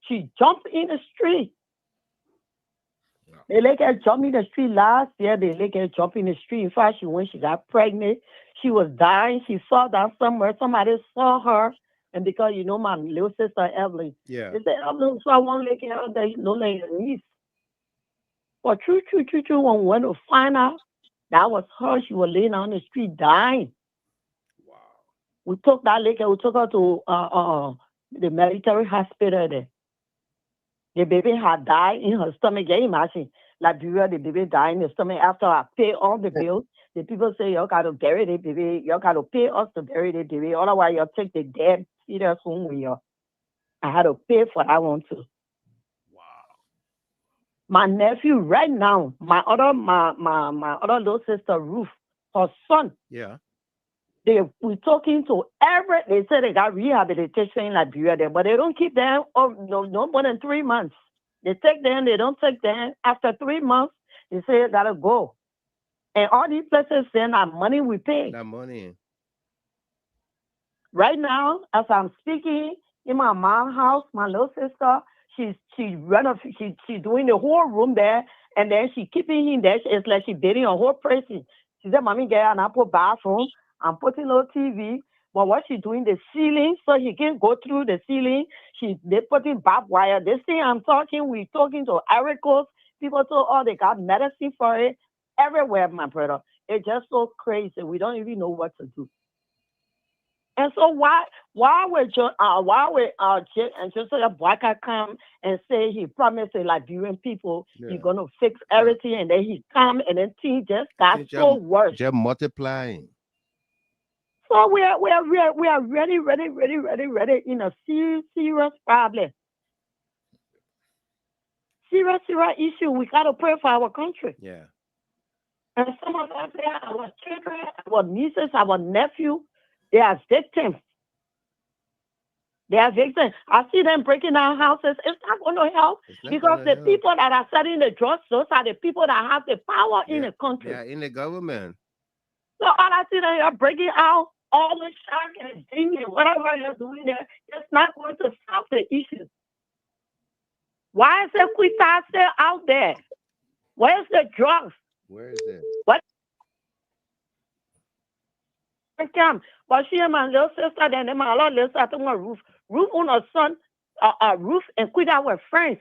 Speaker 11: She jumped in the street. They let her jump in the street last year. They let her jump in the street. In fact, when she got pregnant, she was dying. She saw that somewhere. Somebody saw her. And because, my little sister, Evelyn.
Speaker 1: Yeah.
Speaker 11: They said, Evelyn, so I won't let her there. Like your niece. But true, when we went to find out, that was her. She was laying on the street dying.
Speaker 1: Wow.
Speaker 11: We took that lady. We took her to the military hospital there. The baby had died in her stomach. Can you imagine? Liberia, the baby died in the stomach. After I pay all the bills, the people say, you got to bury the baby. You got to pay us to bury the baby. Otherwise, you take the dead fetus home with you. I had to pay for that one too.
Speaker 1: Wow.
Speaker 11: My nephew right now, my other little sister, Ruth, her son.
Speaker 1: Yeah.
Speaker 11: We're talking to they say they got rehabilitation in Liberia there, but they don't keep them no more than 3 months. They take them, they don't take them. After 3 months, they say you gotta go. And all these places send our money we pay.
Speaker 1: That money.
Speaker 11: Right now, as I'm speaking, in my mom's house, my little sister, she's doing the whole room there, and then she keeping him there. It's like she's dating a whole person. She said, Mommy, get an apple bathroom. I'm putting a little TV, but what she doing the ceiling, so he can go through the ceiling. They putting barbed wire. This thing we're talking to Aricos. People told, they got medicine for it everywhere, my brother. It's just so crazy. We don't even know what to do. And so why would Josiah Boyka come and say he promised the Liberian people he's gonna fix everything, and then he come and then things just got so worse.
Speaker 1: Just multiplying.
Speaker 11: So we are ready in a serious problem. Serious issue. We gotta pray for our country.
Speaker 1: Yeah.
Speaker 11: And some of us there, our children, our nieces, our nephew, they are victims. I see them breaking down houses. It's not going to help because the people that are selling the drugs, those are the people that have the power in the country.
Speaker 1: Yeah, in the government.
Speaker 11: So all I see that you're breaking out all the shark and ding and whatever you're doing there, it's not going to solve the issue. Why is the quita still out there? Where's the drugs?
Speaker 1: Where is it?
Speaker 11: What? But she and my little sister, then my little sister, Ruth on her son, Ruth and Quita were friends.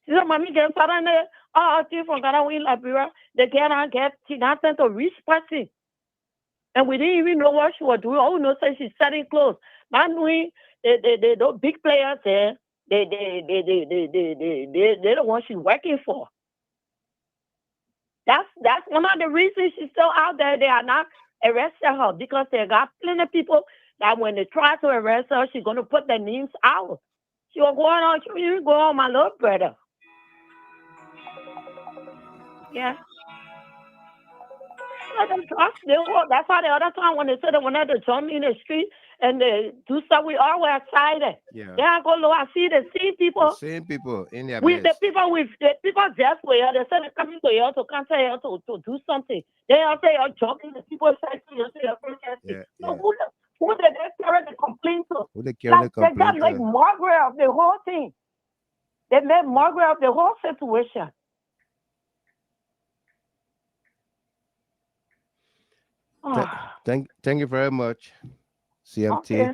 Speaker 11: She said, Mommy, get started there. From Ghana, in Liberia, she got sent to reach person. And we didn't even know what she was doing. All we know is she's selling clothes. Not knowing the big players there, they're the ones she's working for. That's one of the reasons she's still out there. They are not arresting her because they got plenty of people that when they try to arrest her, she's going to put their names out. She was going on, you go on, my little brother. Yeah. That's why the other time when they said they wanted to jump in the street, and they do stuff. We all were excited.
Speaker 1: Yeah.
Speaker 11: Then I go low, I see the same
Speaker 1: The
Speaker 11: people.
Speaker 1: same people in their
Speaker 11: With the
Speaker 1: best.
Speaker 11: people just were here. They said they're coming to here to come here to do something. Then I say you're joking. The people say you say you're protesting.
Speaker 1: Yeah,
Speaker 11: So
Speaker 1: yeah.
Speaker 11: who did they carry the complaint to?
Speaker 1: Who they carry the
Speaker 11: Like, they got
Speaker 1: complaint
Speaker 11: like
Speaker 1: to?
Speaker 11: Margaret of the whole thing. They made Margaret of the whole situation.
Speaker 1: Thank you very much, CMT.
Speaker 11: Okay.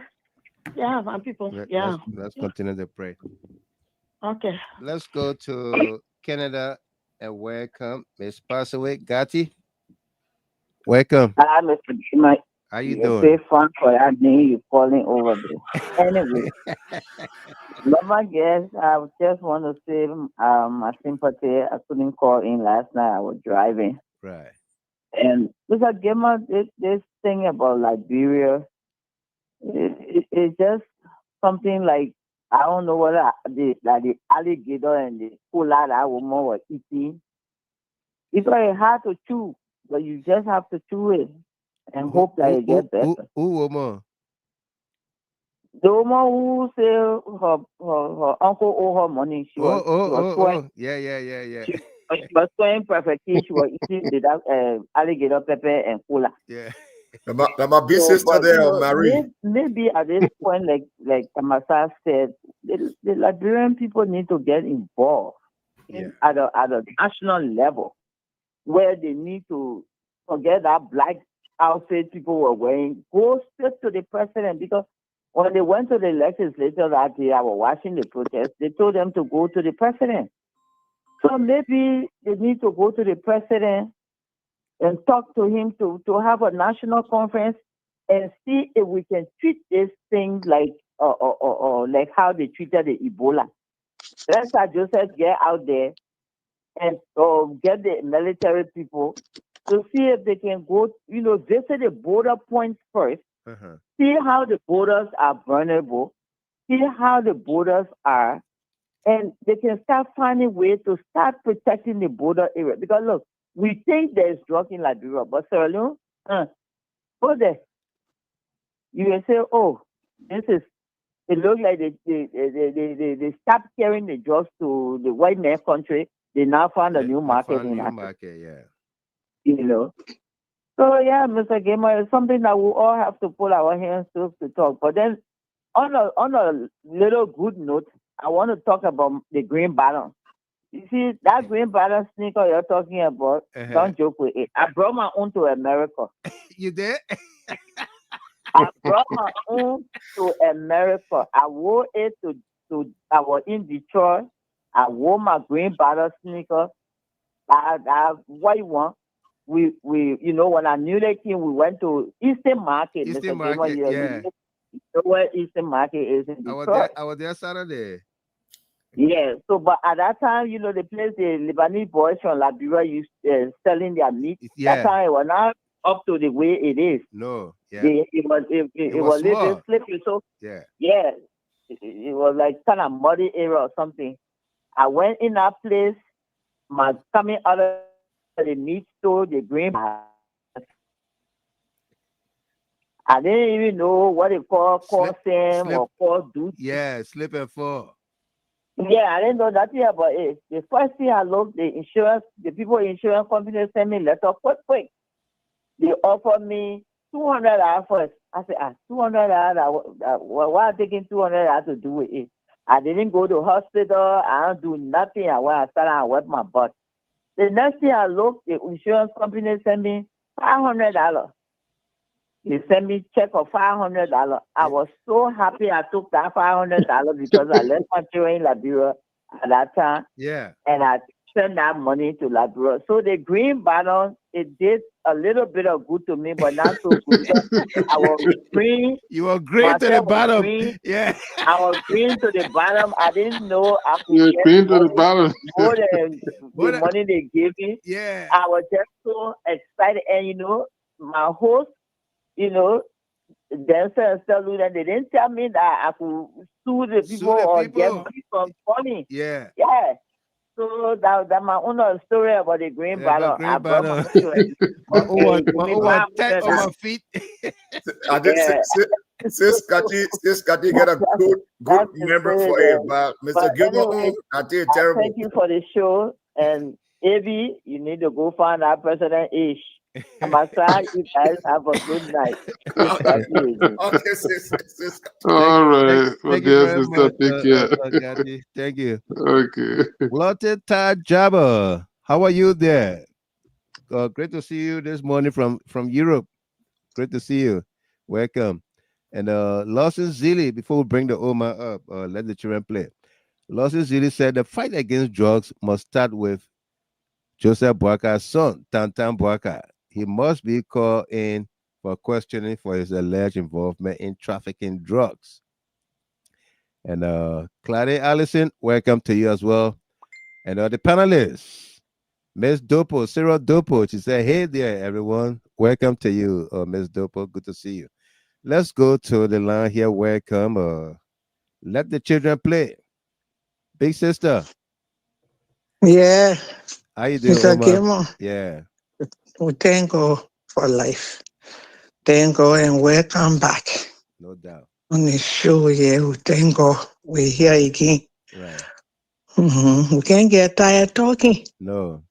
Speaker 11: Yeah, my people. Yeah.
Speaker 1: Let's continue to pray.
Speaker 11: Okay.
Speaker 1: Let's go to Canada and welcome Miss Passaway Gatti. Welcome.
Speaker 9: Hi, Mr. Jima.
Speaker 1: How you
Speaker 9: You're
Speaker 1: doing?
Speaker 9: fun for that name you calling over there. Anyway, Mama, guess I just want to say my sympathy. I couldn't call in last night. I was driving.
Speaker 1: Right.
Speaker 9: And Mr. Gamer, this thing about Liberia, it's just something like, I don't know whether the alligator and the koala that woman was eating. It's very hard to chew, but you just have to chew it and hope that it gets better.
Speaker 1: Who woman?
Speaker 9: The woman who say her uncle owe her money, she was
Speaker 1: Yeah.
Speaker 9: she was swearing perfectly. She was eating the alligator pepper and cola.
Speaker 1: Yeah.
Speaker 7: My big sister there, Marie.
Speaker 9: Maybe at this point, like Amasa said, the Liberian people need to get involved at a national level, where they need to forget that black outfit people were wearing. Go straight to the president, because when they went to the legislature that day, I was watching the protest. They told them to go to the president. So maybe they need to go to the president and talk to him to have a national conference and see if we can treat this thing like like how they treated the Ebola. Let's just get out there and get the military people to see if they can go, visit the border points first, see how the borders are vulnerable, see how the borders are, and they can start finding ways to start protecting the border area. Because look, we think there's drugs in Liberia, but Sierra Leone, go there. You will say, oh, it looks like they stopped carrying the drugs to the white man country. They now found a new market in Africa. So yeah, Mr. Gamer, it's something that we all have to pull our hands to talk. But then on a little good note, I want to talk about the green balance. You see, that green balance sneaker you're talking about, don't joke with it. I brought my own to America.
Speaker 1: You did?
Speaker 9: I brought my own to America. I wore it to I was in Detroit. I wore my green balance sneaker. I white one. We when I knew that came, we went to Eastern Market.
Speaker 1: Eastern
Speaker 9: Mr.
Speaker 1: Market,
Speaker 9: Gamer,
Speaker 1: yeah.
Speaker 9: You know where Eastern Market is in Detroit.
Speaker 1: I was there Saturday.
Speaker 9: Yeah, so but at that time, the place the Lebanese boys from Liberia used selling their meat.
Speaker 1: Yeah.
Speaker 9: That time it was not up to the way it is.
Speaker 1: No, yeah.
Speaker 9: It was a little slippery. So
Speaker 1: yeah,
Speaker 9: it was like kind of muddy area or something. I went in that place. My coming out of the meat store, the green. I didn't even know what they call Sam or call dude.
Speaker 1: Yeah, slip and fall.
Speaker 9: Yeah, I didn't know nothing about it. The first thing I looked, the insurance company sent me a letter quick. They offered me $200 first. I said, $200? Why am I taking $200 to do with it? I didn't go to hospital. I don't do nothing. I went outside and I wet my butt. The next thing I looked, the insurance company sent me $500. They sent me a check of $500. I was so happy I took that $500 because I left my children in Liberia at that time.
Speaker 1: Yeah.
Speaker 9: And I sent that money to Liberia. So the green balance, it did a little bit of good to me, but not so good. I was green.
Speaker 1: You were green to the bottom.
Speaker 9: Green.
Speaker 1: Yeah.
Speaker 9: I was green to the bottom. I didn't know I could get
Speaker 8: green to the bottom.
Speaker 9: more than the money they gave me.
Speaker 1: Yeah.
Speaker 9: I was just so excited. And my host, themselves and they didn't tell me that I could sue the people or get money from money.
Speaker 1: Yeah.
Speaker 9: Yeah. So that's my own story about the green bottle. I brought
Speaker 1: my on my feet.
Speaker 7: I did Sis Kati get a good
Speaker 11: That's the
Speaker 7: memory for
Speaker 11: spirit.
Speaker 7: it, but Mr.
Speaker 11: But
Speaker 7: Gilmore,
Speaker 11: anyway,
Speaker 7: I tell you,
Speaker 11: I
Speaker 7: terrible.
Speaker 11: thank you for the show. And Abby, you need to go find that President Ish. I'm aside. You guys have a good night.
Speaker 7: Okay, sis.
Speaker 8: All right. Well,
Speaker 1: Thank you
Speaker 8: dear
Speaker 1: very
Speaker 8: sister,
Speaker 1: much,
Speaker 8: take care.
Speaker 1: Gatti. Thank you.
Speaker 8: Okay.
Speaker 1: Lotte Jabba, how are you there? Great to see you this morning from Europe. Great to see you. Welcome. And Lawson Zilli, before we bring the Oma up, let the children play. Lawson Zilli said the fight against drugs must start with Joseph Boaka's son, Tantan Boaka. He must be called in for questioning for his alleged involvement in trafficking drugs. And Claudia Allison, welcome to you as well. And the panelists, Miss Dopo, Cyril Dopo, she said, hey there, everyone. Welcome to you, Miss Dopo. Good to see you. Let's go to the line here. Welcome. Let the children play. Big sister,
Speaker 12: Yeah,
Speaker 1: how you doing,
Speaker 12: Mr.
Speaker 1: Oma?
Speaker 12: Gilmore,
Speaker 1: Yeah,
Speaker 12: we thank God for life. Thank God and welcome back
Speaker 1: no doubt.
Speaker 12: on the show. Yeah, we thank God we're here again.
Speaker 1: Right.
Speaker 12: We can't get tired talking.
Speaker 1: No.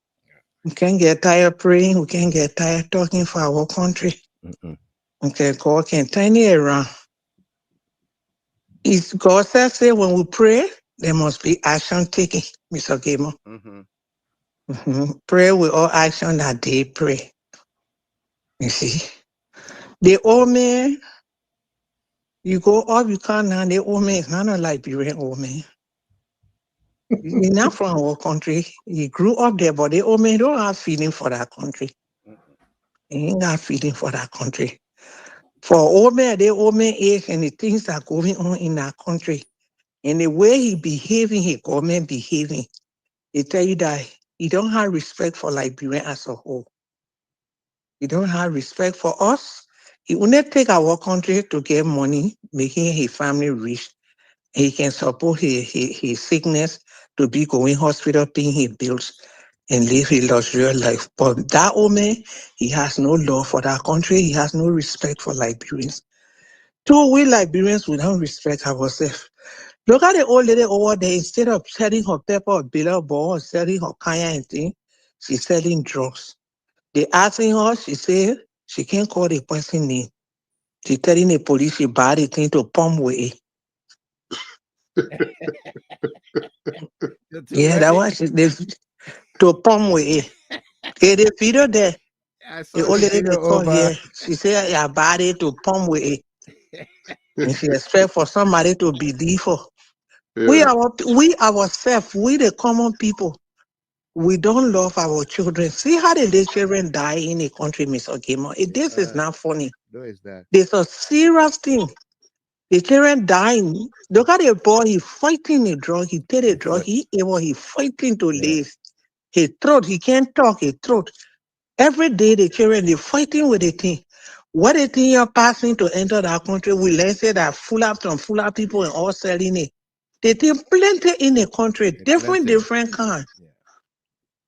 Speaker 12: We can't get tired praying. We can't get tired talking for our country.
Speaker 1: Mm-mm.
Speaker 12: Okay, God can turn it around. It's God says say when we pray, there must be action taken, Mr. Gilmore. Pray with all action that they pray. You see, the old man. You go up, you come down, the old man is not a Liberian old man. He's not from our country. He grew up there, but the old man don't have feeling for that country. He ain't got feeling for that country. For old man, the old man age and the things that are going on in that country, and the way he behaving, his government behaving, they tell you that he don't have respect for Liberia as a whole. He don't have respect for us. He will not take our country to get money, making his family rich. He can support his sickness to be going hospital, paying his bills, and live a luxurious life. But that old man, he has no love for that country. He has no respect for Liberians. So we Liberians, we don't respect ourselves. Look at the old lady over there. Instead of selling her pepper or billboard or selling her kaya and thing, she's selling drugs. They asking her, she said she can't call the person name. She telling the police she buy the thing to pump with it. Yeah, that was they to pump with it. Okay, the video there.
Speaker 1: I
Speaker 12: The
Speaker 1: saw
Speaker 12: old
Speaker 1: the
Speaker 12: lady they
Speaker 1: video
Speaker 12: call
Speaker 1: over.
Speaker 12: here. She said I buy it to pump with it. And she expect for somebody to believe her.
Speaker 8: Yeah.
Speaker 12: We ourselves, we the common people, we don't love our children. See how the little children die in a country, Mr. Gamer. This is not funny.
Speaker 1: No, it's that.
Speaker 12: It's a serious thing. The children dying. Look at the boy, he fighting a drug, he take a drug, he fighting to live. His throat, he can't talk, his throat. Every day the children, they fighting with the thing. What the thing you're passing to enter that country, we learn say that full up people and all selling it. They think plenty in the country, different kind.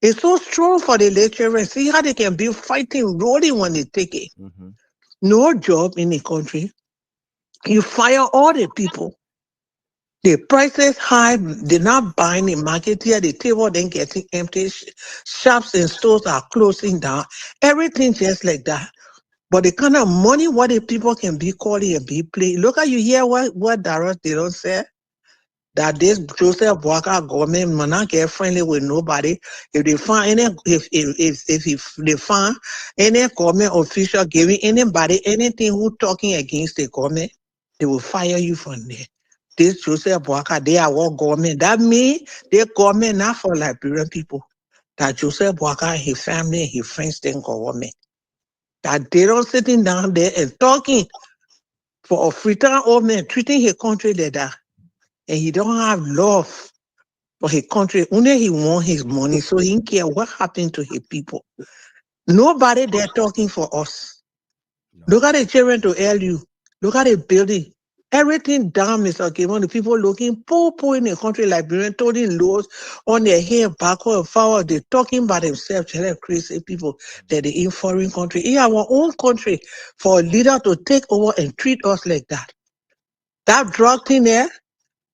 Speaker 12: It's so strong for the lecturers. See how they can be fighting, rolling when they take it. No job in the country. You fire all the people. The prices high, they're not buying the market here. The table then getting empty. Shops and stores are closing down. Everything just like that. But the kind of money what the people can be calling and be playing. Look at you hear what Dara they don't say. That this Joseph Walker government will not get friendly with nobody. If they find any if they find any government official giving anybody anything who talking against the government, they will fire you from there. This Joseph Walker, they are what government. That means their government not for Liberian people. That Joseph Walker and his family and his friends then government. That they don't sitting down there and talking for a Freetown old man treating his country like that. And he don't have love for his country. Only he want his money, so he don't care what happened to his people. Nobody there talking for us. Look at the children to LU. Look at the building. Everything down, Mr. Gimon. The people looking poor in a country like Liberian, toting lows on their head, backward and forward. They're talking by themselves, telling crazy people that they're in foreign country. In our own country, for a leader to take over and treat us like that. That drug thing there,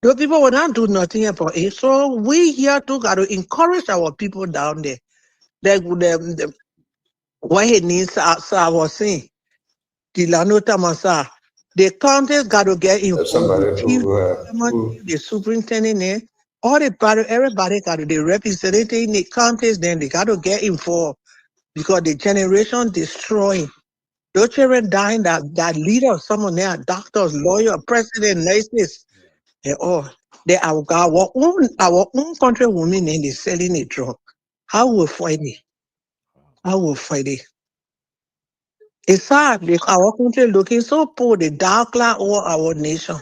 Speaker 12: those people will not do nothing about it. So we here too got to encourage our people down there. Like what he needs, so I was saying, the Lanota Masa, the counties got to get involved. The chief, the superintendent, all the party, everybody got to, the representative in the counties, then they got to get involved because the generation destroying. Those children dying, that leader, someone there, doctors, lawyer, president, nurses, and all. They our own country women and they selling a drug. How will fight it? How will fight it? It's sad. Our country looking so poor, the dark cloud over our nation.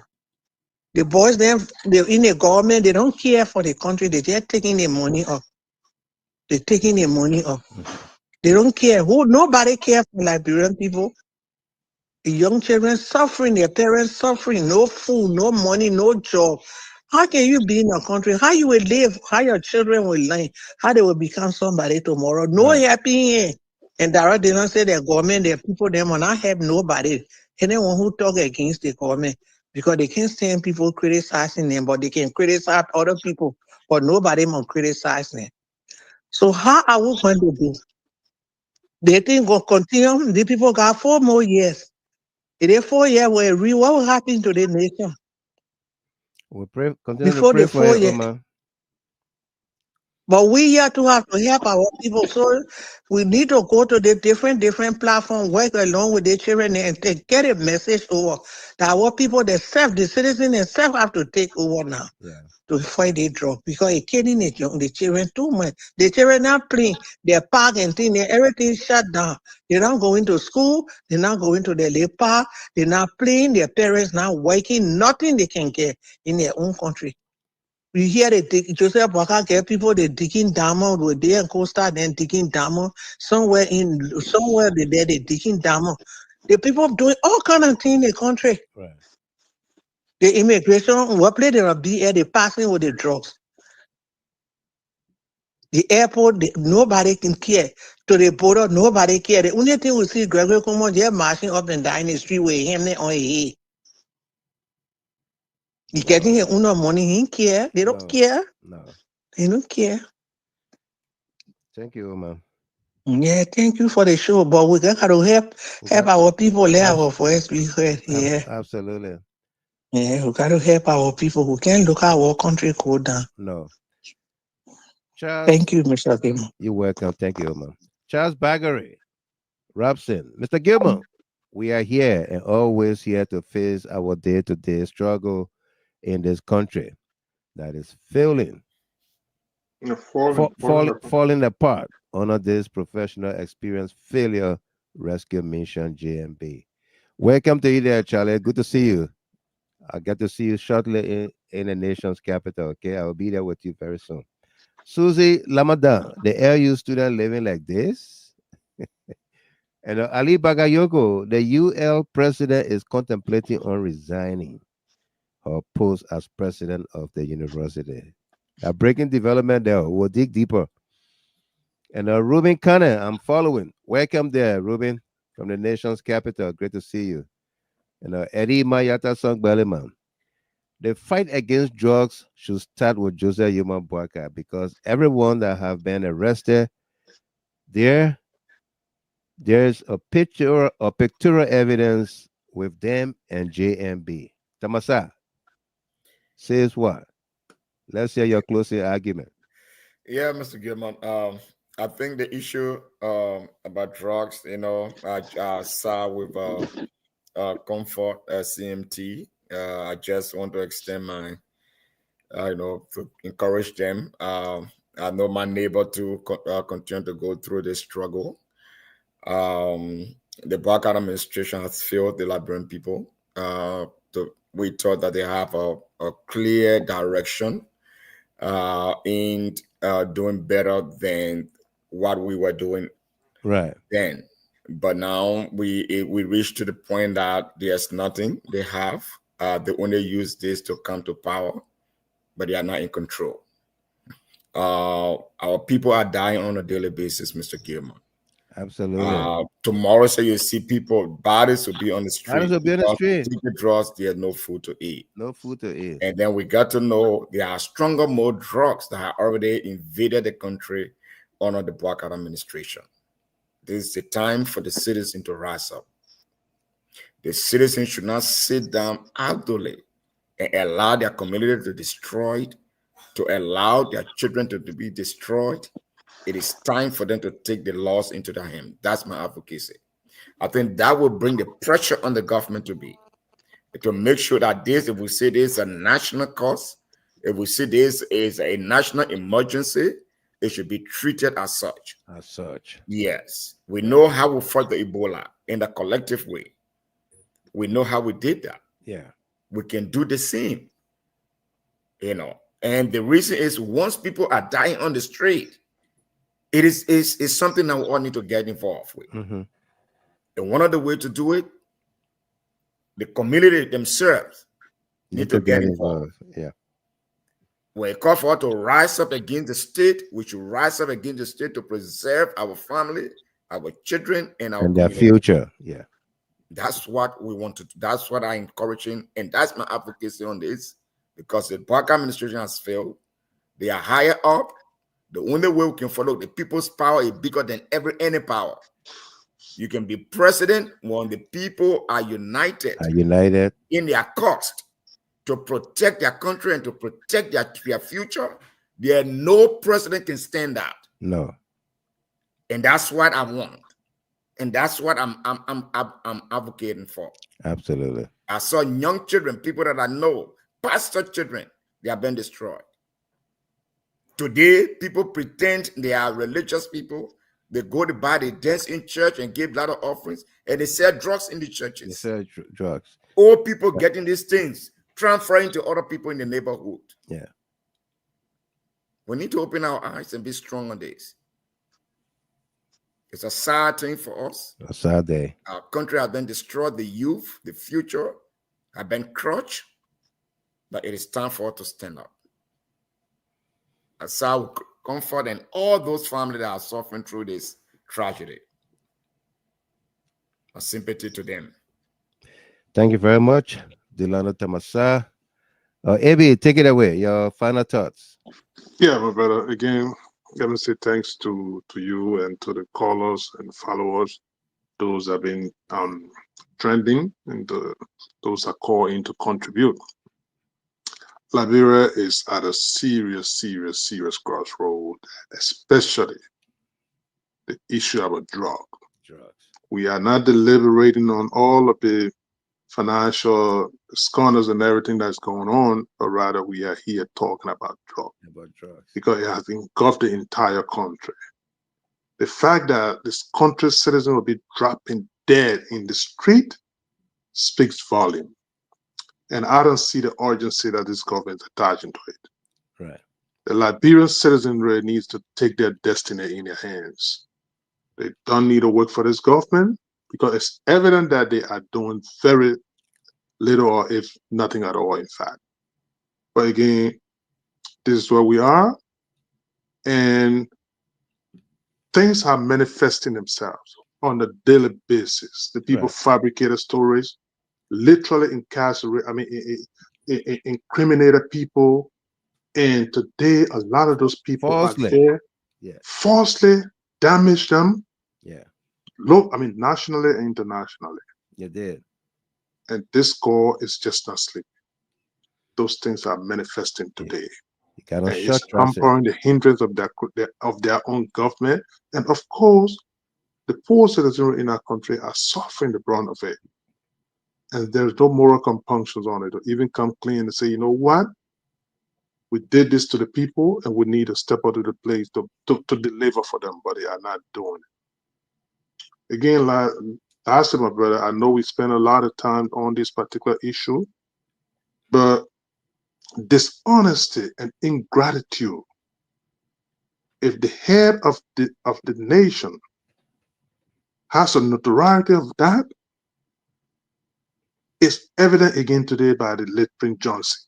Speaker 12: The boys, they're in the government, they don't care for the country, they're just taking the money up. They're taking the money up. They don't care. Nobody cares for Liberian people. The young children suffering, their parents suffering, no food, no money, no job. How can you be in a country? How you will live? How your children will learn? How they will become somebody tomorrow? No helping here. And direct they don't say the government, the people, them will not help nobody. Anyone who talk against the government because they can't stand people criticizing them, but they can criticize other people, but nobody will criticize them. So how are we going to do? They think will continue. The people got 4 more years. If they 4 years were real, what will happen to the nation?
Speaker 1: We pray, continue to
Speaker 12: Before
Speaker 1: pray
Speaker 12: the
Speaker 1: for
Speaker 12: 4
Speaker 1: it,
Speaker 12: years.
Speaker 1: man.
Speaker 12: But we here to have to help our people. So we need to go to the different platform, work along with the children and get a message over that our people themselves, the citizens themselves have to take over now.
Speaker 1: Yeah.
Speaker 12: To fight the drug because it's killing the children too much. The children not playing, they're park and thing, everything shut down. They're not going to school, they're not going to their park, they're not playing, their parents not working, nothing they can get in their own country. We hear Joseph Waka get people they digging diamond with they and Costa then digging diamond somewhere they digging diamond. The people doing all kind of things in the country.
Speaker 1: Right.
Speaker 12: The immigration, what play they be here, they passing with the drugs. The airport, nobody can care. To the border, nobody care. The only thing we see Gregory Cuomo just marching up and down the street with him on his head. He getting his own money, he don't care. They don't care.
Speaker 1: No.
Speaker 12: They don't care.
Speaker 1: Thank you, man.
Speaker 12: Yeah, thank you for the show. But we got to help our people let our voice be heard. Yeah.
Speaker 1: Absolutely.
Speaker 12: Yeah, we got to help our people who can't look at our country go down.
Speaker 1: No. Charles,
Speaker 12: thank you, Mr. Gilman.
Speaker 1: You're welcome. Thank you, man. Charles Baggery, Robson, Mr. Gilman, we are here and always here to face our day-to-day struggle in this country that is failing, falling apart under this professional experience failure rescue mission JMB. Welcome to you there, Charlie. Good to see you. I'll get to see you shortly in the nation's capital. Okay, I will be there with you very soon. Susie Lamadan, the LU student living like this. And Ali Bagayoko, the UL president, is contemplating on resigning her post as president of the university. A breaking development there. We'll dig deeper. And Ruben Kanner, I'm following. Welcome there, Ruben, from the nation's capital. Great to see you. And Eddie Mayata Song Bellyman. The fight against drugs should start with Joseph Yuma Boaka because everyone that have been arrested, there's a picture or pictorial evidence with them and JMB. Tamasa says what? Let's hear your closing argument.
Speaker 7: Yeah, Mr. Gilman. I think the issue about drugs, I saw with Comfort CMT. I just want to extend my, to encourage them. I know my neighbor to continue to go through this struggle. The Black administration has failed the Liberian people. We thought that they have a clear direction in doing better than what we were doing then. But now we reached to the point that there's nothing they have. They only use this to come to power, but they are not in control. Our people are dying on a daily basis, Mr. Gilman.
Speaker 1: Absolutely.
Speaker 7: Tomorrow, so you see people, bodies will be on the
Speaker 1: Others
Speaker 7: street
Speaker 1: will be on the
Speaker 7: because they
Speaker 1: street.
Speaker 7: take the drugs, there's no food to eat.
Speaker 1: No food to eat.
Speaker 7: And then we got to know there are stronger, more drugs that have already invaded the country under the Boubacar administration. This is the time for the citizens to rise up. The citizens should not sit down idly and allow their community to be destroyed, to allow their children to be destroyed. It is time for them to take the laws into their hand. That's my advocacy. I think that will bring the pressure on the government to make sure that this, if we say this is a national cause, if we see this is a national emergency, it should be treated as such.
Speaker 1: As such.
Speaker 7: Yes. We know how we fought the Ebola in a collective way. We know how we did that.
Speaker 1: Yeah.
Speaker 7: We can do the same. And the reason is once people are dying on the street, it is something that we all need to get involved with.
Speaker 1: Mm-hmm.
Speaker 7: And one of the ways to do it, the community themselves need to get involved.
Speaker 1: Yeah.
Speaker 7: When it calls for us to rise up against the state, we should rise up against the state to preserve our family, our children, and our
Speaker 1: their future. Yeah.
Speaker 7: That's what we want to do. That's what I'm encouraging. And that's my advocacy on this. Because the Boubacar administration has failed. They are higher up. The only way we can follow the people's power is bigger than any power. You can be president when the people are united. In their cost to protect their country and to protect their future. There no president can stand that.
Speaker 1: No.
Speaker 7: And that's what I want. And that's what I'm advocating for.
Speaker 1: Absolutely.
Speaker 7: I saw young children, people that I know, pastor children, they have been destroyed. Today, people pretend they are religious people. They go to buy, they dance in church and give a lot of offerings, and they sell drugs in the churches.
Speaker 1: They sell drugs.
Speaker 7: Old people getting these things, transferring to other people in the neighborhood.
Speaker 1: Yeah.
Speaker 7: We need to open our eyes and be strong on this. It's a sad thing for us.
Speaker 1: A sad day.
Speaker 7: Our country has been destroyed. The youth, the future have been crushed. But it is time for us to stand up. As I comfort and all those families that are suffering through this tragedy. My sympathy to them.
Speaker 1: Thank you very much, Delano Tamasa. Abi, take it away. Your final thoughts.
Speaker 8: Yeah, my brother. Again, let me say thanks to you and to the callers and followers. Those have been trending and those are calling to contribute. Liberia is at a serious crossroad, especially the issue of a drug. We are not deliberating on all of the financial scandals and everything that's going on, but rather we are here talking about drugs. Because it has engulfed the entire country. The fact that this country's citizens will be dropping dead in the street speaks volume. And I don't see the urgency that this government is attaching to it.
Speaker 1: Right.
Speaker 8: The Liberian citizenry needs to take their destiny in their hands. They don't need to work for this government because it's evident that they are doing very little or if nothing at all, in fact. But again, this is where we are. And things are manifesting themselves on a daily basis. The people fabricated stories, literally incriminated people. And today, a lot of those people
Speaker 1: falsely.
Speaker 8: are there, falsely damage them.
Speaker 1: Yeah.
Speaker 8: Nationally and internationally.
Speaker 1: You did.
Speaker 8: And this call is just not sleeping. Those things are manifesting today.
Speaker 1: You cannot
Speaker 8: and
Speaker 1: shut
Speaker 8: it's hampering the hindrance of their own government. And of course, the poor citizens in our country are suffering the brunt of it. And there's no moral compunctions on it to even come clean and say, you know what? We did this to the people and we need to step out of the place to deliver for them, but they are not doing it. Again, like I said, my brother, I know we spend a lot of time on this particular issue, but dishonesty and ingratitude, if the head of the nation has a notoriety of that, it's evident again today by the late Prince Johnson.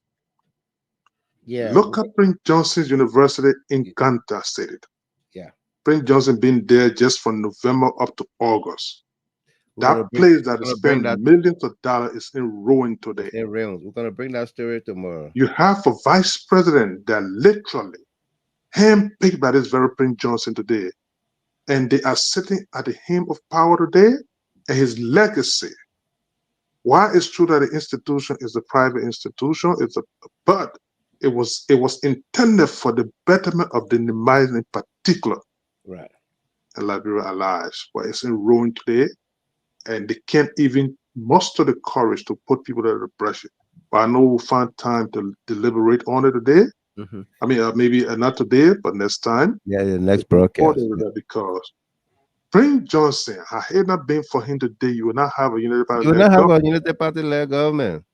Speaker 1: Yeah.
Speaker 8: Look at Prince Johnson's University in Kanta State.
Speaker 1: Yeah.
Speaker 8: Prince Johnson been there just from November up to August.
Speaker 1: We're gonna
Speaker 8: That
Speaker 1: bring
Speaker 8: place that
Speaker 1: we're
Speaker 8: has
Speaker 1: gonna bring
Speaker 8: spent
Speaker 1: that
Speaker 8: millions of dollars is in ruin today.
Speaker 1: in realms. We're gonna bring that story tomorrow.
Speaker 8: You have a vice president that literally handpicked by this very Prince Johnson today, and they are sitting at the helm of power today, and his legacy. Why it's true that the institution is a private institution, but it was intended for the betterment of the Namibians in particular,
Speaker 1: Right.
Speaker 8: and Liberia lives, but it's in ruin today, and they can't even muster the courage to put people under pressure. But I know we'll find time to deliberate on it today.
Speaker 1: Mm-hmm.
Speaker 8: I mean, maybe not today, but next time.
Speaker 1: Yeah, the next
Speaker 8: It's
Speaker 1: broadcast.
Speaker 8: important that because Prince Johnson, had it not been for him today, you would not have a United Party
Speaker 1: You will
Speaker 8: led
Speaker 1: not have a
Speaker 8: government.
Speaker 1: unity party led government.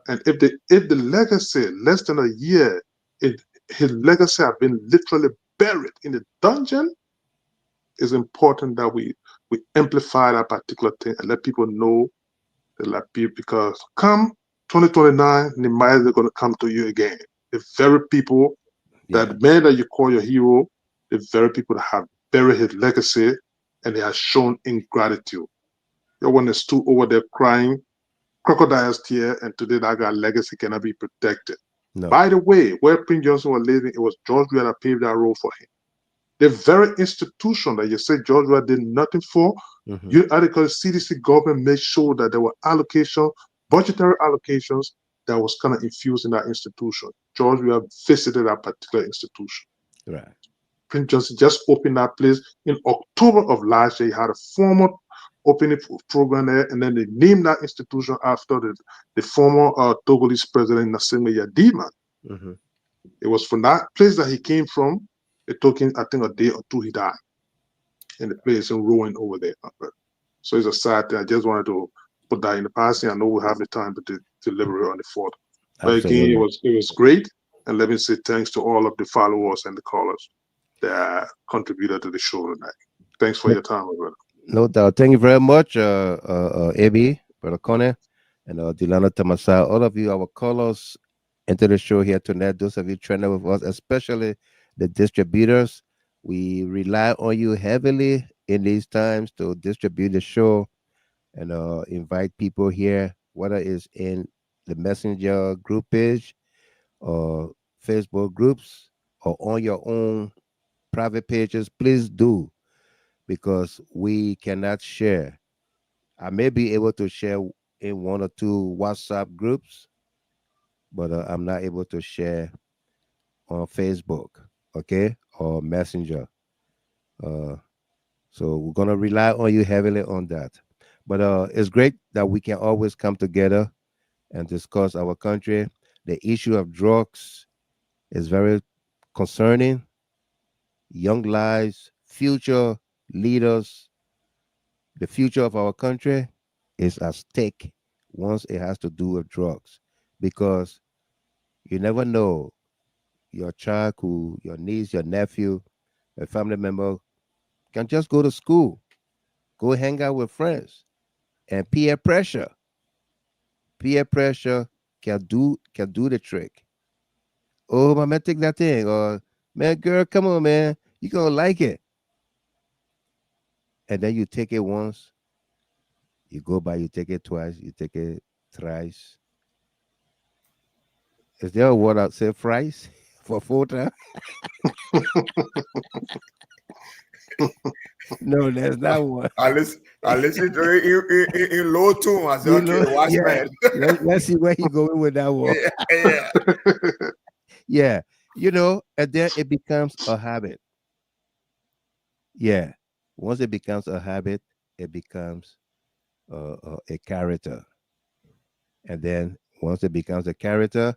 Speaker 8: And if the legacy less than a year, it, his legacy have been literally buried in the dungeon, it's important that we amplify that particular thing and let people know that like people because come 2029, the minds are gonna come to you again. The very people
Speaker 1: Yeah.
Speaker 8: that man that you call your hero, the very people that have buried his legacy and they have shown ingratitude. Your one is too over there crying, crocodile's tear, and today that guy's legacy cannot be protected.
Speaker 1: No.
Speaker 8: By the way, where Prince Johnson was living, it was George Weah that paved that road for him. The very institution that you say George Weah did nothing for,
Speaker 1: Mm-hmm.
Speaker 8: you article CDC government made sure that there were allocation, budgetary allocations that was kind of infused in that institution. George Weah visited that particular institution.
Speaker 1: Right.
Speaker 8: Prince Johnson just opened that place in October of last year. He had a formal opening program there, and then they named that institution after the former Togolese president Nassima Yadima.
Speaker 1: Mm-hmm.
Speaker 8: It was from that place that he came from. It took him, I think, a day or two. He died in the place in ruin over there. So it's a sad thing. I just wanted to put that in the past. I know we'll have the time to deliberate on the fourth. But again,
Speaker 1: Absolutely.
Speaker 8: it was great. And let me say thanks to all of the followers and the callers that contributed to the show tonight. Thanks for your time, my brother.
Speaker 1: No doubt. Thank you very much, AB, Brother Connor, and Dilana Tamasa. All of you, our callers into the show here tonight. Those of you training with us, especially the distributors, we rely on you heavily in these times to distribute the show and invite people here, whether it's in the messenger group page or Facebook groups or on your own private pages. Please do, because we cannot share. I may be able to share in one or two WhatsApp groups, but I'm not able to share on Facebook, okay, or Messenger. Uh, so we're gonna rely on you heavily on that. But it's great that we can always come together and discuss our country. The issue of drugs is very concerning. Young lives, future leaders, the future of our country is at stake once it has to do with drugs, because you never know, your child, who your niece, your nephew, a family member can just go to school, go hang out with friends, and peer pressure can do the trick. Oh, my man, take that thing, or man, girl, come on, man, you gonna like it, and then you take it once, you go by, you take it twice, you take it thrice. Is there a word that say fries for full time? No, there's not one.
Speaker 7: I listen to it in low tone. I say,
Speaker 1: You
Speaker 7: okay,
Speaker 1: know,
Speaker 7: watch
Speaker 1: yeah.
Speaker 7: man.
Speaker 1: Let's see where he going with that one.
Speaker 7: Yeah.
Speaker 1: Yeah, and then it becomes a habit. Yeah, once it becomes a habit, it becomes a character, and then once it becomes a character,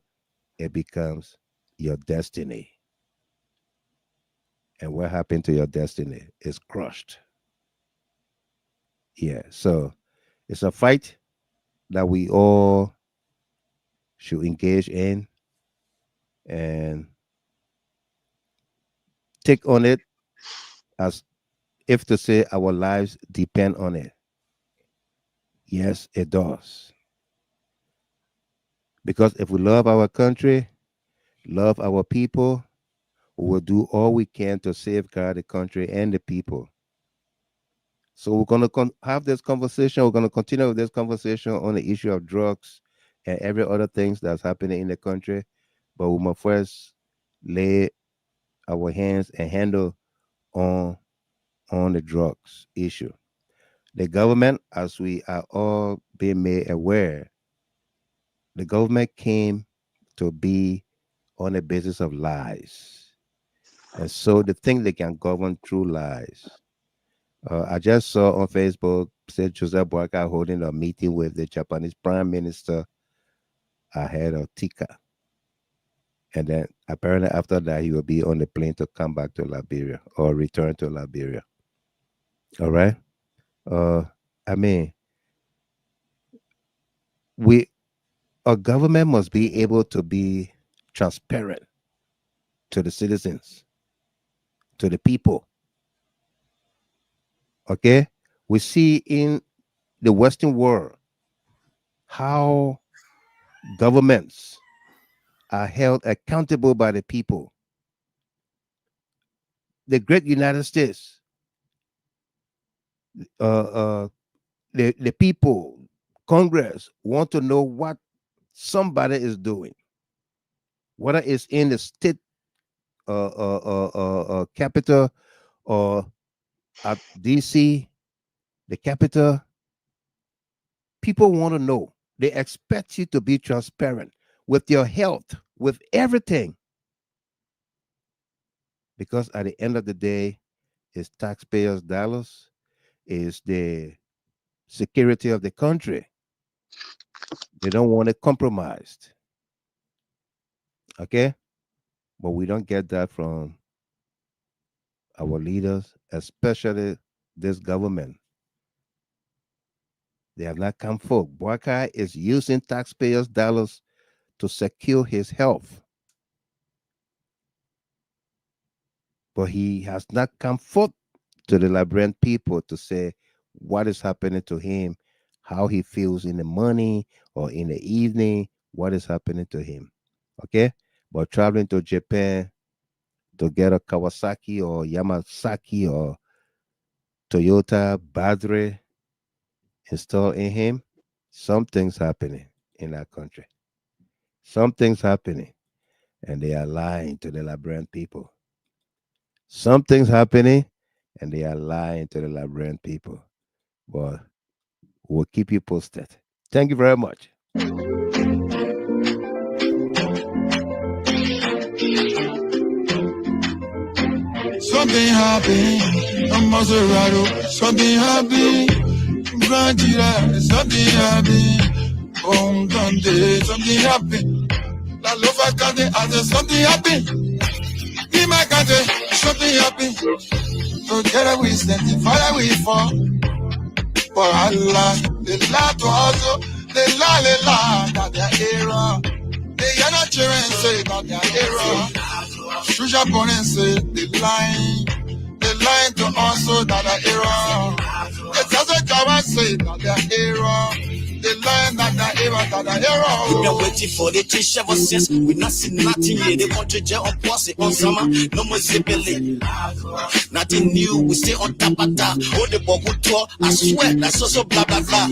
Speaker 1: it becomes your destiny. And what happened to your destiny is crushed. Yeah, so it's a fight that we all should engage in and take on it, as if to say our lives depend on it. Yes, it does. Because if we love our country, love our people, we will do all we can to safeguard the country and the people. So we're going to have this conversation. We're going to continue with this conversation on the issue of drugs and every other things that's happening in the country. But we must first lay our hands and handle on the drugs issue. The government, as we are all being made aware, the government came to be on the basis of lies. And so they think they can govern through lies. I just saw on Facebook, said Joseph Boakai holding a meeting with the Japanese Prime Minister ahead of Tika. And then apparently after that, he will be on the plane to come back to Liberia or return to Liberia. All right? I mean, our government must be able to be transparent to the citizens, to the people. Okay? We see in the Western world how governments are held accountable by the people. The great United States, the people, Congress want to know what somebody is doing, whether it's in the state capital or at DC, the capital. People want to know. They expect you to be transparent with your health, with everything. Because at the end of the day, it's taxpayers' dollars, it's the security of the country. They don't want it compromised. Okay? But we don't get that from our leaders, especially this government. They have not come forward. Boakai is using taxpayers' dollars to secure his health. But he has not come forth to the Liberian people to say what is happening to him, how he feels in the morning or in the evening, what is happening to him. Okay? But traveling to Japan to get a Kawasaki or Yamazaki or Toyota battery installed in him, something's happening in that country. Something's happening, and they are lying to the Liberian people. Something's happening, and they are lying to the Liberian people. But we'll keep you posted. Thank you very much.
Speaker 2: Something happened, a Maserati, something happened, Grandira, something happened, Bone Dundee, something happened, La Lofa Kante, I said something happened, in my country, something happened, together we stand and follow we fall, for Allah, the law to also, the la, that their era, they are not cheering, say that their era. Sugar Bonnet say the line to also that the error. It's just a Java say that the error. The line that the error, that the error.
Speaker 3: We've been waiting for the change ever since. We not seen nothing yet. They want to jail on posse on summer. No more zipping. Nothing new. We stay on top of that. Hold the bubble tour. I swear that's also blah blah blah.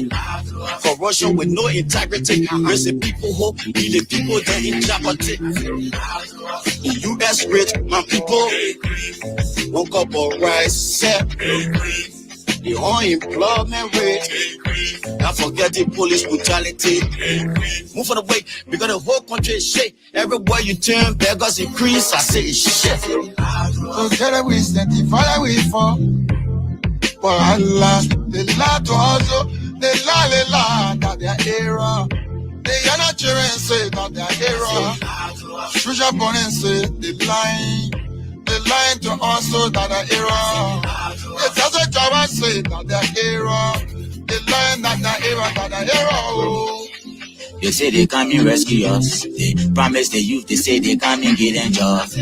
Speaker 3: Corruption with no integrity. Raise the people hope. Be the people that in jeopardy. US rich, my people. One cup of rice, set. The unemployment rate. Don't forget the police brutality. Move on the way, because the whole country is shake. Everywhere you turn, beggars increase. I say it's shit.
Speaker 2: Together we stand and follow we fall. For Allah, the law to also, the la, that their era. They are not cheering, say that their era. Sugar Bonnet say the line to also that the era. It's just a Java say that the era. The line that the era, that the era.
Speaker 13: They say they come and rescue us. They promise the youth, they say they come and get them jobs.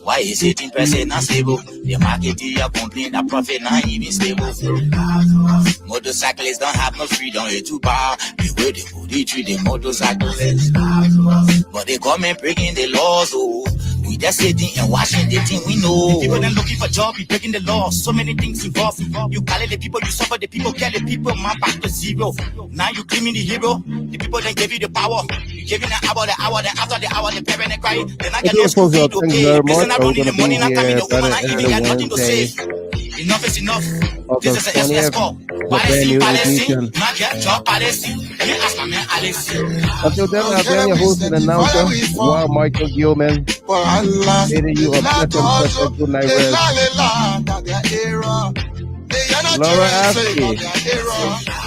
Speaker 13: Why is it 18% not stable? The market here complain that profit not even stable. Motorcyclists don't have no freedom here to buy. The way they put it treat the motorcyclists. But they come and breaking the laws, oh. We they're sitting and watching the thing we know. People then looking for job, you breaking the law. So many things involved. You call it the people, you suffer the people, kill the people, man back to zero. Now you claiming the hero. The people then give you the power. You giving the hour, then after the hour, the parent and cry. Then I get no school feed, okay. Listen, I run in the morning, I come in the woman, I even got nothing to say. Enough is enough. This is an SS call. Palestine, Palestine, not get job Palestine. Let me ask my man Alex.
Speaker 1: Until then, I've been your host and announcer, Wow Michael Gilman, bidding you a pleasant good night rest. Laura Askey,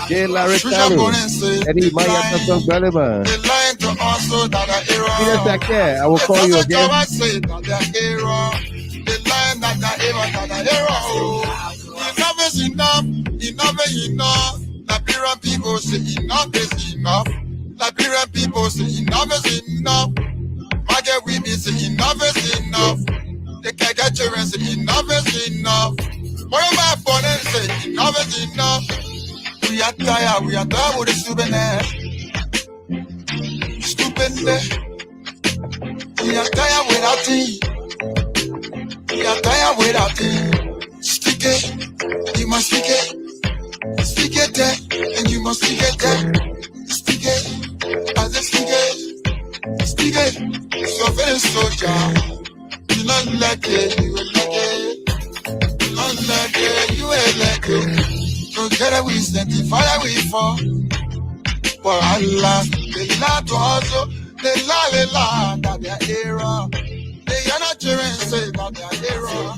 Speaker 1: J. Larry Talu, Eddie Maya Tasson Gulliver. Peter Sacker, I will call you again.
Speaker 2: Enough is enough, enough is enough. Liberian people say enough is enough. Liberian people say enough is enough. Market women say enough is enough. The Kagacharians say enough is enough. One of my opponents say enough is enough. We are tired with the stupidness. Stupidness. We are tired without tea. We are tired without tea. Speak it, you must speak it. Speak it there, and you must speak it there. Speak it, as a speak it. Speak it, so very soldier. You not like it, you will like it. You not like it, you will like it. Together we stand, the fire we fall. For Allah, the lot to also, the la, that their era. They are not cheering, say that their era.